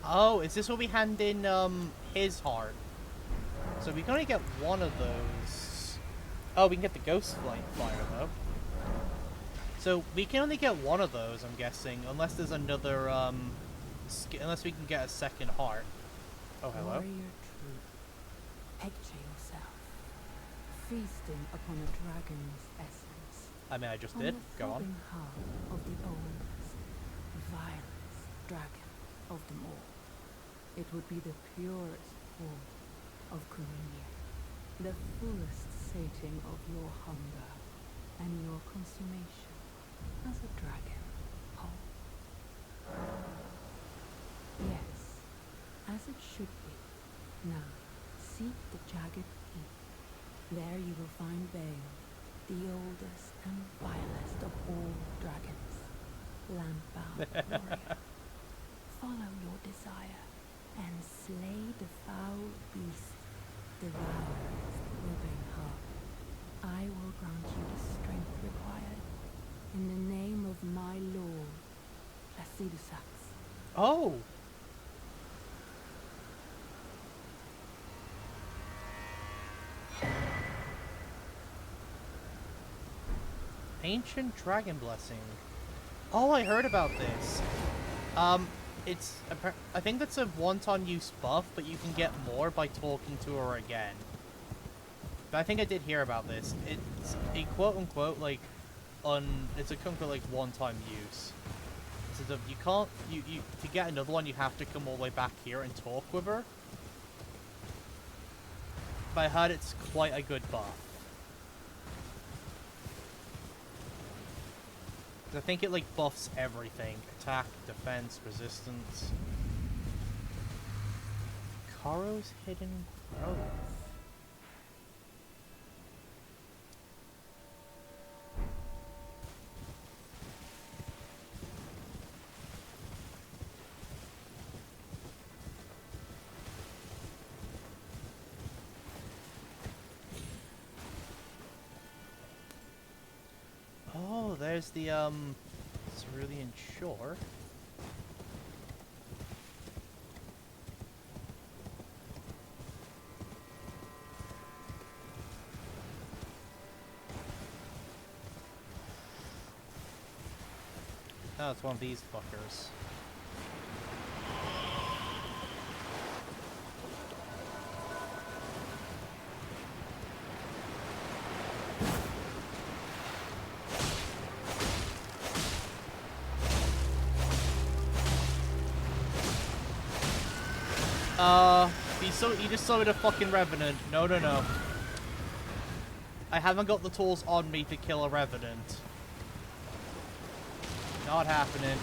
Oh, is this where we hand in his heart So we can only get one of those. Oh, we can get the ghost fire though. So we can only get one of those, I'm guessing, unless there's another unless we can get a second heart. Oh, hello. Warrior troop, picture yourself feasting upon a dragon's essence. I mean, I just On did. the Go on. throbbing heart of the oldest, vilest dragon of them all. It would be the purest form of communion, the fullest sating of your hunger and your consummation as a dragon whole. Yes, as it should be. Now, seek the jagged peak. There you will find Bale, the oldest and vilest of all dragons. Lamp-bound warrior. Follow your desire and slay the foul beast, devour its throbbing heart. I will grant you the strength required in the name of my lord, Placidusax. Oh! Ancient Dragon Blessing. Oh, I heard about this. It's I think that's a one-time use buff, but you can get more by talking to her again. But I think I did hear about this. It's a quote-unquote like it's a quote-unquote like one-time use. So you can't you to get another one you have to come all the way back here and talk with her. But I heard it's quite a good buff. I think it like buffs everything. Attack, defense, resistance. Karo's Hidden Grove. Oh, there's the Cerulean Shore. Oh, it's one of these fuckers. You just saw me the fucking Revenant. No, no, no. I haven't got the tools on me to kill a Revenant. Not happening.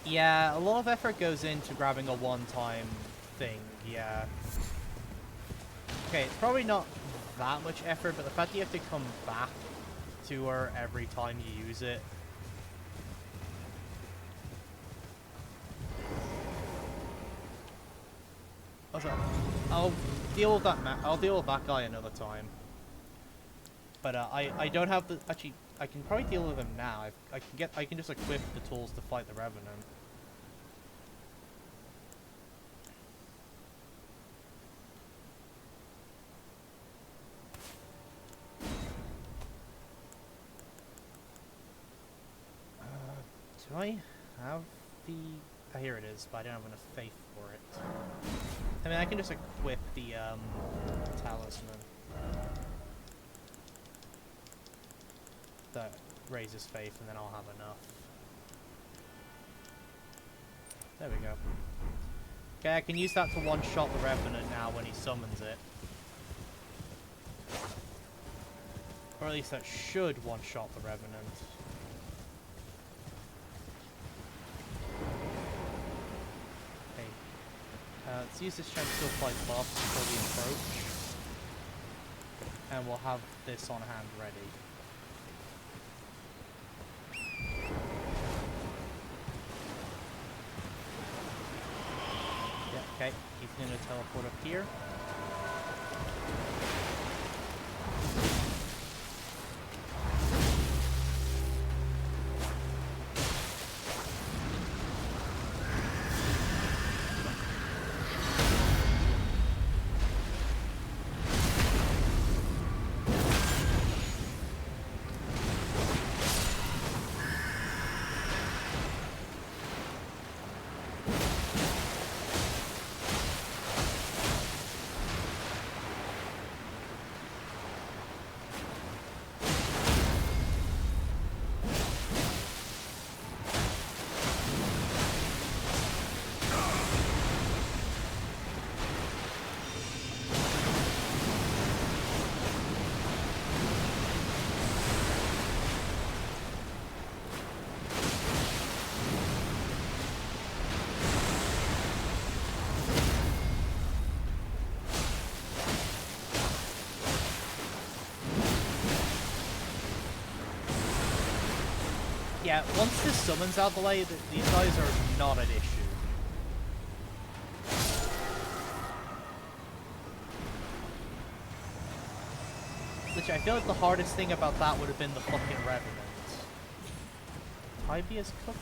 Yeah, a lot of effort goes into grabbing a one-time thing, yeah. Okay, it's probably not that much effort, but the fact that you have to come back to her every time you use it. Also, I'll deal with that I'll deal with that guy another time. But I don't have the actually I can probably deal with him now. I can just equip the tools to fight the Revenant. Do I have the... Oh, here it is, but I don't have enough faith for it. I mean, I can just equip the talisman. That raises faith, and then I'll have enough. There we go. Okay, I can use that to one-shot the Revenant now when he summons it. Or at least that should one-shot the Revenant. Let's use this chance to apply buffs before we approach. And we'll have this on hand ready. Yeah, okay. He's going to teleport up here. Yeah, once this summons out the way, these guys are not an issue. Literally, I feel like the hardest thing about that would have been the fucking Revenant. Tybia's cookbook.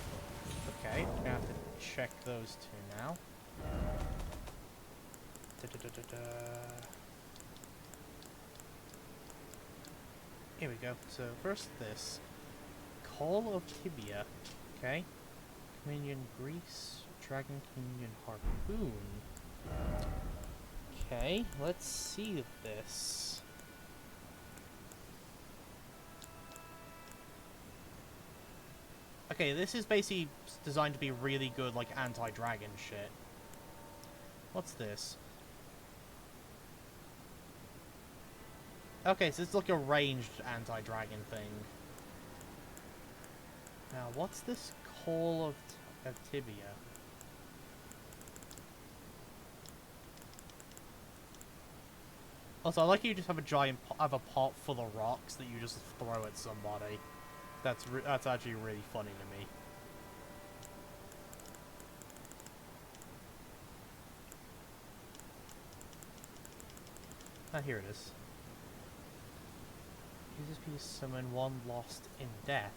Okay, we're gonna have to check those two now. Here we go. So first this. Call of Tibia. Okay. Communion Grease. Dragon Communion Harpoon. Okay, let's see this. Okay, this is basically designed to be really good, like, anti-dragon shit. What's this? Okay, so it's like a ranged anti-dragon thing. Now, what's this Call of Tibia? Also, I like you just have a giant have a pot full of rocks that you just throw at somebody. That's actually really funny to me. Ah, here it is. Use this piece to summon one lost in death.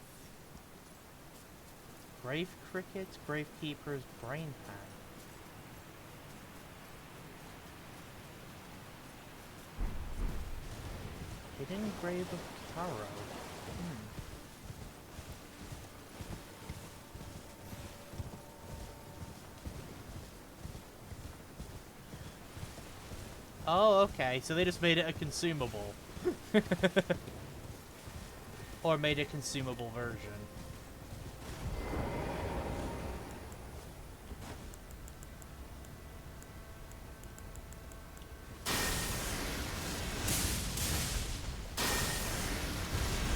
Grave Cricket, Gravekeeper's Brain Pan. Hidden Grave of Taro. Oh, okay. So they just made it a consumable. Or made a consumable version.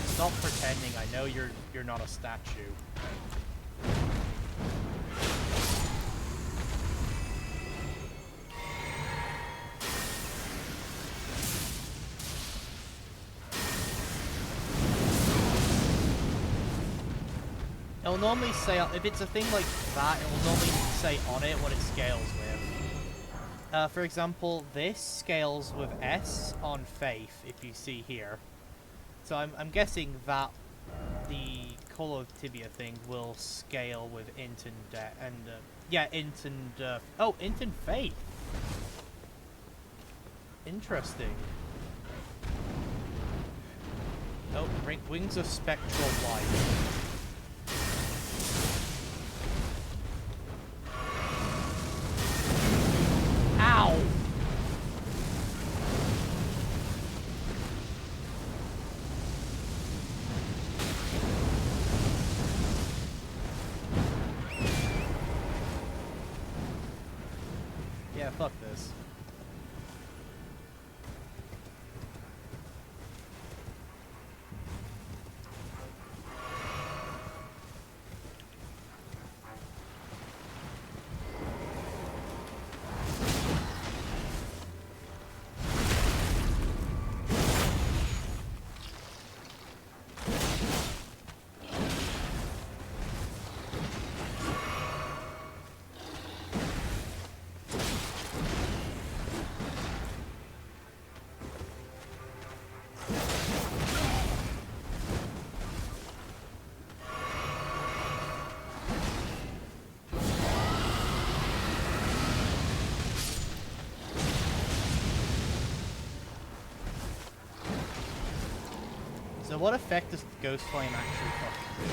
Stop pretending. I know you're not a statue. It'll normally say, if it's a thing like that, it will normally say on it what it scales with. For example, this scales with S on Faith, if you see here. So I'm guessing that the Call of Tibia thing will scale with Int and, yeah, Int and, oh, Int and Faith. Interesting. Oh, Wings of Spectral Light. Ow! Yeah, fuck this. So what effect does Ghost Flame actually fucking do?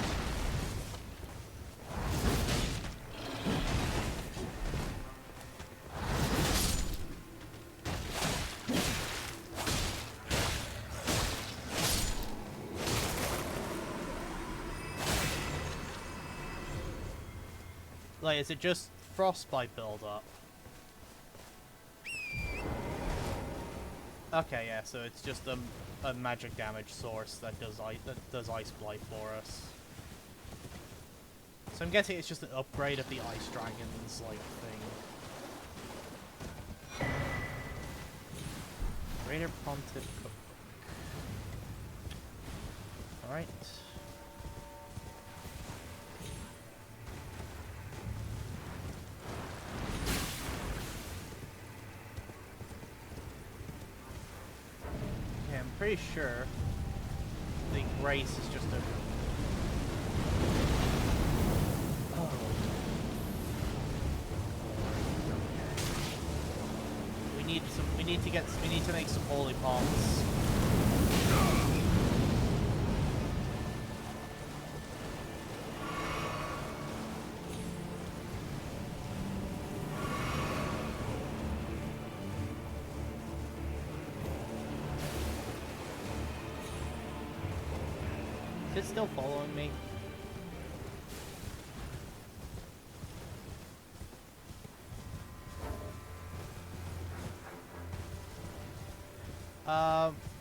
Like, is it just frostbite build-up? Okay, yeah, so it's just a magic damage source that does Ice Blight for us. So I'm guessing it's just an upgrade of the Ice Dragons, like, thing. Greater Pontiff Cookbook. Alright. pretty sure the grace is just a... Oh. We need to make some holy pots. Is it still following me?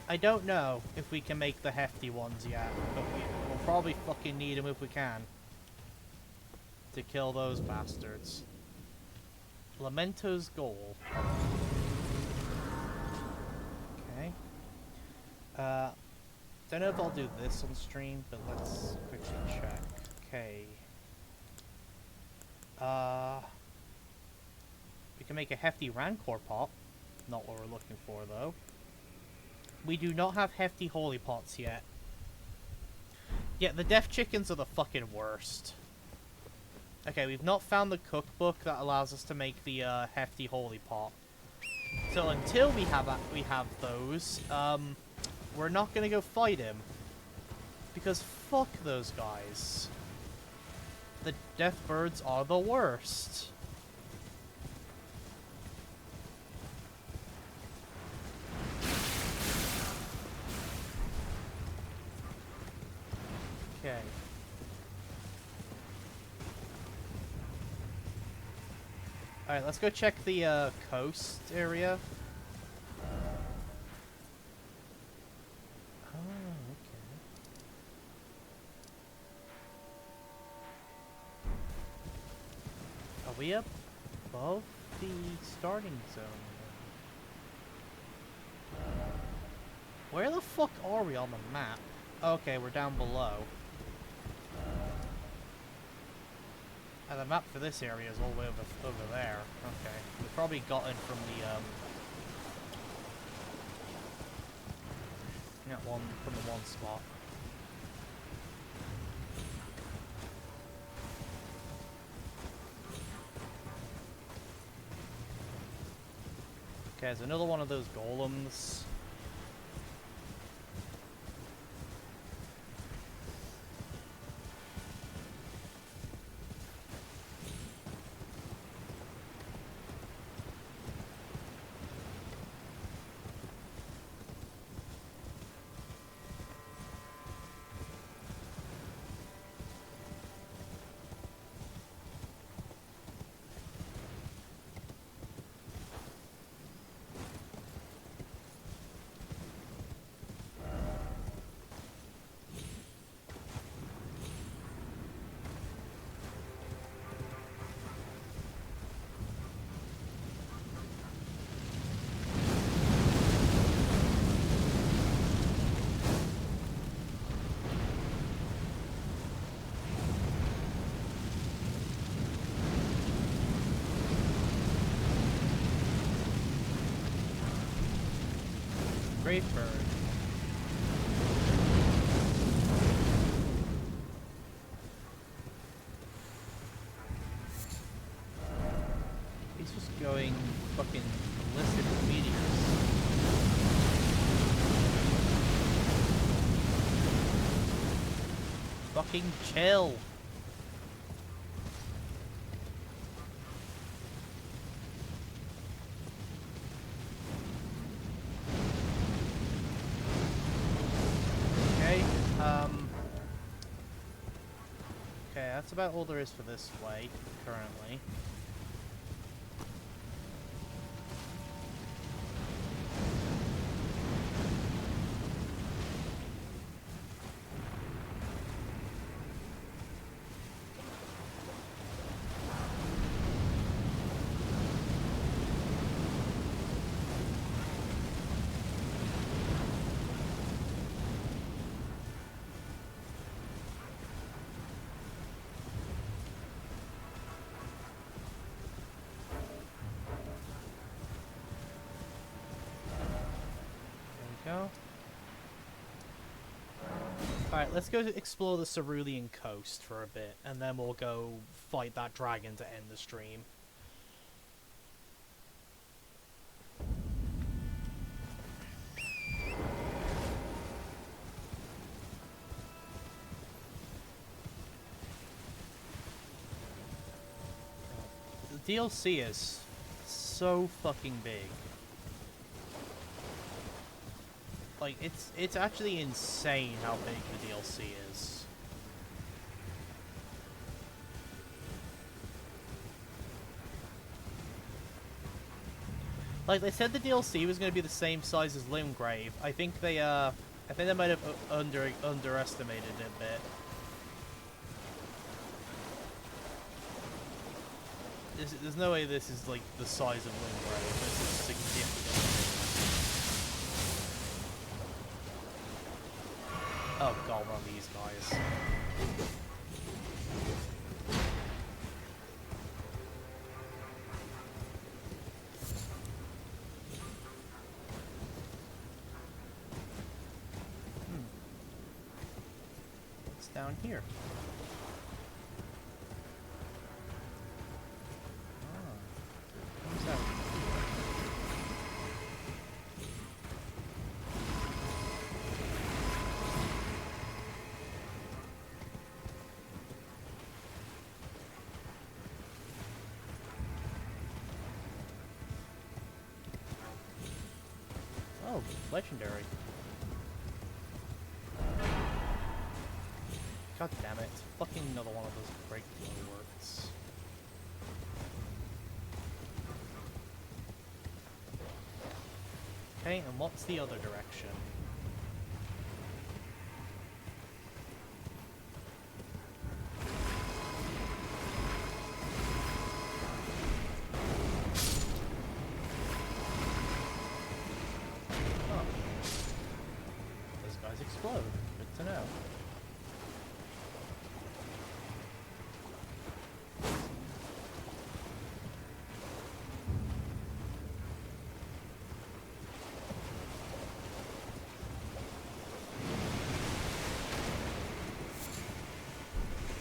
I don't know if we can make the hefty ones yet, but we'll probably fucking need them if we can. To kill those bastards. Lamento's goal. Okay. Don't know if I'll do this on stream, but let's quickly check. Okay. We can make a hefty rancor pot. Not what we're looking for, though. We do not have hefty holy pots yet. Yeah, the death chickens are the fucking worst. Okay, we've not found the cookbook that allows us to make the hefty holy pot. So until we have those, we're not gonna go fight him. Because fuck those guys. The death birds are the worst. Okay. Alright, let's go check the coast area. Oh, okay. Are we up above the starting zone? Where the fuck are we on the map? Okay, we're down below. And the map for this area is all the way over there. Okay. We probably got in from the, from the one spot. Okay, there's another one of those golems. Great bird. He's just going fucking ballistic with meteors. Fucking chill. Okay, that's about all there is for this way, currently. let's go explore the Cerulean coast for a bit, and then we'll go fight that dragon to end the stream. The DLC is so fucking big. Like, it's actually insane how big the DLC is. Like, they said the DLC was going to be the same size as Limgrave. I think they might have underestimated it a bit. There's no way this is, like, the size of Limgrave. This is significant. Oh god, one of these guys. What's down here? What's that? Oh, legendary. God damn it. Fucking another one of those break works. Okay, and what's the other direction? Oh. Those guys explode. Good to know.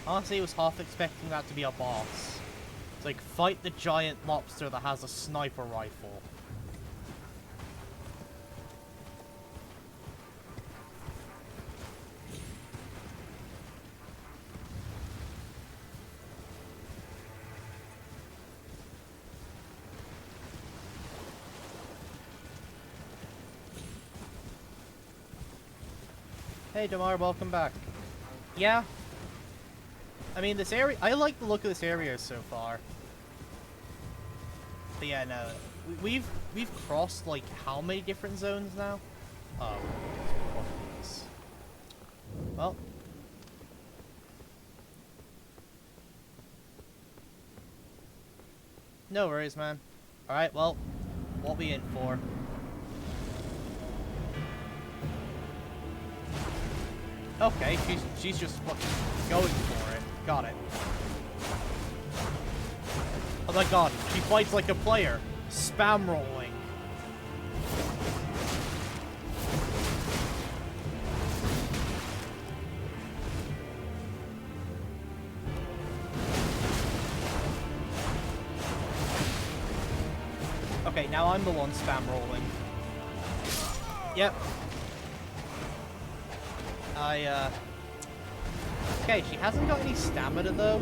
Honestly, I was half expecting that to be a boss. It's like, fight the giant lobster that has a sniper rifle. Hey Damar, welcome back. Yeah. I mean, this area, I like the look of this area so far. But yeah, no, we've crossed like how many different zones now? Oh, well, no worries, man. All right, well, what we in for? Okay, she's just fucking going for it. Got it. Oh my god, she fights like a player. Spam rolling. Okay, now I'm the one spam rolling. Yep. Okay, she hasn't got any stamina though.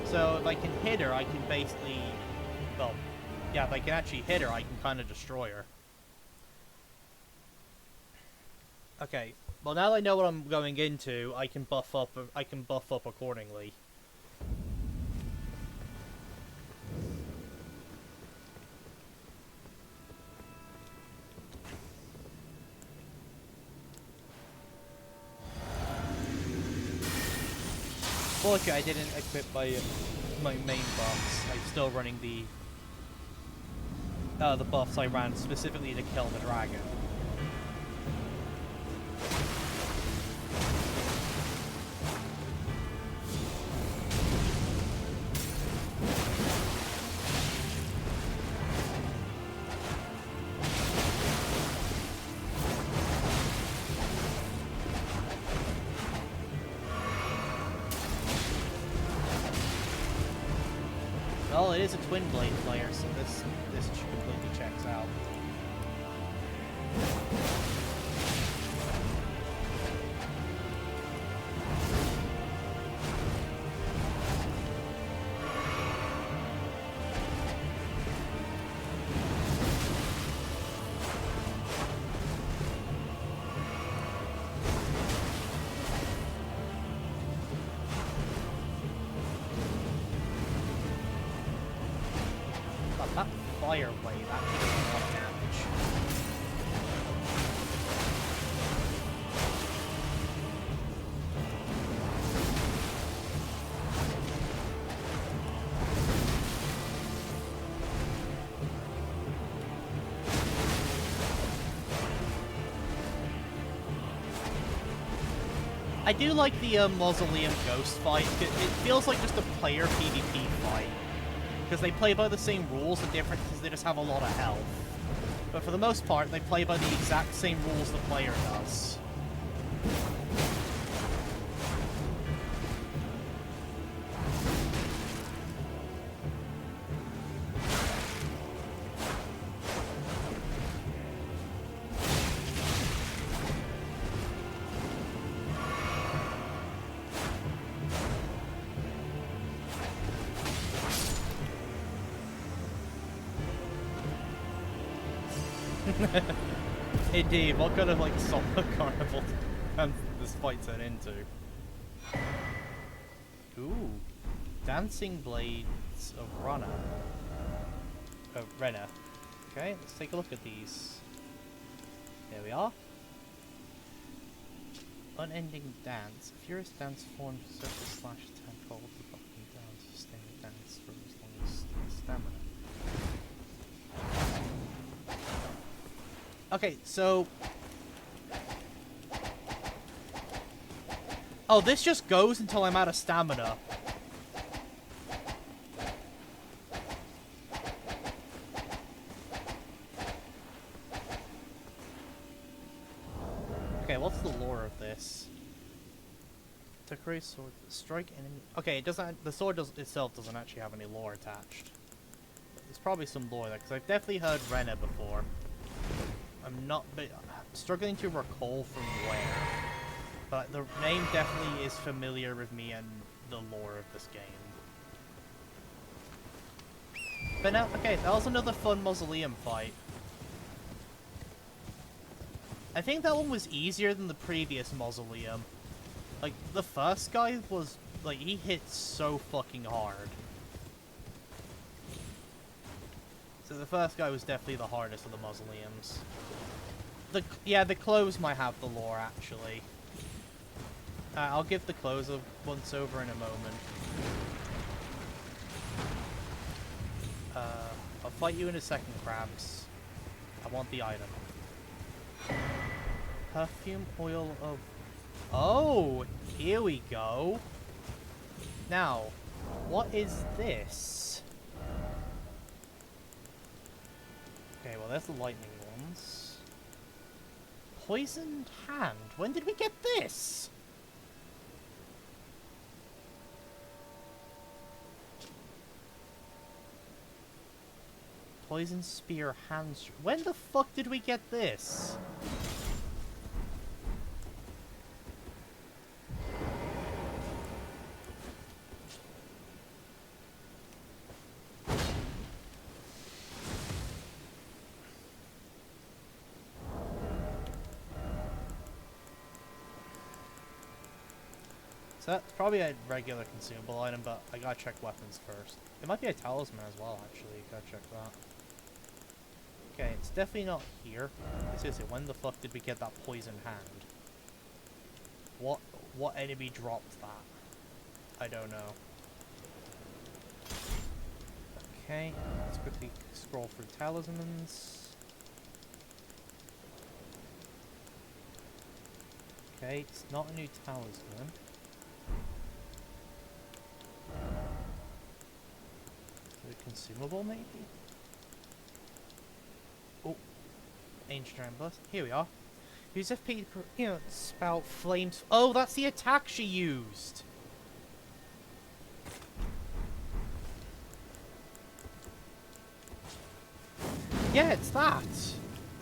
So if I can hit her, I can basically... Well, yeah, if I can actually hit her, I can kind of destroy her. Okay, well now that I know what I'm going into, I can buff up accordingly. Fortunately, I didn't equip my main buffs. I'm still running the buffs I ran specifically to kill the dragon. it is a Twin Blade player, so this completely checks out. That fire wave actually does a lot of damage. I do like the Mausoleum Ghost fight. It feels like just a player PvP fight. Because they play by the same rules, the difference is they just have a lot of health. But for the most part, they play by the exact same rules the player does. Indeed, what kind of like summer carnival can this fight turn into? Ooh, dancing blades of Rana. Rena. Okay, let's take a look at these. There we are. Unending dance. A furious dance forms circle slash attack hold the button down to sustain the dance for as long as stamina. Okay, so... Oh, this just goes until I'm out of stamina. Okay, what's the lore of this? Takuri sword, strike enemy... Okay, it doesn't... The sword itself doesn't actually have any lore attached. There's probably some lore there, because I've definitely heard Rena before. I'm struggling to recall from where, but the name definitely is familiar with me and the lore of this game. But now, okay, that was another fun Mausoleum fight. I think that one was easier than the previous Mausoleum. Like, the first guy was, like, he hit so fucking hard. So the first guy was definitely the hardest of the Mausoleums. Yeah, the clothes might have the lore, actually. I'll give the clothes a once over in a moment. I'll fight you in a second, Crabs. I want the item. Perfume oil of... Oh! Here we go! Now, what is this? Okay, well, there's the lightning ones. Poisoned hand. When did we get this? Poison spear hand. When the fuck did we get this? So that's probably a regular consumable item, but I gotta check weapons first. It might be a talisman as well, actually. Gotta check that. Okay, it's definitely not here. Seriously, when the fuck did we get that poison hand? What enemy dropped that? I don't know. Okay, let's quickly scroll through talismans. Okay, it's not a new talisman. Consumable, maybe? Oh, ancient iron bust. Here we are. Use FP, spout flames. Oh, that's the attack she used. Yeah, it's that.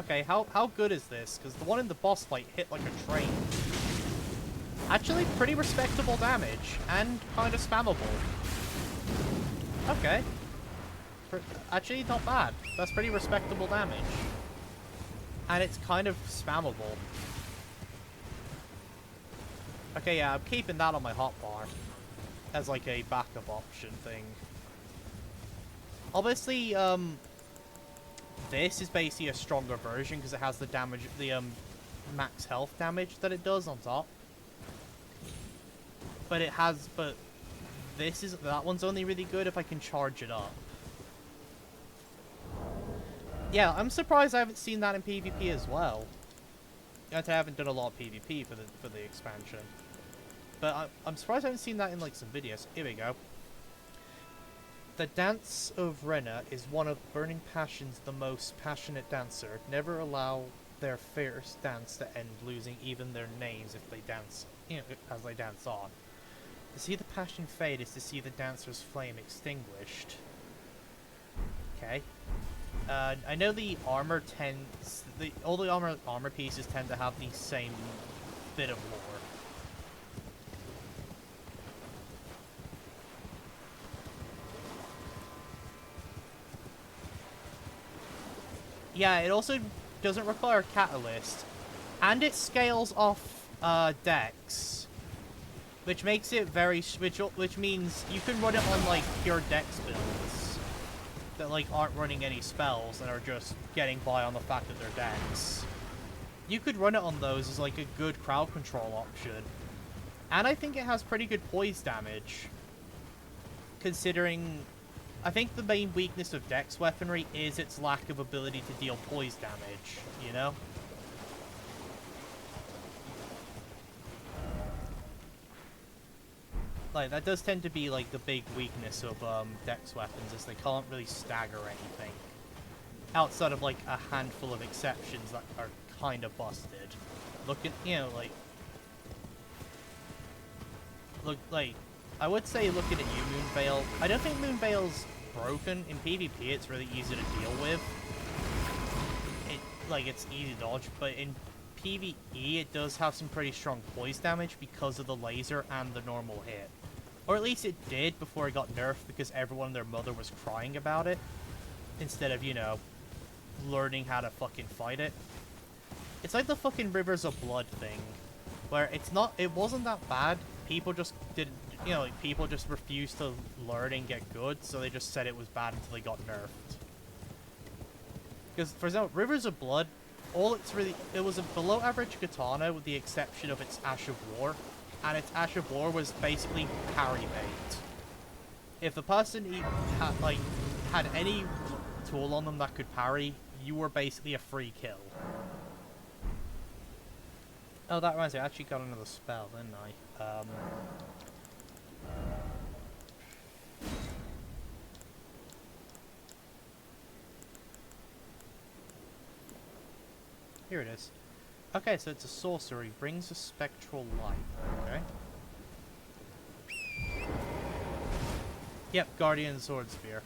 Okay, how good is this? Because the one in the boss fight hit like a train. Actually, pretty respectable damage, and kind of spammable. Okay. Actually, not bad. That's pretty respectable damage. And it's kind of spammable. Okay, yeah, I'm keeping that on my hotbar. As like a backup option thing. Obviously, this is basically a stronger version because it has the damage, the max health damage that it does on top. But that one's only really good if I can charge it up. Yeah, I'm surprised I haven't seen that in PvP as well. I haven't done a lot of PvP for the expansion. But I'm surprised I haven't seen that in like some videos. Here we go. The dance of Rena is one of burning passions, the most passionate dancer. Never allow their fierce dance to end, losing even their names if they dance, as they dance on. To see the passion fade is to see the dancer's flame extinguished. Okay. I know the armor tends, all the armor pieces tend to have the same bit of lore. Yeah, it also doesn't require a catalyst, and it scales off dex, which makes it very which means you can run it on like pure dex builds that like aren't running any spells and are just getting by on the fact that they're dex. You could run it on those as like a good crowd control option, and I think it has pretty good poise damage, considering. I think the main weakness of Dex weaponry is its lack of ability to deal poise damage, you know? Like, that does tend to be, like, the big weakness of Dex weapons, is they can't really stagger anything. Outside of, like, a handful of exceptions that are kind of busted. Look at, I would say looking at you, Moonveil. I don't think Moonveil's broken. In PvP, it's really easy to deal with. It's easy to dodge, but in PvE, it does have some pretty strong poise damage because of the laser and the normal hit. Or at least it did before it got nerfed because everyone and their mother was crying about it. Instead of, learning how to fucking fight it. It's like the fucking Rivers of Blood thing. Where it wasn't that bad. People just didn't, people just refused to learn and get good, so they just said it was bad until they got nerfed. Because, for example, Rivers of Blood, it was a below average katana with the exception of its Ash of War, and its Ash of War was basically parry bait. If the person had any tool on them that could parry, you were basically a free kill. Oh, that reminds me, I actually got another spell, didn't I? Here it is. Okay, so it's a sorcery. Brings a spectral light. Okay. Yep, Guardian Sword Spear.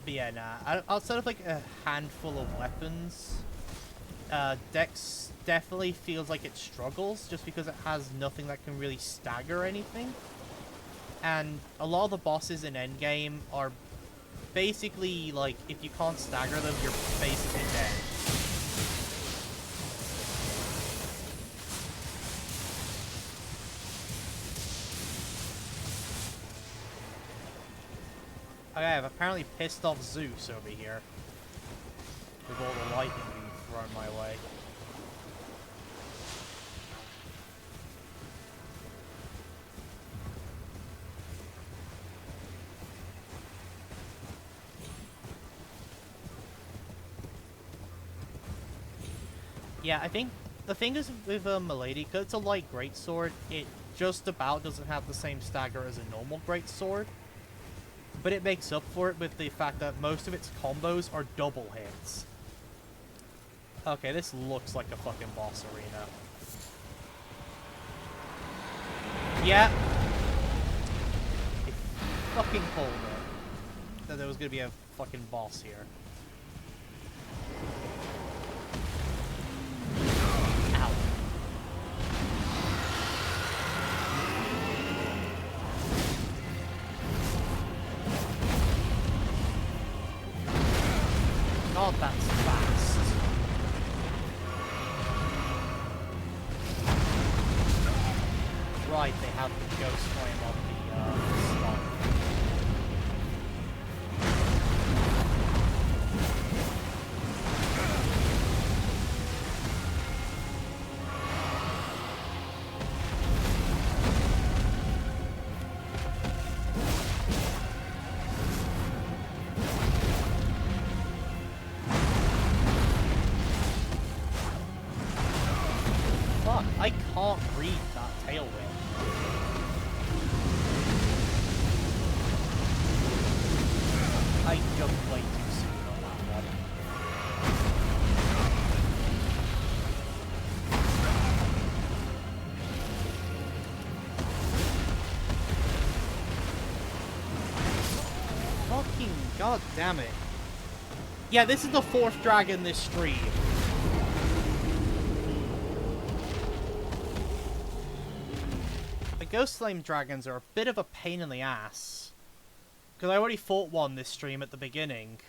But yeah, nah. Outside of like a handful of weapons, Dex definitely feels like it struggles just because it has nothing that can really stagger anything. And a lot of the bosses in endgame are basically like, if you can't stagger them, you're basically dead. Okay, I've apparently pissed off Zeus over here. With all the lightning being thrown my way. Yeah, I think the thing is with Milady, because it's a light greatsword, it just about doesn't have the same stagger as a normal greatsword, but it makes up for it with the fact that most of its combos are double hits. Okay, this looks like a fucking boss arena. Yeah. I fucking told it that there was gonna be a fucking boss here. Ow. God, that's fast. Right, they have the ghost flame on the slot. Fuck, I can't read that tailwind. I jumped way too soon on that one. Fucking god damn it. Yeah, this is the 4th dragon this stream. The Ghost Flame dragons are a bit of a pain in the ass. Because I already fought one this stream at the beginning.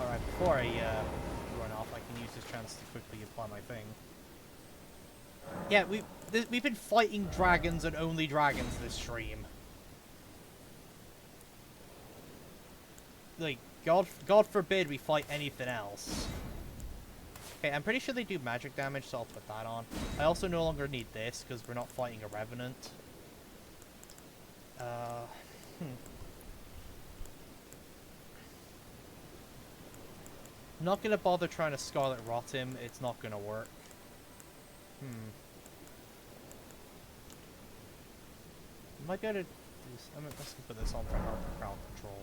Alright, before I run off, I can use this chance to quickly apply my thing. Yeah, we've been fighting dragons and only dragons this stream. Like, God forbid we fight anything else. Okay, I'm pretty sure they do magic damage, so I'll put that on. I also no longer need this, because we're not fighting a revenant. Not gonna bother trying to Scarlet Rot him, it's not gonna work. Might be able to do this. I'm just gonna put this on for health and crowd control.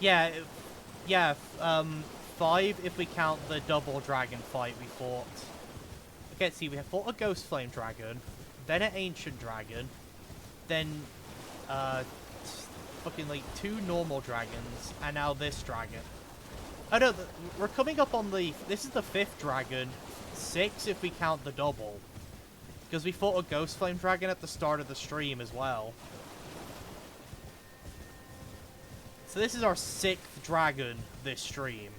Yeah, 5 if we count the double dragon fight we fought. Okay, see, we have fought a Ghost Flame dragon, then an Ancient dragon, then, fucking, like, 2 normal dragons, and now this dragon. Oh no, we're coming up on this is the 5th dragon, 6 if we count the double. Because we fought a Ghost Flame dragon at the start of the stream as well. So this is our 6th dragon this stream.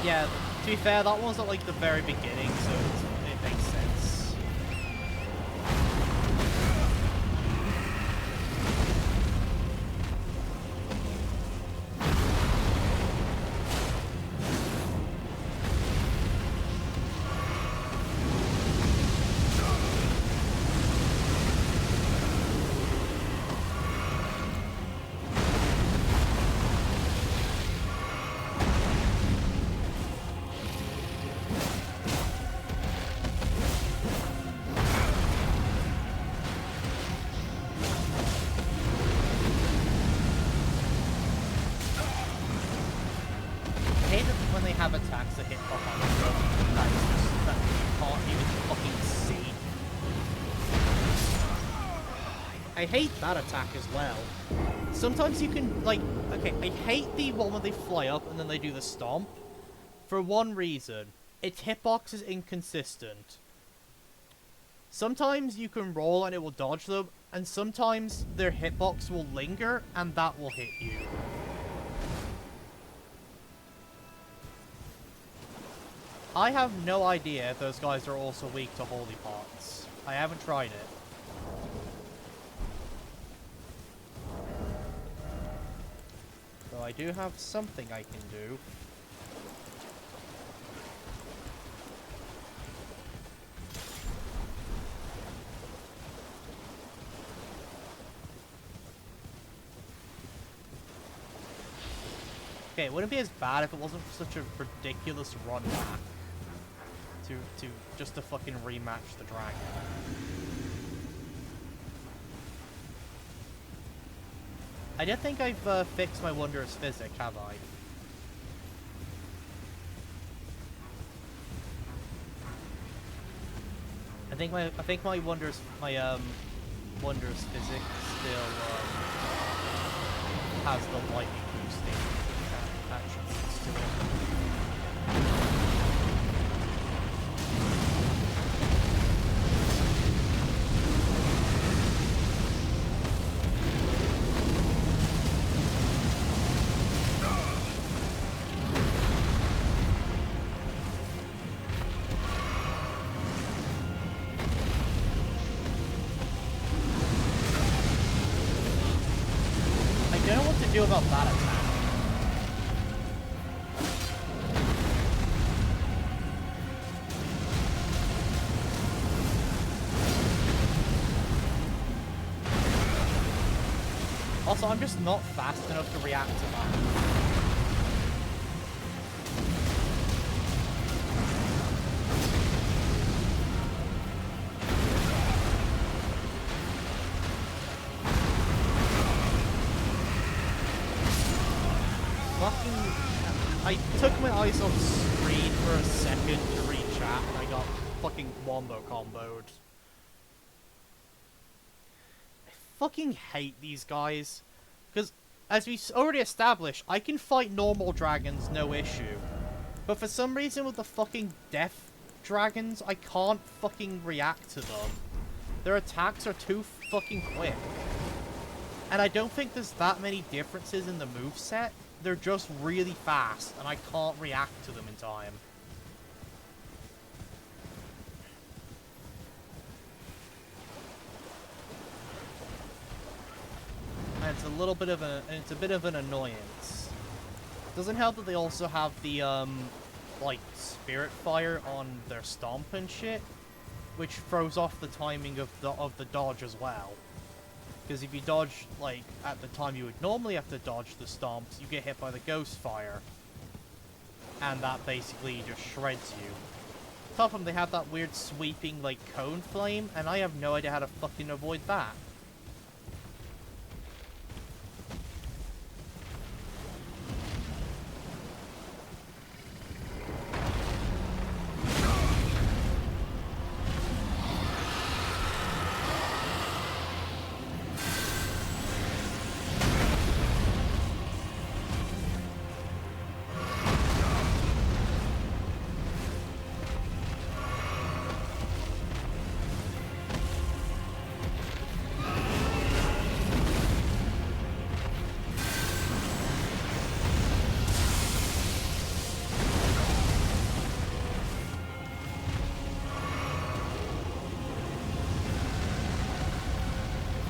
Yeah, to be fair, that one's at like the very beginning, so it makes sense. Have attacks that hit behind you that you can't even fucking see. I hate that attack as well. Sometimes you can, like, okay, I hate the one where they fly up and then they do the stomp. For one reason, its hitbox is inconsistent. Sometimes you can roll and it will dodge them, and sometimes their hitbox will linger and that will hit you. I have no idea if those guys are also weak to holy pots. I haven't tried it. So I do have something I can do. Okay, it wouldn't be as bad if it wasn't for such a ridiculous run back to just to fucking rematch the dragon. I don't think I've fixed my wondrous physic, have I? I think my wondrous physic still has the lightning boosting attributes to it. I don't know what to do about that attack. Also, I'm just not fast enough to react to that. I took my eyes off screen for a second to read chat and I got fucking wombo comboed. I fucking hate these guys. Because, as we already established, I can fight normal dragons no issue. But for some reason with the fucking death dragons, I can't fucking react to them. Their attacks are too fucking quick. And I don't think there's that many differences in the moveset. They're just really fast, and I can't react to them in time. And it's a bit of an annoyance. Doesn't help that they also have the like spirit fire on their stomp and shit, which throws off the timing of the dodge as well. Because if you dodge, like, at the time you would normally have to dodge the stomps, you get hit by the ghost fire. And that basically just shreds you. Top of them, they have that weird sweeping, like, cone flame, and I have no idea how to fucking avoid that.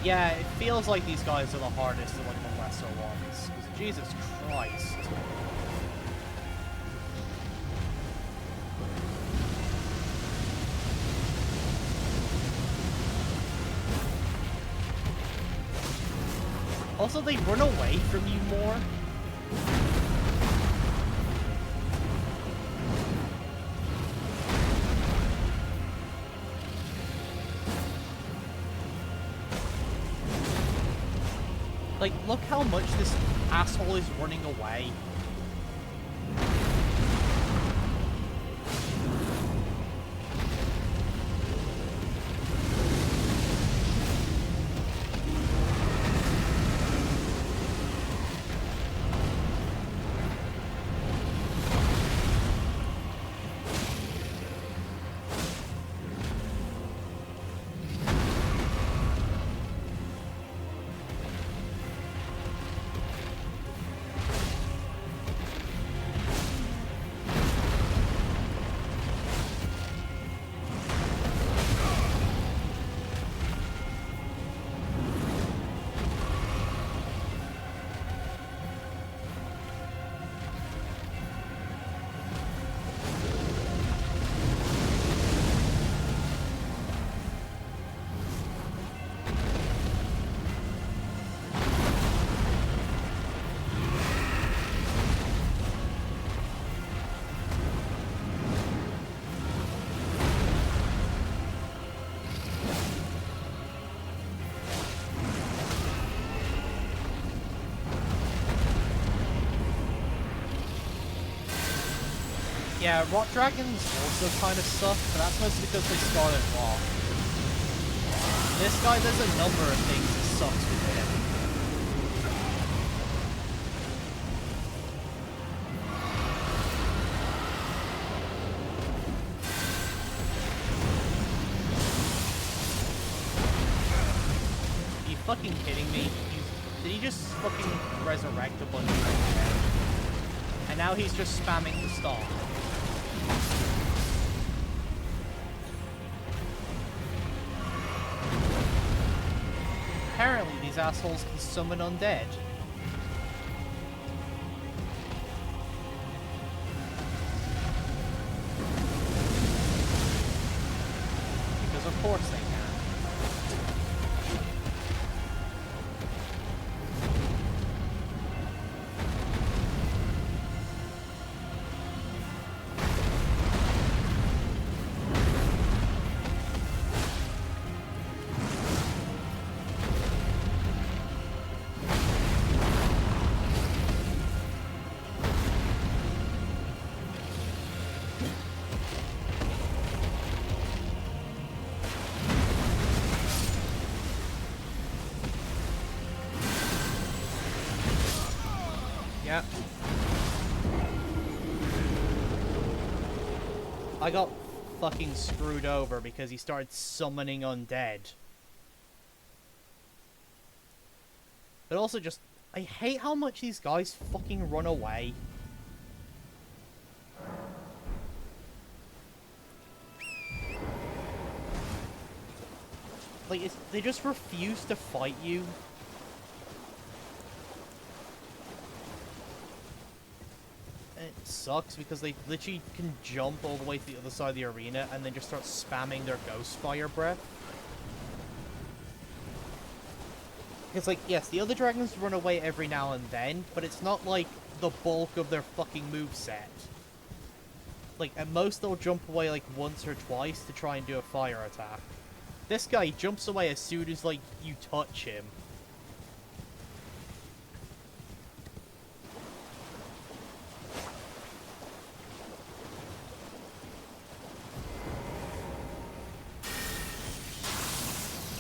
Yeah, it feels like these guys are the hardest of, like, the lesser ones. Because Jesus Christ. Also, they run away from you more. Like, look how much this asshole is running away. Yeah, rot dragons also kind of suck, but that's mostly because they started raw. This guy, there's a number of things that sucks with him. Are you fucking kidding me? Did he just fucking resurrect a bunch of things? And now he's just spamming the star. Apparently these assholes can summon undead. Because of course they can. Yep. I got fucking screwed over because he started summoning undead. But also just, I hate how much these guys fucking run away. Like, they just refuse to fight you. It sucks because they literally can jump all the way to the other side of the arena and then just start spamming their ghost fire breath. It's like, yes, the other dragons run away every now and then, but it's not like the bulk of their fucking moveset. Like, at most they'll jump away like once or twice to try and do a fire attack. This guy jumps away as soon as, like, you touch him.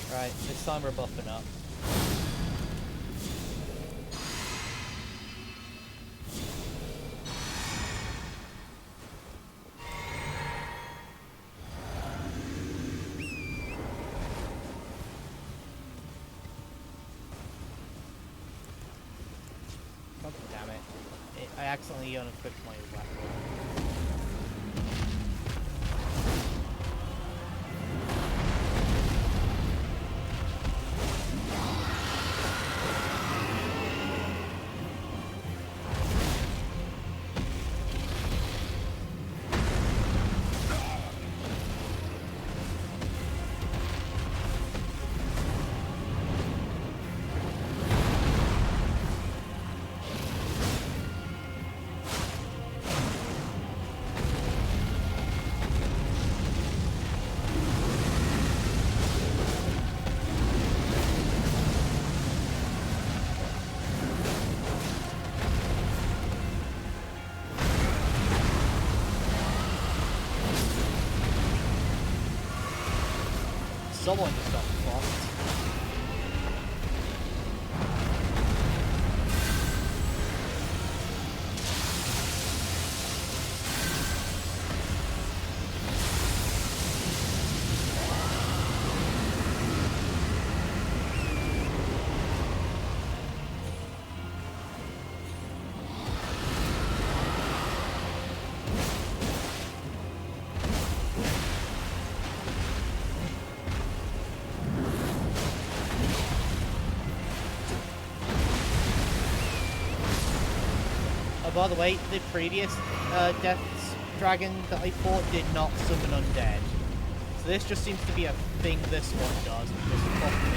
Right, this time we're buffing up. God damn it. I accidentally unequipped my weapon. Someone just got fucked. By the way, the previous Death Dragon that I fought did not summon undead. So this just seems to be a thing this one does, because fuck me.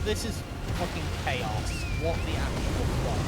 this is fucking chaos. What the actual fuck?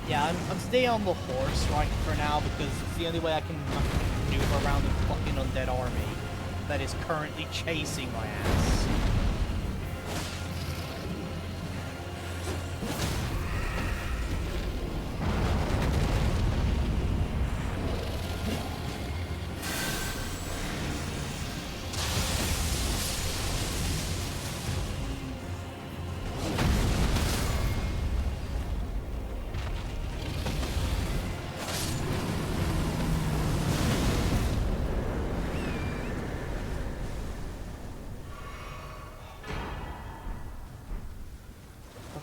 Yeah, I'm staying on the horse right for now because it's the only way I can maneuver around the fucking undead army that is currently chasing my ass.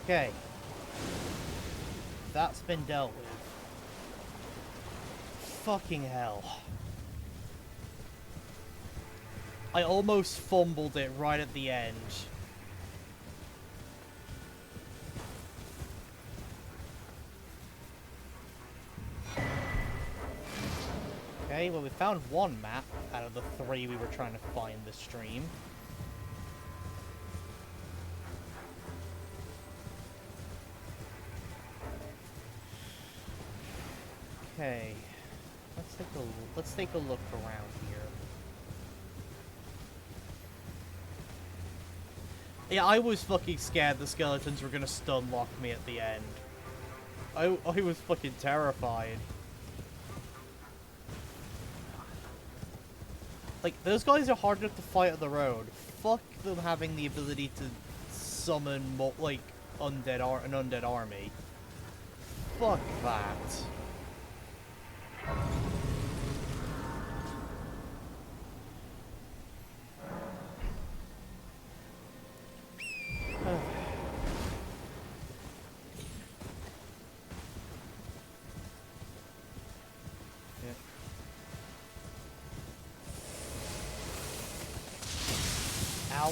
Okay. That's been dealt with. Fucking hell. I almost fumbled it right at the end. Okay, well we found one map out of the 3 we were trying to find this stream. Okay, let's take a look around here. Yeah, I was fucking scared the skeletons were gonna stun lock me at the end. I was fucking terrified. Like, those guys are hard enough to fight on the road. Fuck them having the ability to summon like an undead army. Fuck that. Ow.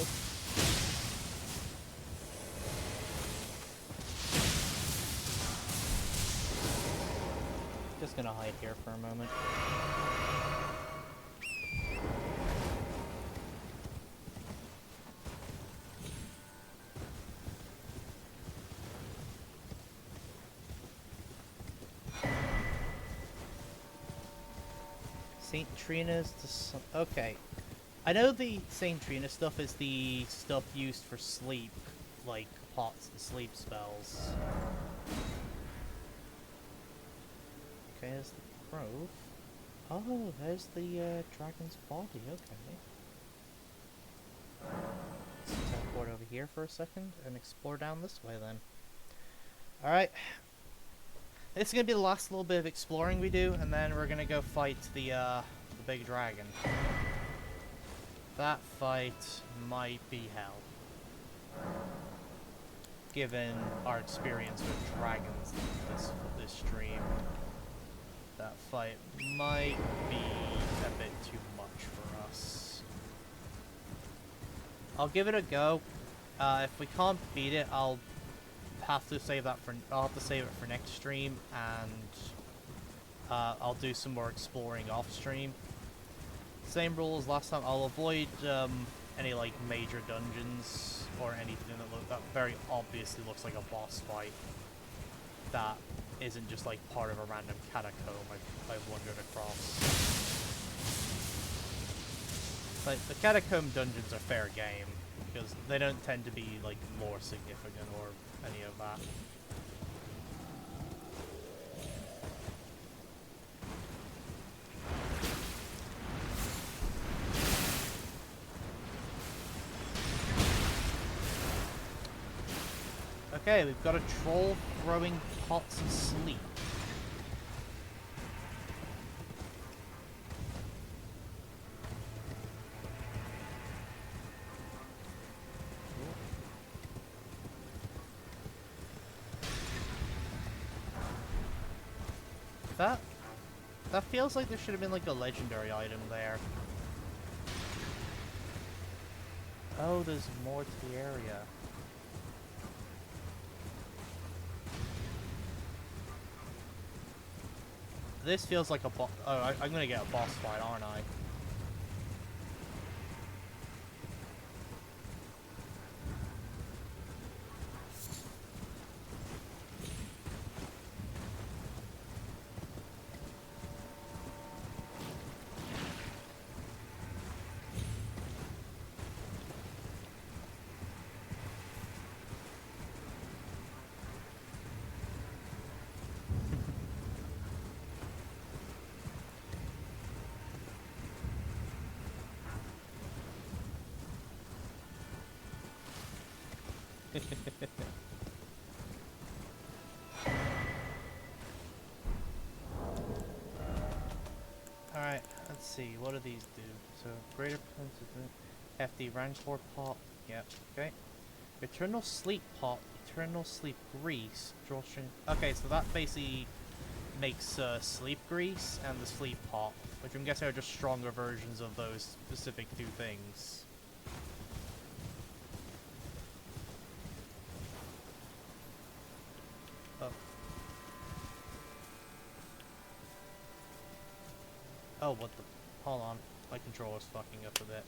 Just gonna hide here for a moment. St. Trina's to okay. I know the St. Trina stuff is the stuff used for sleep, like pots and sleep spells. Okay, there's the grove. Oh, there's the dragon's body, okay. Let's teleport over here for a second and explore down this way then. Alright. This is gonna be the last little bit of exploring we do, and then we're gonna go fight the big dragon. That fight might be hell. Given our experience with dragons this stream, that fight might be a bit too much for us. I'll give it a go. If we can't beat it, I'll have to save it for next stream, and I'll do some more exploring off stream. Same rule as last time. I'll avoid any like major dungeons or anything that very obviously looks like a boss fight that isn't just like part of a random catacomb I've wandered across. Like, the catacomb dungeons are fair game, because they don't tend to be, like, more significant or any of that. Okay, we've got a troll throwing pots asleep. That feels like there should have been like a legendary item there. Oh, there's more to the area. This feels like a boss. Oh, I'm gonna get a boss fight, aren't I? Alright, let's see. What do these do? So, greater potential. Hefty Rancor pot. Yep, okay. Eternal Sleep pot. Eternal Sleep Grease. Drawstring. Okay, so that basically makes Sleep Grease and the Sleep pot, which I'm guessing are just stronger versions of those specific two things. Oh. Oh, what the? Hold on. My controller's fucking up a bit.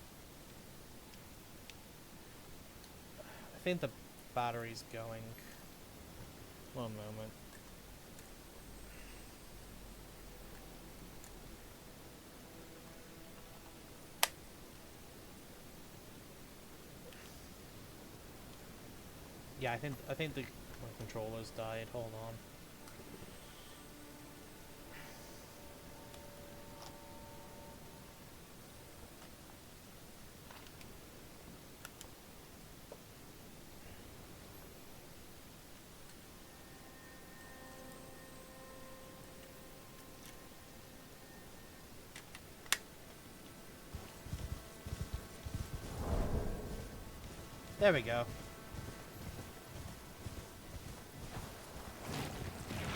I think the battery's going. One moment. Yeah, I think my controller's died. Hold on. There we go.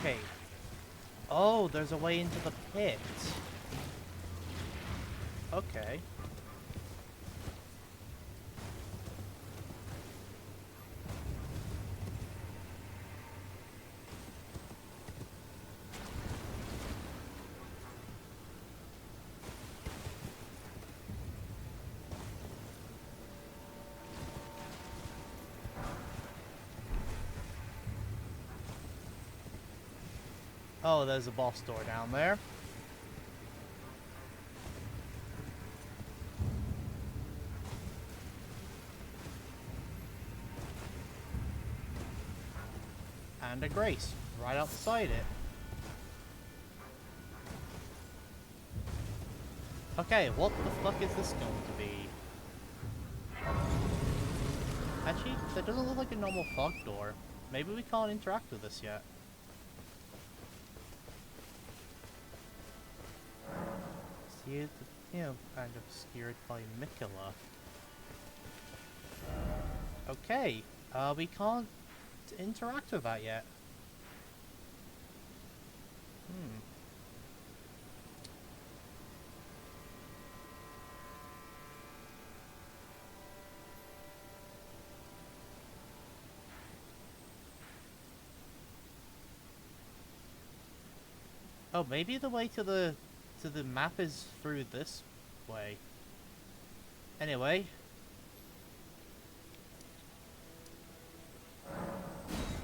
Okay. Oh, there's a way into the pit. Okay. Oh, there's a boss door down there. And a Grace right outside it. Okay, what the fuck is this going to be? Actually, that doesn't look like a normal fog door. Maybe we can't interact with this yet. See it, you know, kind of obscured by Mikola. Okay, we can't interact with that yet. Oh, maybe the way to the map is through this way. Anyway.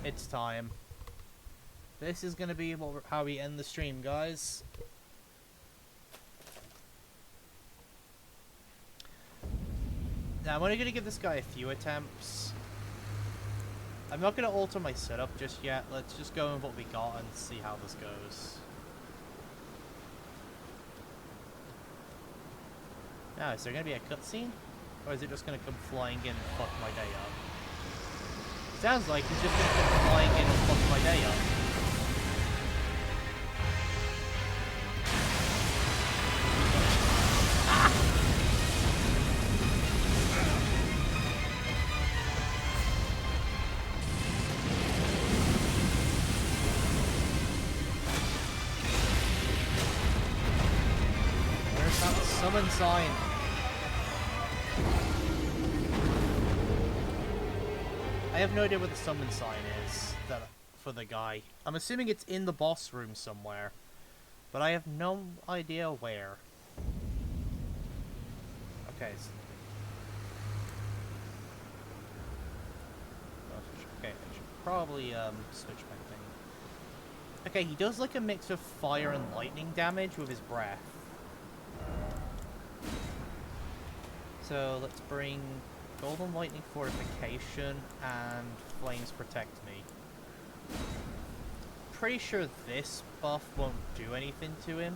It's time. This is gonna be how we end the stream, guys. Now, I'm only going to give this guy a few attempts. I'm not going to alter my setup just yet. Let's just go with what we got and see how this goes. Now, is there going to be a cutscene? Or is it just going to come flying in and fuck my day up? Sounds like he's just going to come flying in and fuck my day up. Where's that summon sign? I have no idea where the summon sign is for the guy. I'm assuming it's in the boss room somewhere, but I have no idea where. Okay. Okay, I should probably switch my thing. Okay, he does like a mix of fire and lightning damage with his breath. So let's bring Golden Lightning Fortification and Flames Protect Me. Pretty sure this buff won't do anything to him.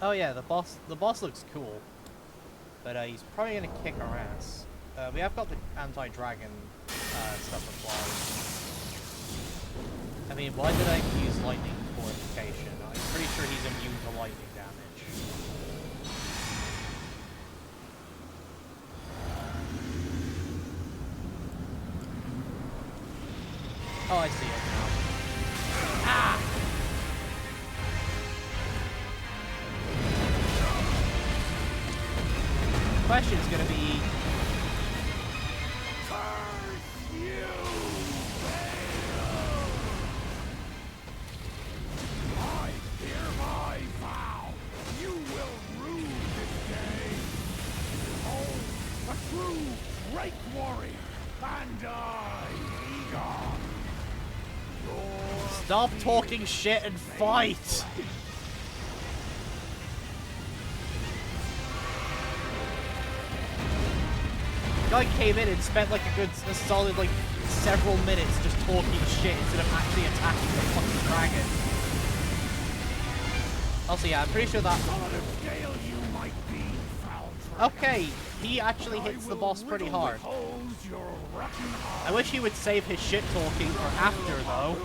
Oh yeah, the boss looks cool, but he's probably gonna kick our ass. We have got the anti-dragon stuff applied. I mean, why did I use lightning fortification? I'm pretty sure he's immune to lightning damage. Oh, I see it now. Ah! The question's gonna be... Stop talking shit and fight! Guy came in and spent like a solid like several minutes just talking shit instead of actually attacking the fucking dragon. Also, yeah, I'm pretty sure that... Okay, he actually hits the boss pretty hard. I wish he would save his shit talking for after, though.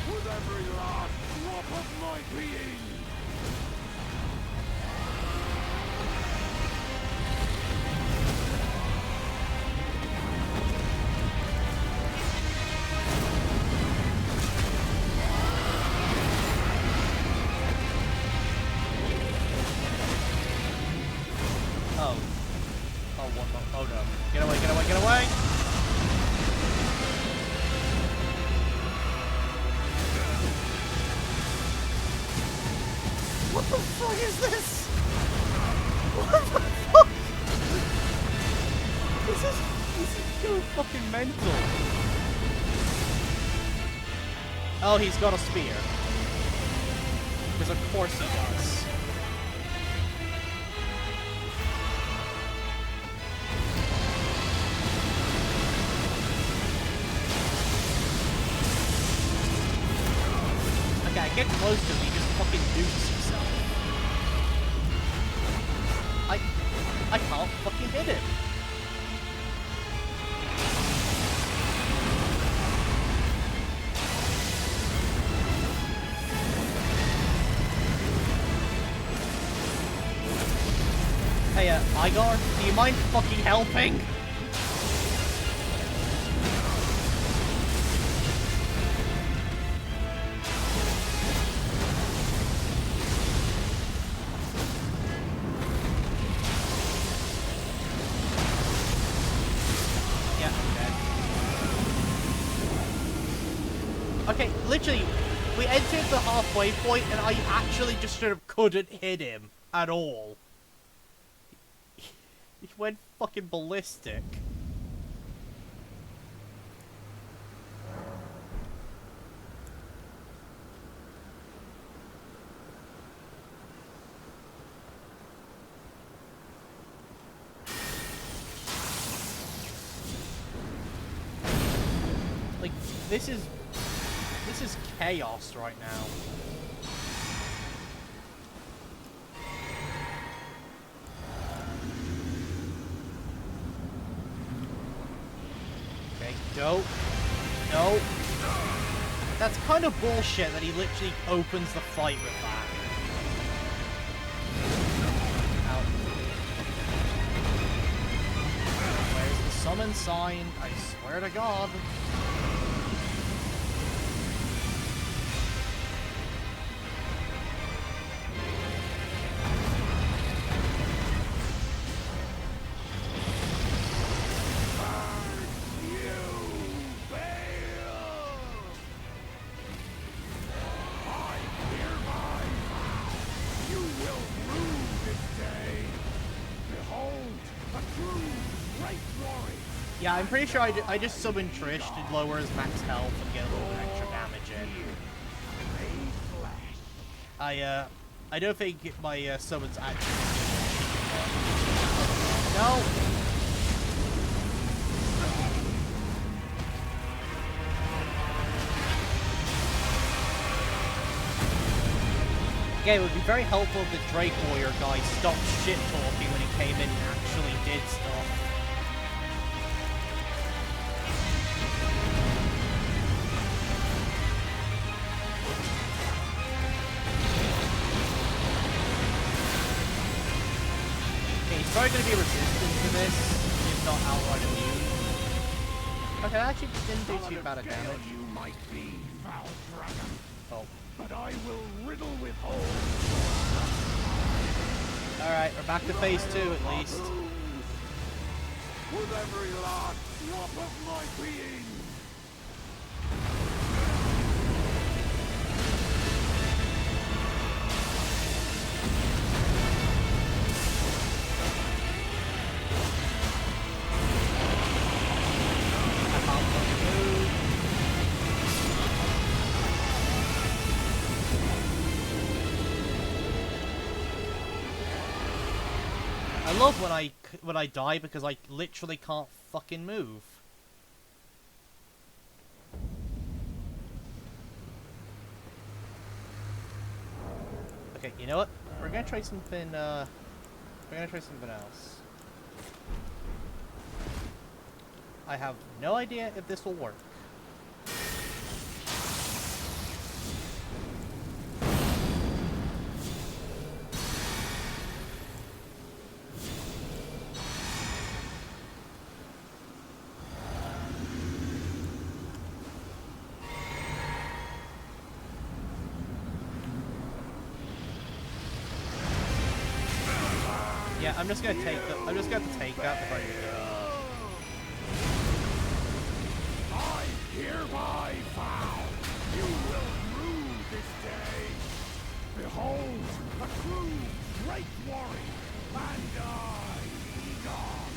With every last drop of my being. Oh no. Get away, get away, get away! What the fuck is this? What the fuck? This is so fucking mental. Oh, he's got a spear. Because of course he does. Get close to him, he just fucking nukes himself. I can't fucking hit him. Hey, Igor, do you mind fucking helping? Okay, literally, we entered the halfway point and I actually just sort of couldn't hit him at all. He went fucking ballistic. This is chaos right now. Okay, go. No. That's kind of bullshit that he literally opens the fight with that. Ow. Where's the summon sign? I swear to God. Yeah, I'm pretty sure I just summon Trish to lower his max health and get a little bit extra damage in. I don't think my summons actually. No. Yeah, it would be very helpful if the Drake Warrior guy stopped shit talking when he came in and actually did stuff. He's probably going to be resistant to this, if not outright immune. Okay, that actually didn't do too bad of damage. You might be, foul dragon, Oh. but I will riddle with holes. Alright, we're back to phase 2 at least. With every last drop of my being. I love when I die because I literally can't fucking move. Okay, you know what? We're gonna try something. We're gonna try something else. I have no idea if this will work. Yeah, I'm just gonna take that. I'm just gonna take that before you go. I hereby vow you will rue this day. Behold, a true great warrior, and I, Egon,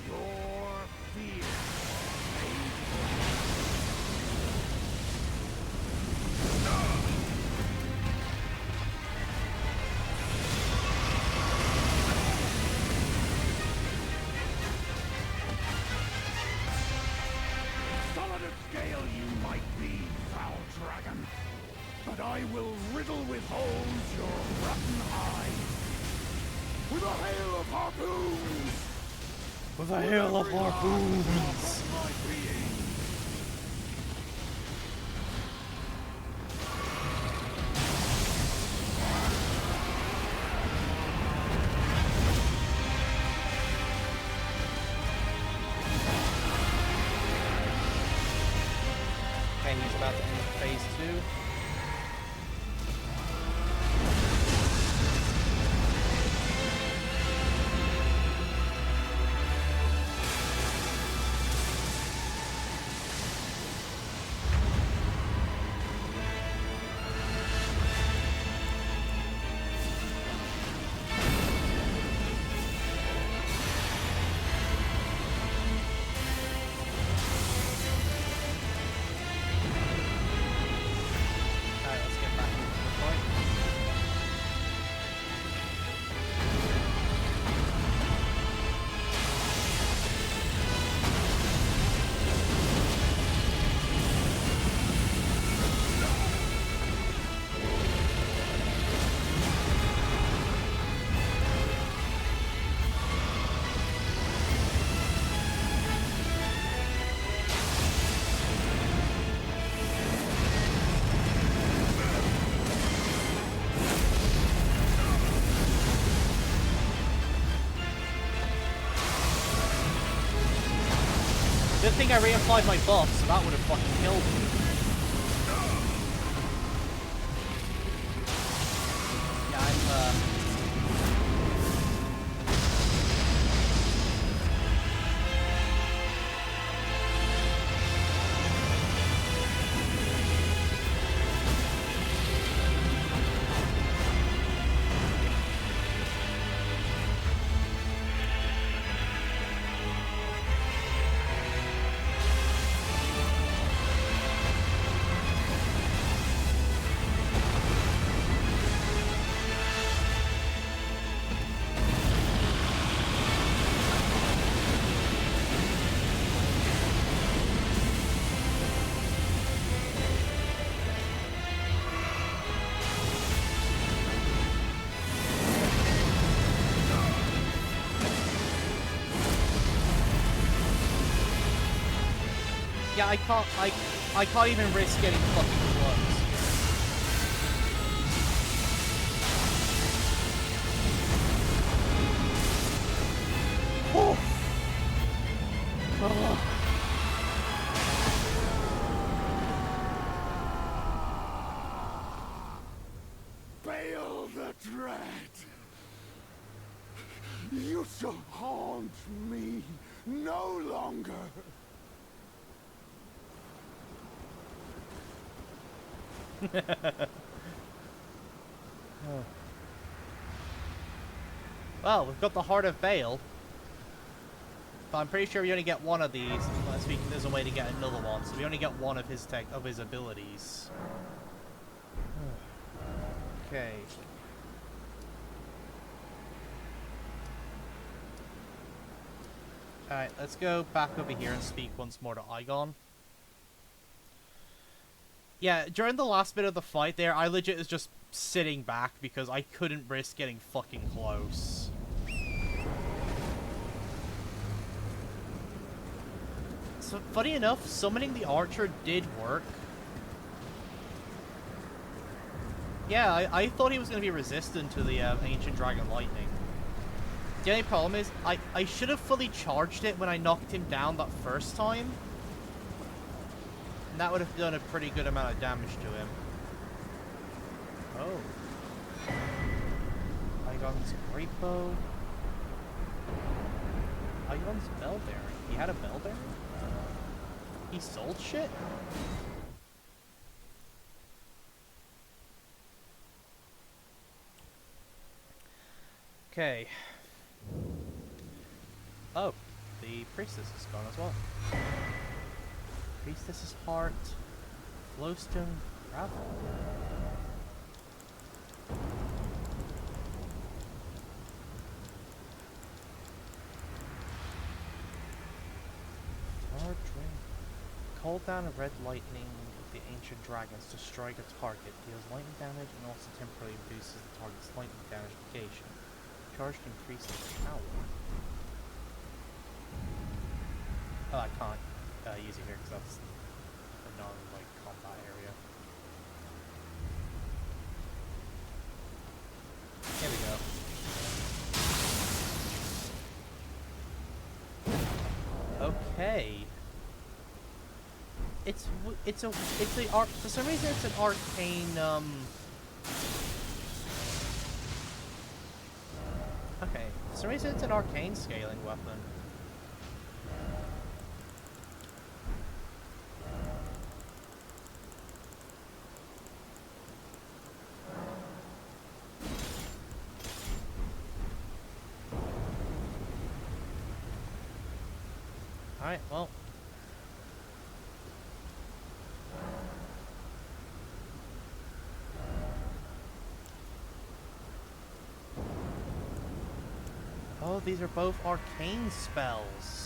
your fear. Solid of scale you might be, foul dragon, but I will riddle with holes your rotten eyes with a hail of harpoons. With a hail of harpoons. My being. Okay, he's about to end phase 2. good thing I reapplied my buff, so that would have fucking killed me. Yeah, Yeah, I can't even risk getting fucking close. Oh. Oh. Bail the dread. You shall haunt me no longer. Oh. Well, we've got the Heart of Bale. But I'm pretty sure we only get one of these, unless there's a way to get another one. So we only get one of his abilities. Okay. Alright, let's go back over here and speak once more to Igon. Yeah, during the last bit of the fight there, I legit was just sitting back because I couldn't risk getting fucking close. So, funny enough, summoning the archer did work. Yeah, I thought he was going to be resistant to the ancient dragon lightning. The only problem is, I should have fully charged it when I knocked him down that first time. And that would have done a pretty good amount of damage to him. Oh. Igon's great bow. Igon's bell bearing. He had a bell bearing? He sold shit? Okay. Oh, the priestess is gone as well. Priestess's heart, glowstone, gravel. Erdtree. Call down a red lightning of the ancient dragons to strike a target, deals lightning damage and also temporarily reduces the target's lightning damage negation. Charged increases power. Oh, I can't use it here because that's a non-combat area. Here we go. Okay. For some reason it's an arcane okay. For some reason it's an arcane scaling weapon. Alright, well. Oh, these are both arcane spells.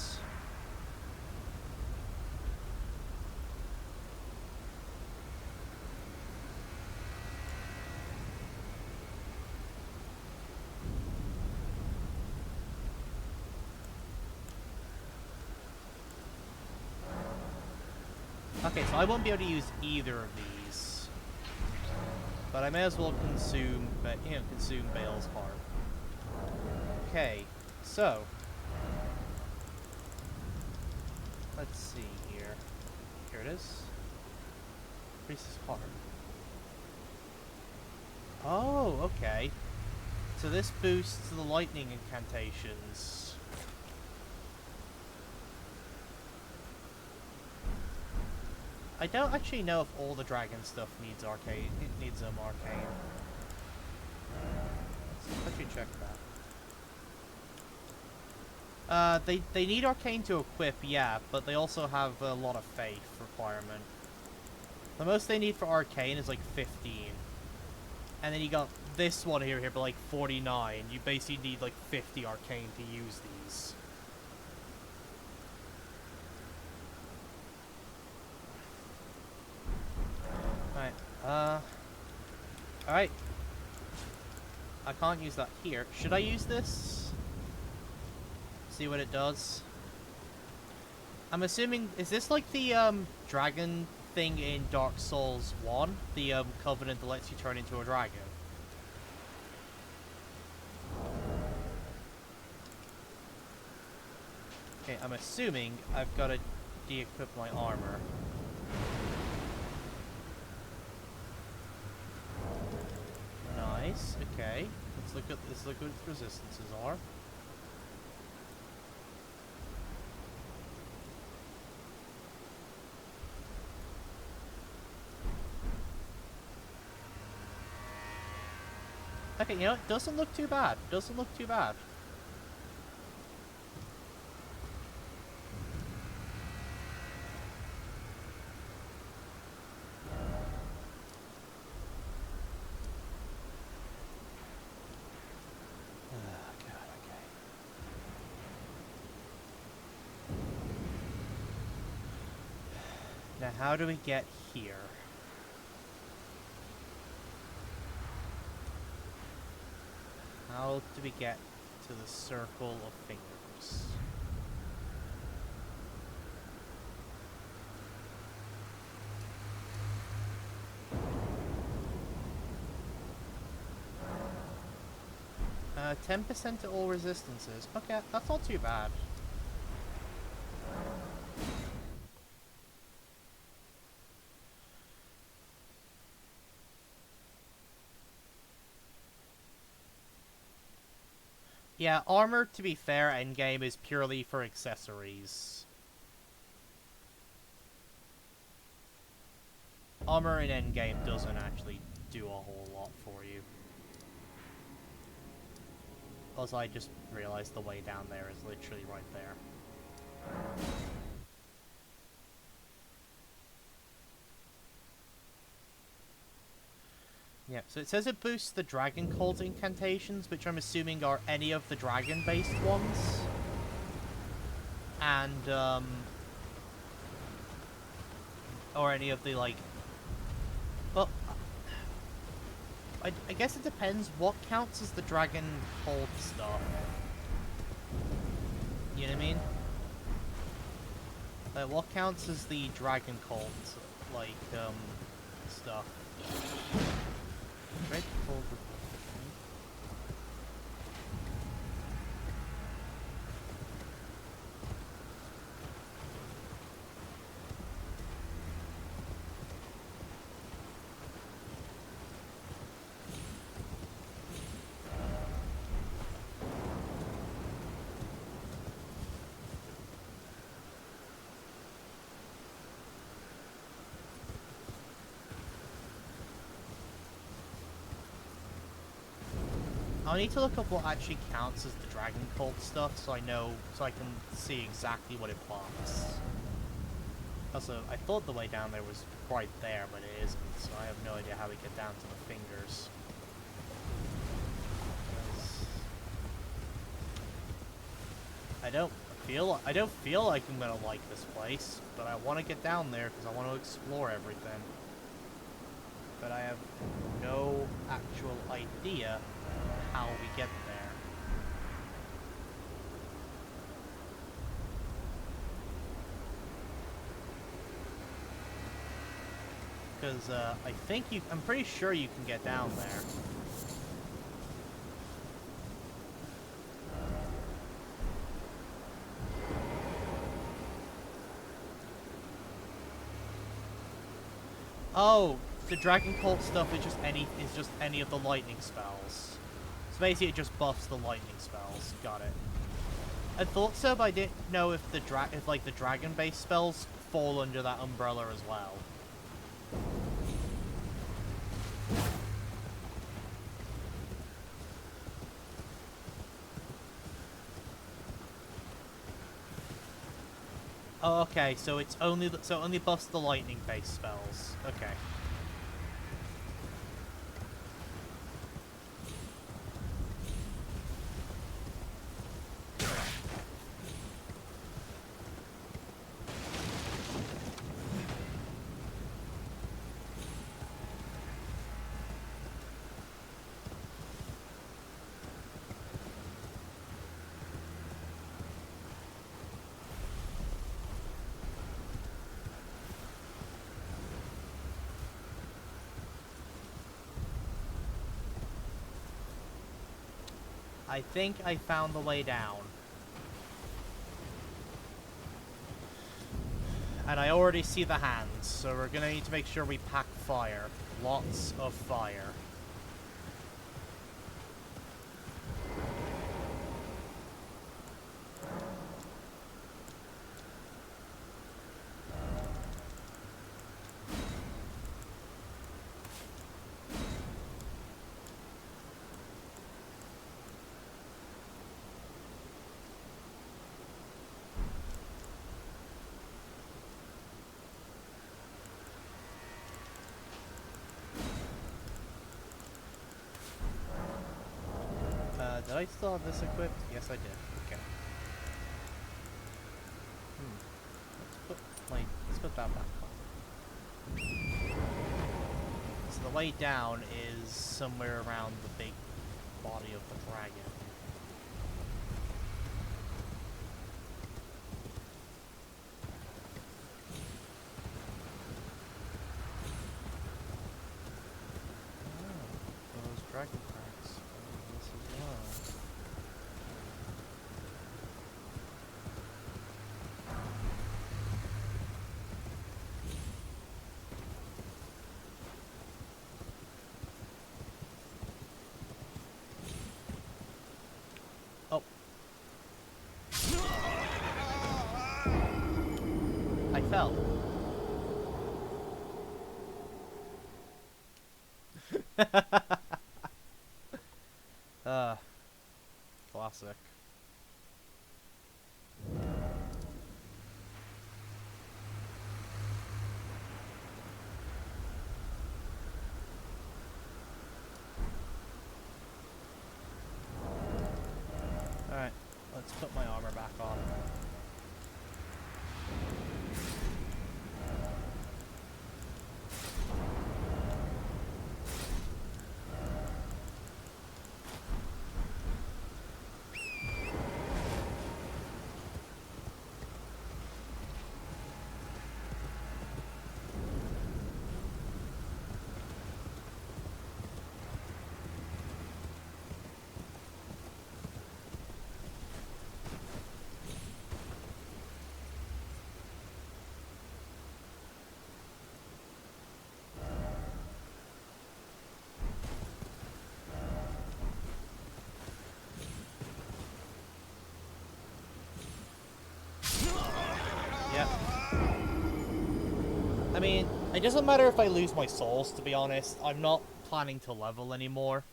Okay, so I won't be able to use either of these. But I may as well consume Bale's heart. Okay, so Let's see here. Here it is. Priest's Heart. Oh, okay. So this boosts the lightning incantations. I don't actually know if all the dragon stuff needs arcane. It needs arcane. Let's actually check that. They need arcane to equip, yeah, but they also have a lot of faith requirement. The most they need for arcane is like 15. And then you got this one here, but like 49. You basically need like 50 arcane to use these. Alright, alright. I can't use that here. Should I use this? See what it does. I'm assuming, is this like the dragon thing in Dark Souls 1? The covenant that lets you turn into a dragon? Okay, I'm assuming I've got to de-equip my armor. Nice, okay. Let's look at this, look what its resistances are. Okay, you know, it doesn't look too bad. Doesn't look too bad. God, okay. Now, how do we get here? How do we get to the circle of fingers? Uh, 10% to all resistances. Okay, that's not too bad. Yeah, armor, to be fair, endgame is purely for accessories. Armor in endgame doesn't actually do a whole lot for you. Also, I just realized the way down there is literally right there. Yeah, so it says it boosts the dragon cult incantations, which I'm assuming are any of the dragon-based ones. And, or any of the, like... Well, I guess it depends what counts as the dragon cult stuff. You know what I mean? Like, what counts as the dragon cult, like, stuff? Red cult. I'll need to look up what actually counts as the dragon cult stuff, so I know, so I can see exactly what it blocks. Also, I thought the way down there was right there, but it isn't, so I have no idea how we get down to the fingers. I don't feel like I'm gonna like this place, but I want to get down there because I want to explore everything. But I have no actual idea how we get there. Because I think I'm pretty sure you can get down there. Oh, the Dragon Cult stuff is just any of the lightning spells. So basically, it just buffs the lightning spells. Got it. I thought so, but I didn't know if the dragon-based spells fall under that umbrella as well. Oh, okay. So it's only it only buffs the lightning-based spells. Okay. I think I found the way down. And I already see the hands, so we're gonna need to make sure we pack fire. Lots of fire. Did I still have this equipped? Yes, I did. Okay. Let's put that back on. So the way down is somewhere around the big body of the dragon. Oh, those dragon cracks. This as well. Oh. I fell. Classic. Alright, let's put my armor back on. Yep. I mean, it doesn't matter if I lose my souls, to be honest. I'm not planning to level anymore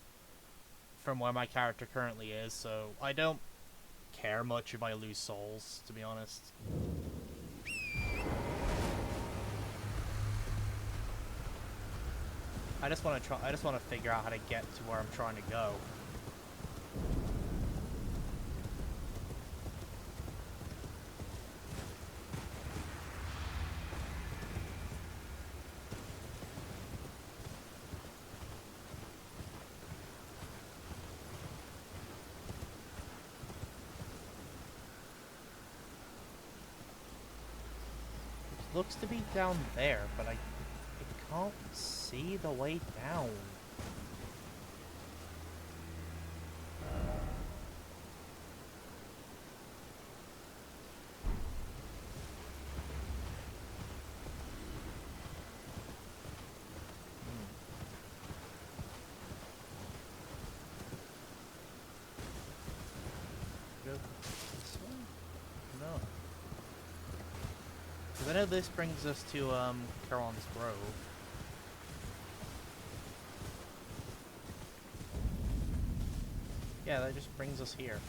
from where my character currently is, so I don't care much if I lose souls, to be honest. I just want to figure out how to get to where I'm trying to go. Looks to be down there, but I can't see the way down. go this way? No. Because I know this brings us to, Charon's Grove. Yeah, that just brings us here.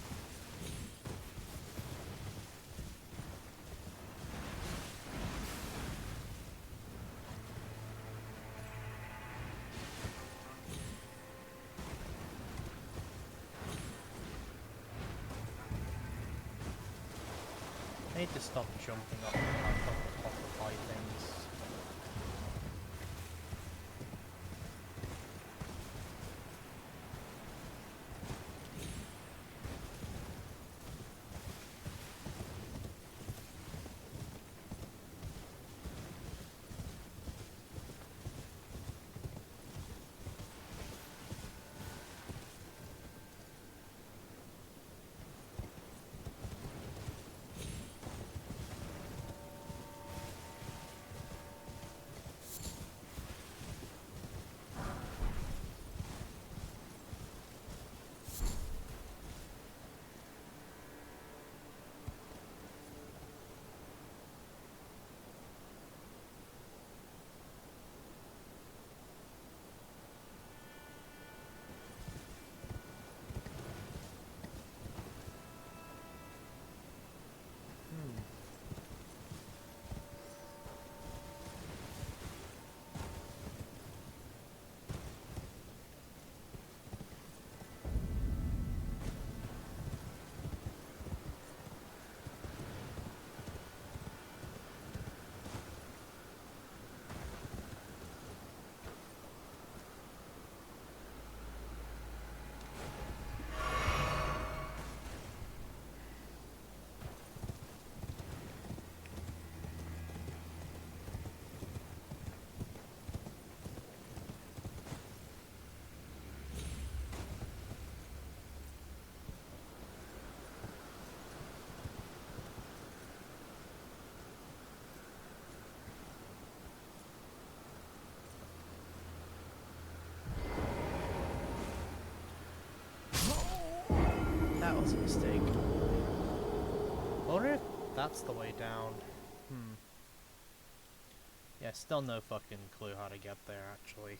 I need to stop jumping up on the top of high things. That was a mistake. I wonder if that's the way down. Yeah, still no fucking clue how to get there, actually.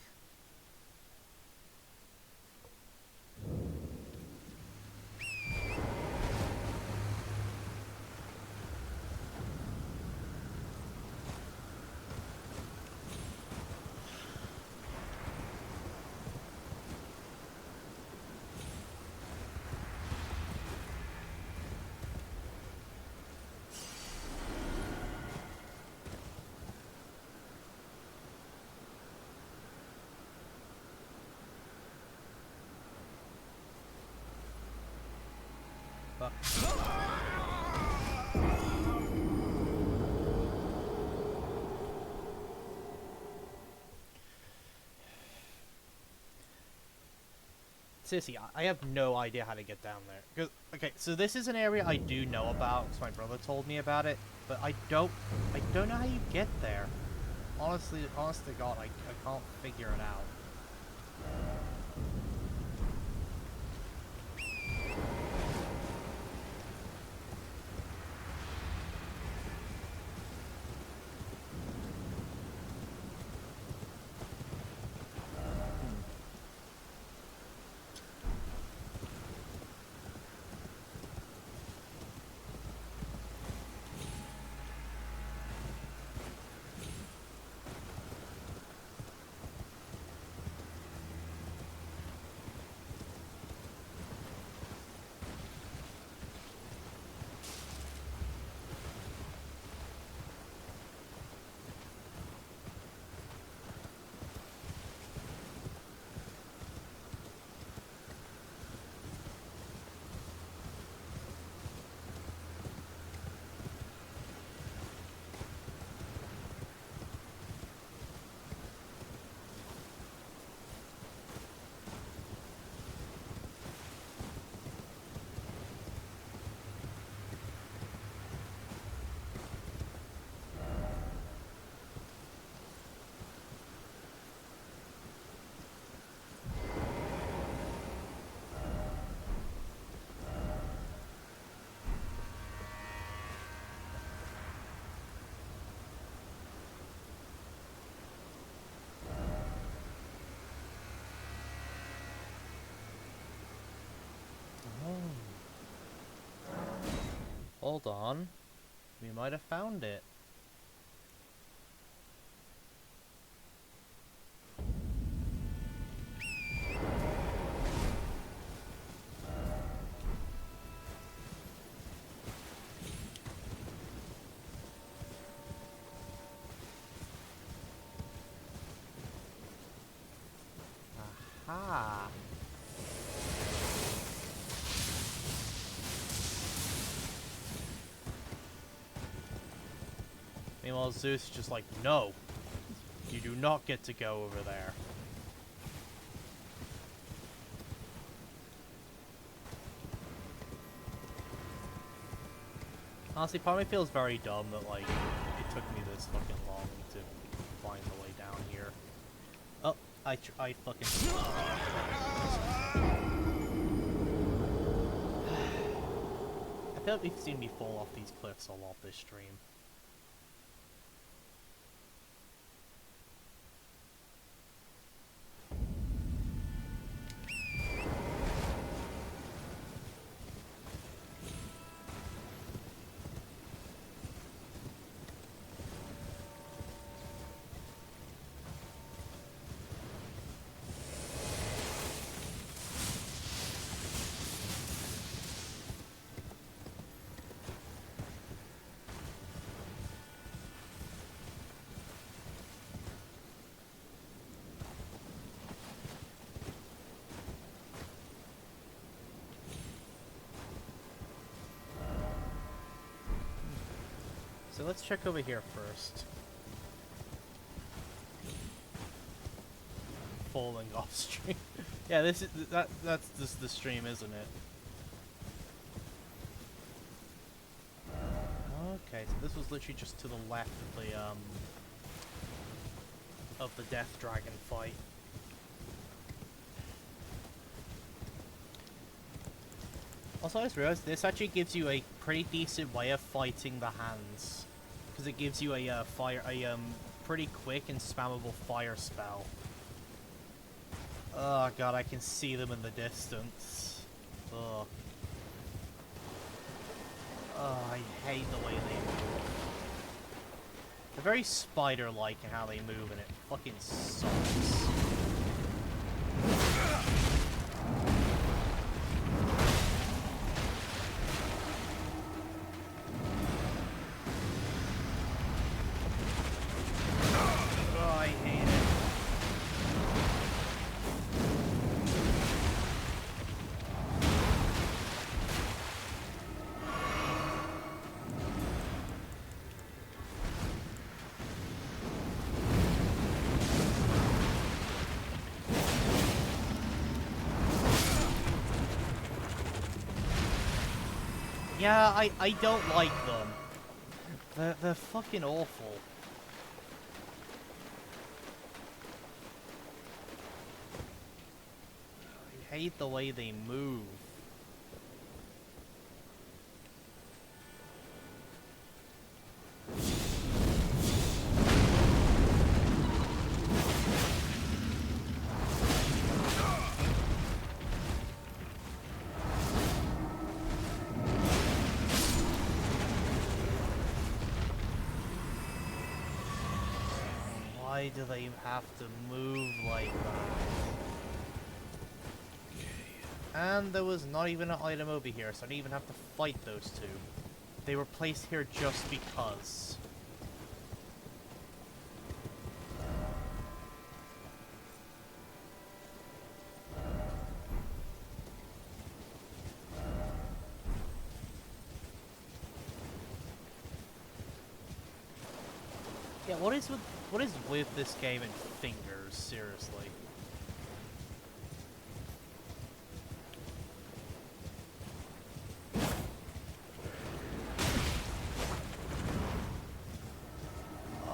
Fuck. Sissy, I have no idea how to get down there. 'Cause, okay, so this is an area I do know about, because my brother told me about it, but I don't know how you get there. Honestly, honest to God, I can't figure it out. Hold on. We might have found it. Aha. Meanwhile, Zeus is just like, no, you do not get to go over there. Honestly, part of me feels very dumb that, like, it took me this fucking long to find the way down here. Oh, I fucking... I feel like you've seen me fall off these cliffs a lot this stream. So let's check over here first. Falling off stream. Yeah, this is that's just the stream, isn't it? Okay, so this was literally just to the left of the Death Dragon fight. Also, I just realized this actually gives you a pretty decent way of fighting the hands, because it gives you a pretty quick and spammable fire spell. Oh god, I can see them in the distance. Ugh. Oh, I hate the way they move. They're very spider-like in how they move, and it fucking sucks. Yeah, I don't like them. They're fucking awful. I hate the way they move. Why do they have to move like that? And there was not even an item over here, so I didn't even have to fight those two. They were placed here just because. Yeah, what is with this game and fingers, seriously?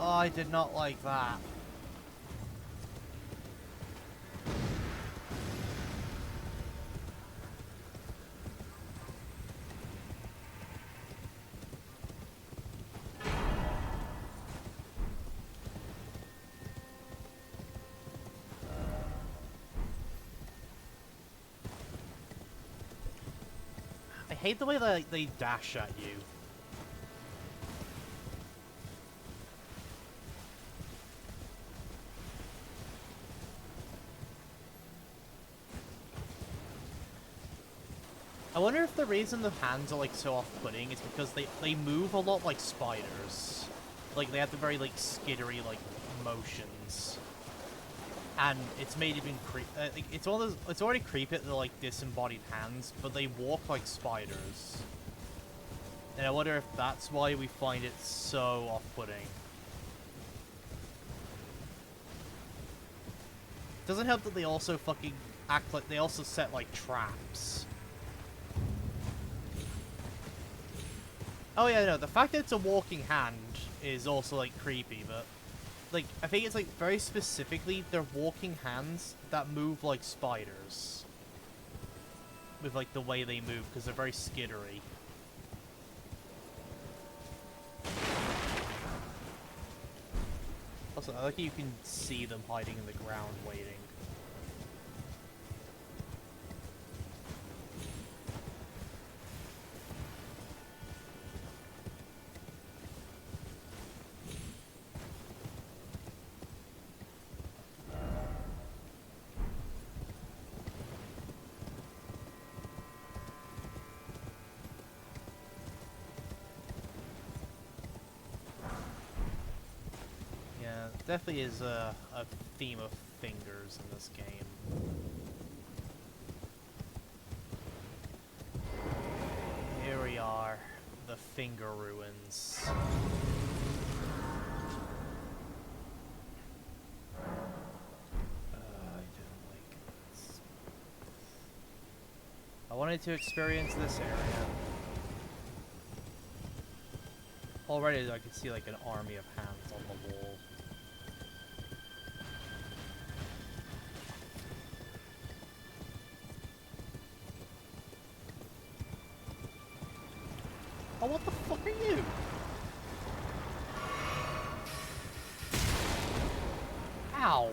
Oh, I did not like that. I hate the way they dash at you. I wonder if the reason the hands are like so off-putting is because they move a lot like spiders. Like they have the very like skittery like motions. And it's made even it's one of those, it's already creepy that they're like disembodied hands, but they walk like spiders. And I wonder if that's why we find it so off-putting. Doesn't help that they also fucking act like they also set like traps. Oh yeah, no, the fact that it's a walking hand is also like creepy, but like I think it's like very specifically they're walking hands that move like spiders. With like the way they move, because they're very skittery. Also, I like you can see them hiding in the ground waiting. Yeah, definitely is a theme of fingers in this game. Here we are, the finger ruins. I don't like this. I wanted to experience this area. Already I can see like an army of hands on the wall. Oh, what the fuck are you? Ow!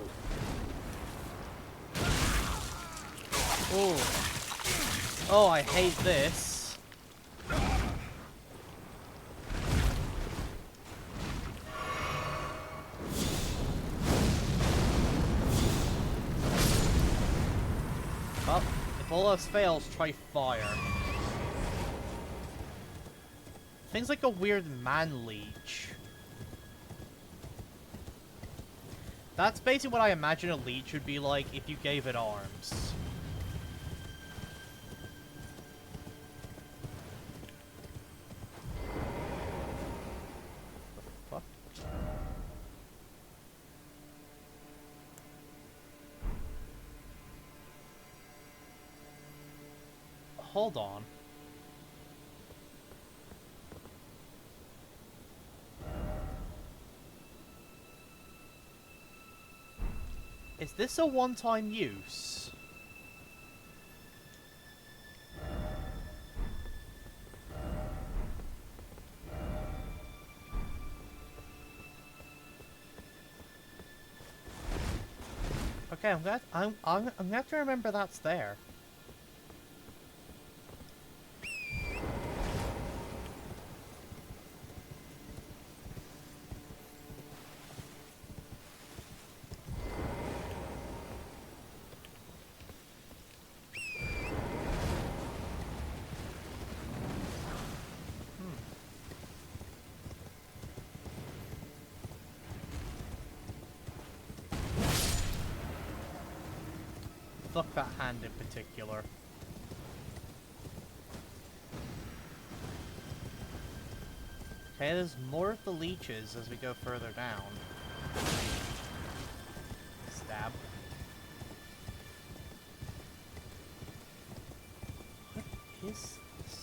Oh. Oh, I hate this. Well, if all else fails, try fire. Things like a weird man leech. That's basically what I imagine a leech would be like if you gave it arms. The fuck? Hold on. Is this a one-time use? Okay, I'm gonna have to remember that's there. Fuck that hand in particular. Okay, there's more of the leeches as we go further down. Stab. What is this?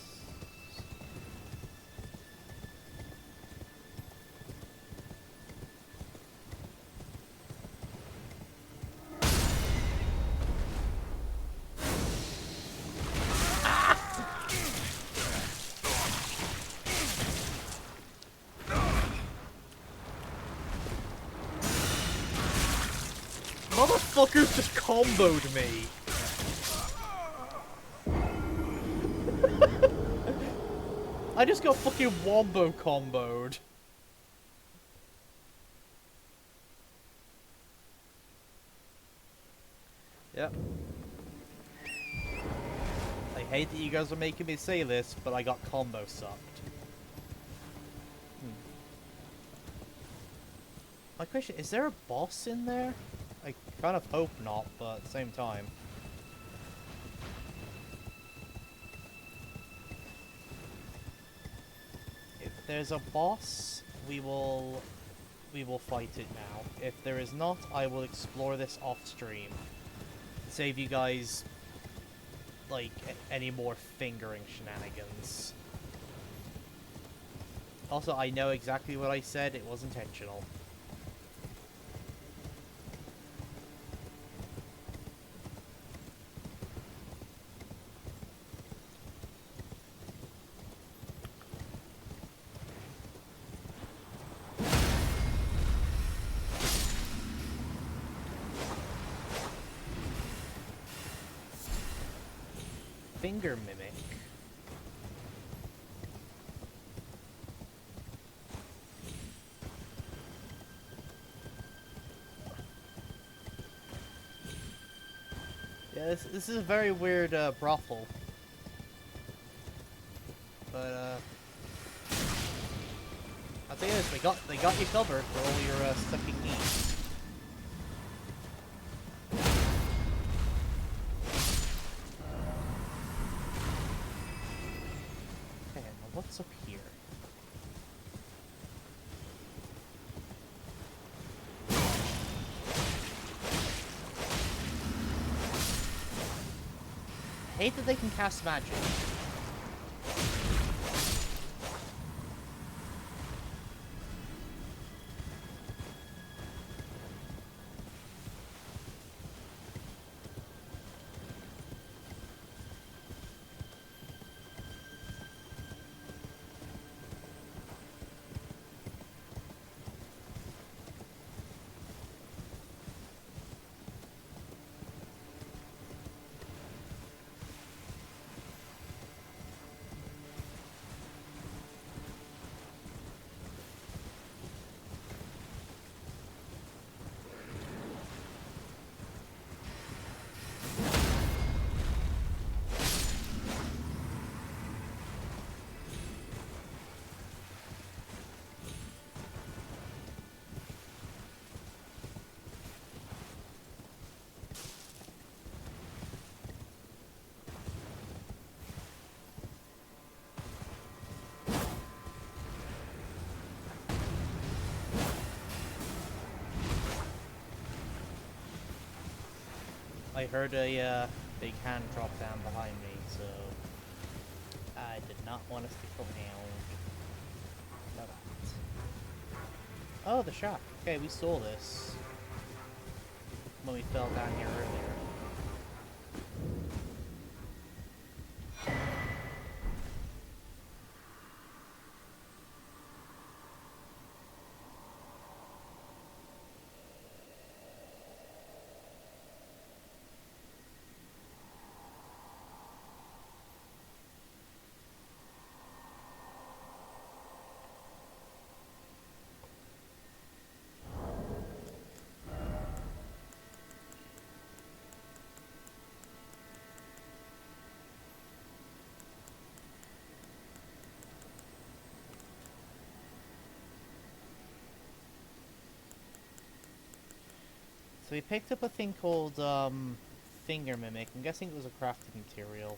Motherfuckers just comboed me! I just got fucking wombo comboed. Yep. I hate that you guys are making me say this, but I got combo sucked. My question, is there a boss in there? I kind of hope not, but at the same time. If there's a boss, we will fight it now. If there is not, I will explore this off stream. Save you guys like any more fingering shenanigans. Also, I know exactly what I said, it was intentional. Finger mimic. Yeah, this is a very weird brothel. But I'll tell you this, they got you covered for all your sucking needs. Okay, now what's up here? I hate that they can cast magic. I heard a big hand drop down behind me, so I did not want to stick around. No that. Oh, the shack. Okay, we saw this when we fell down here earlier. So we picked up a thing called finger mimic. I'm guessing it was a crafting material.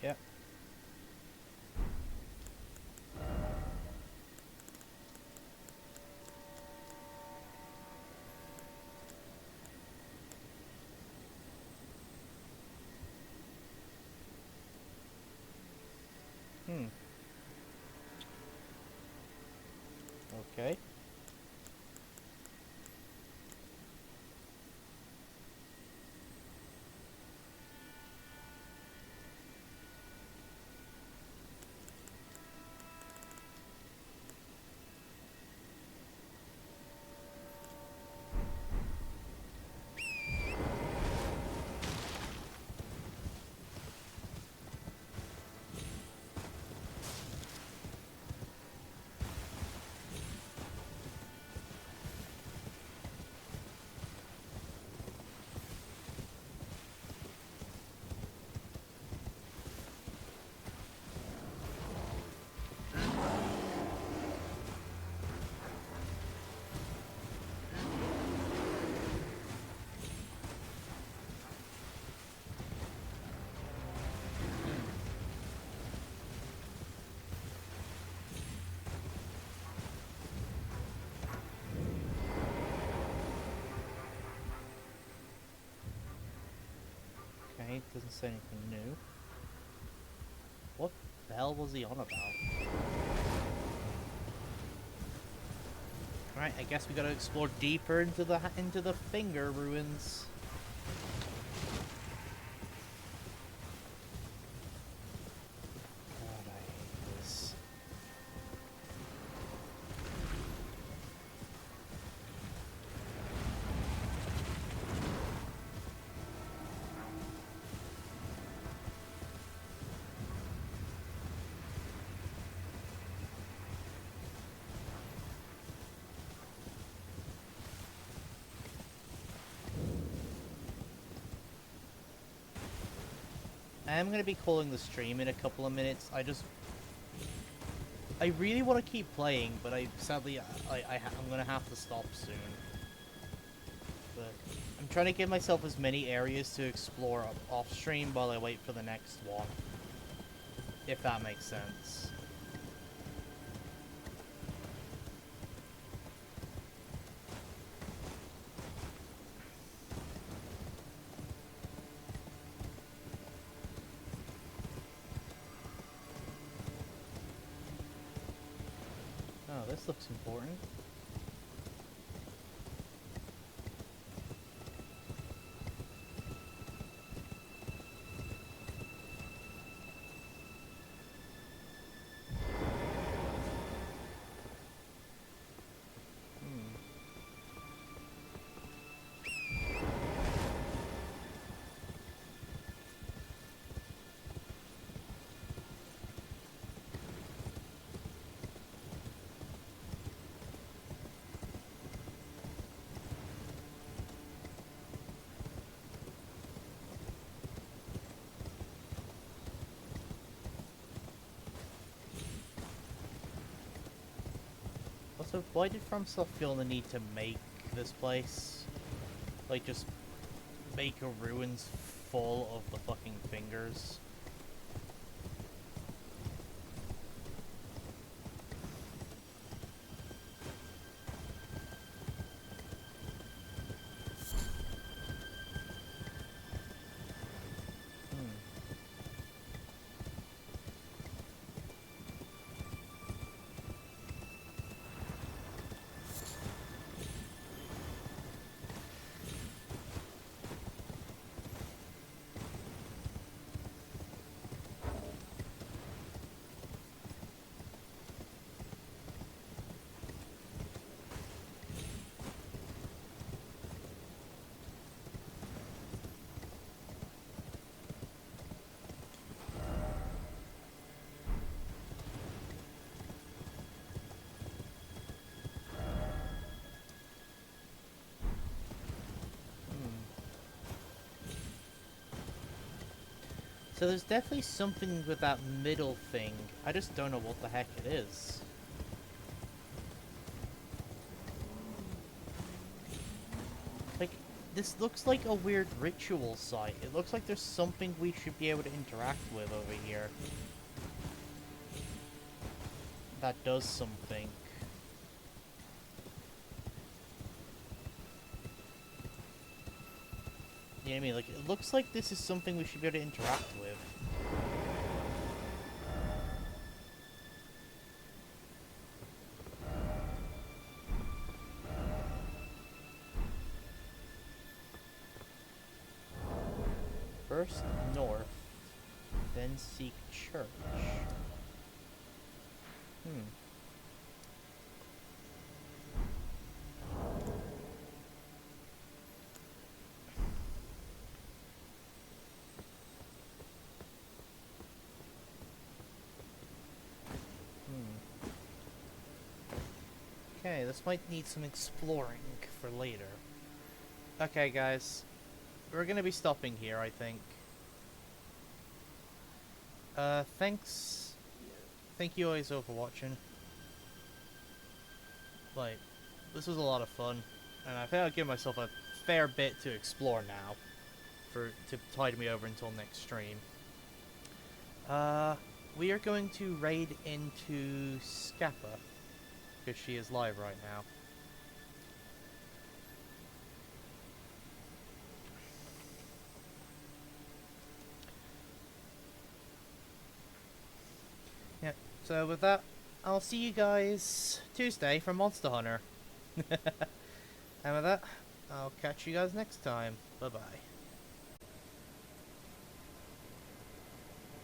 Yep. Okay. Alright, doesn't say anything new. What the hell was he on about? Alright, I guess we gotta explore deeper into the finger ruins. God, I hate this. I am going to be calling the stream in a couple of minutes. I really want to keep playing, but sadly, I'm going to have to stop soon. But I'm trying to give myself as many areas to explore off stream while I wait for the next one. If that makes sense. Oh, this looks important. Also, why did FromSoft feel the need to make this place? Like, just make a ruins full of the fucking fingers? So there's definitely something with that middle thing. I just don't know what the heck it is. Like, this looks like a weird ritual site. It looks like there's something we should be able to interact with over here. That does something. You know what I mean? Like, it looks like this is something we should be able to interact with. First north, then seek church. Okay, this might need some exploring for later. Okay, guys. We're gonna be stopping here, I think. Thanks. Thank you guys all for watching. Like, this was a lot of fun. And I think I'll give myself a fair bit to explore now. To tide me over until next stream. We are going to raid into Scappa. Because she is live right now. Yeah. So with that, I'll see you guys Tuesday for Monster Hunter. And with that, I'll catch you guys next time. Bye bye.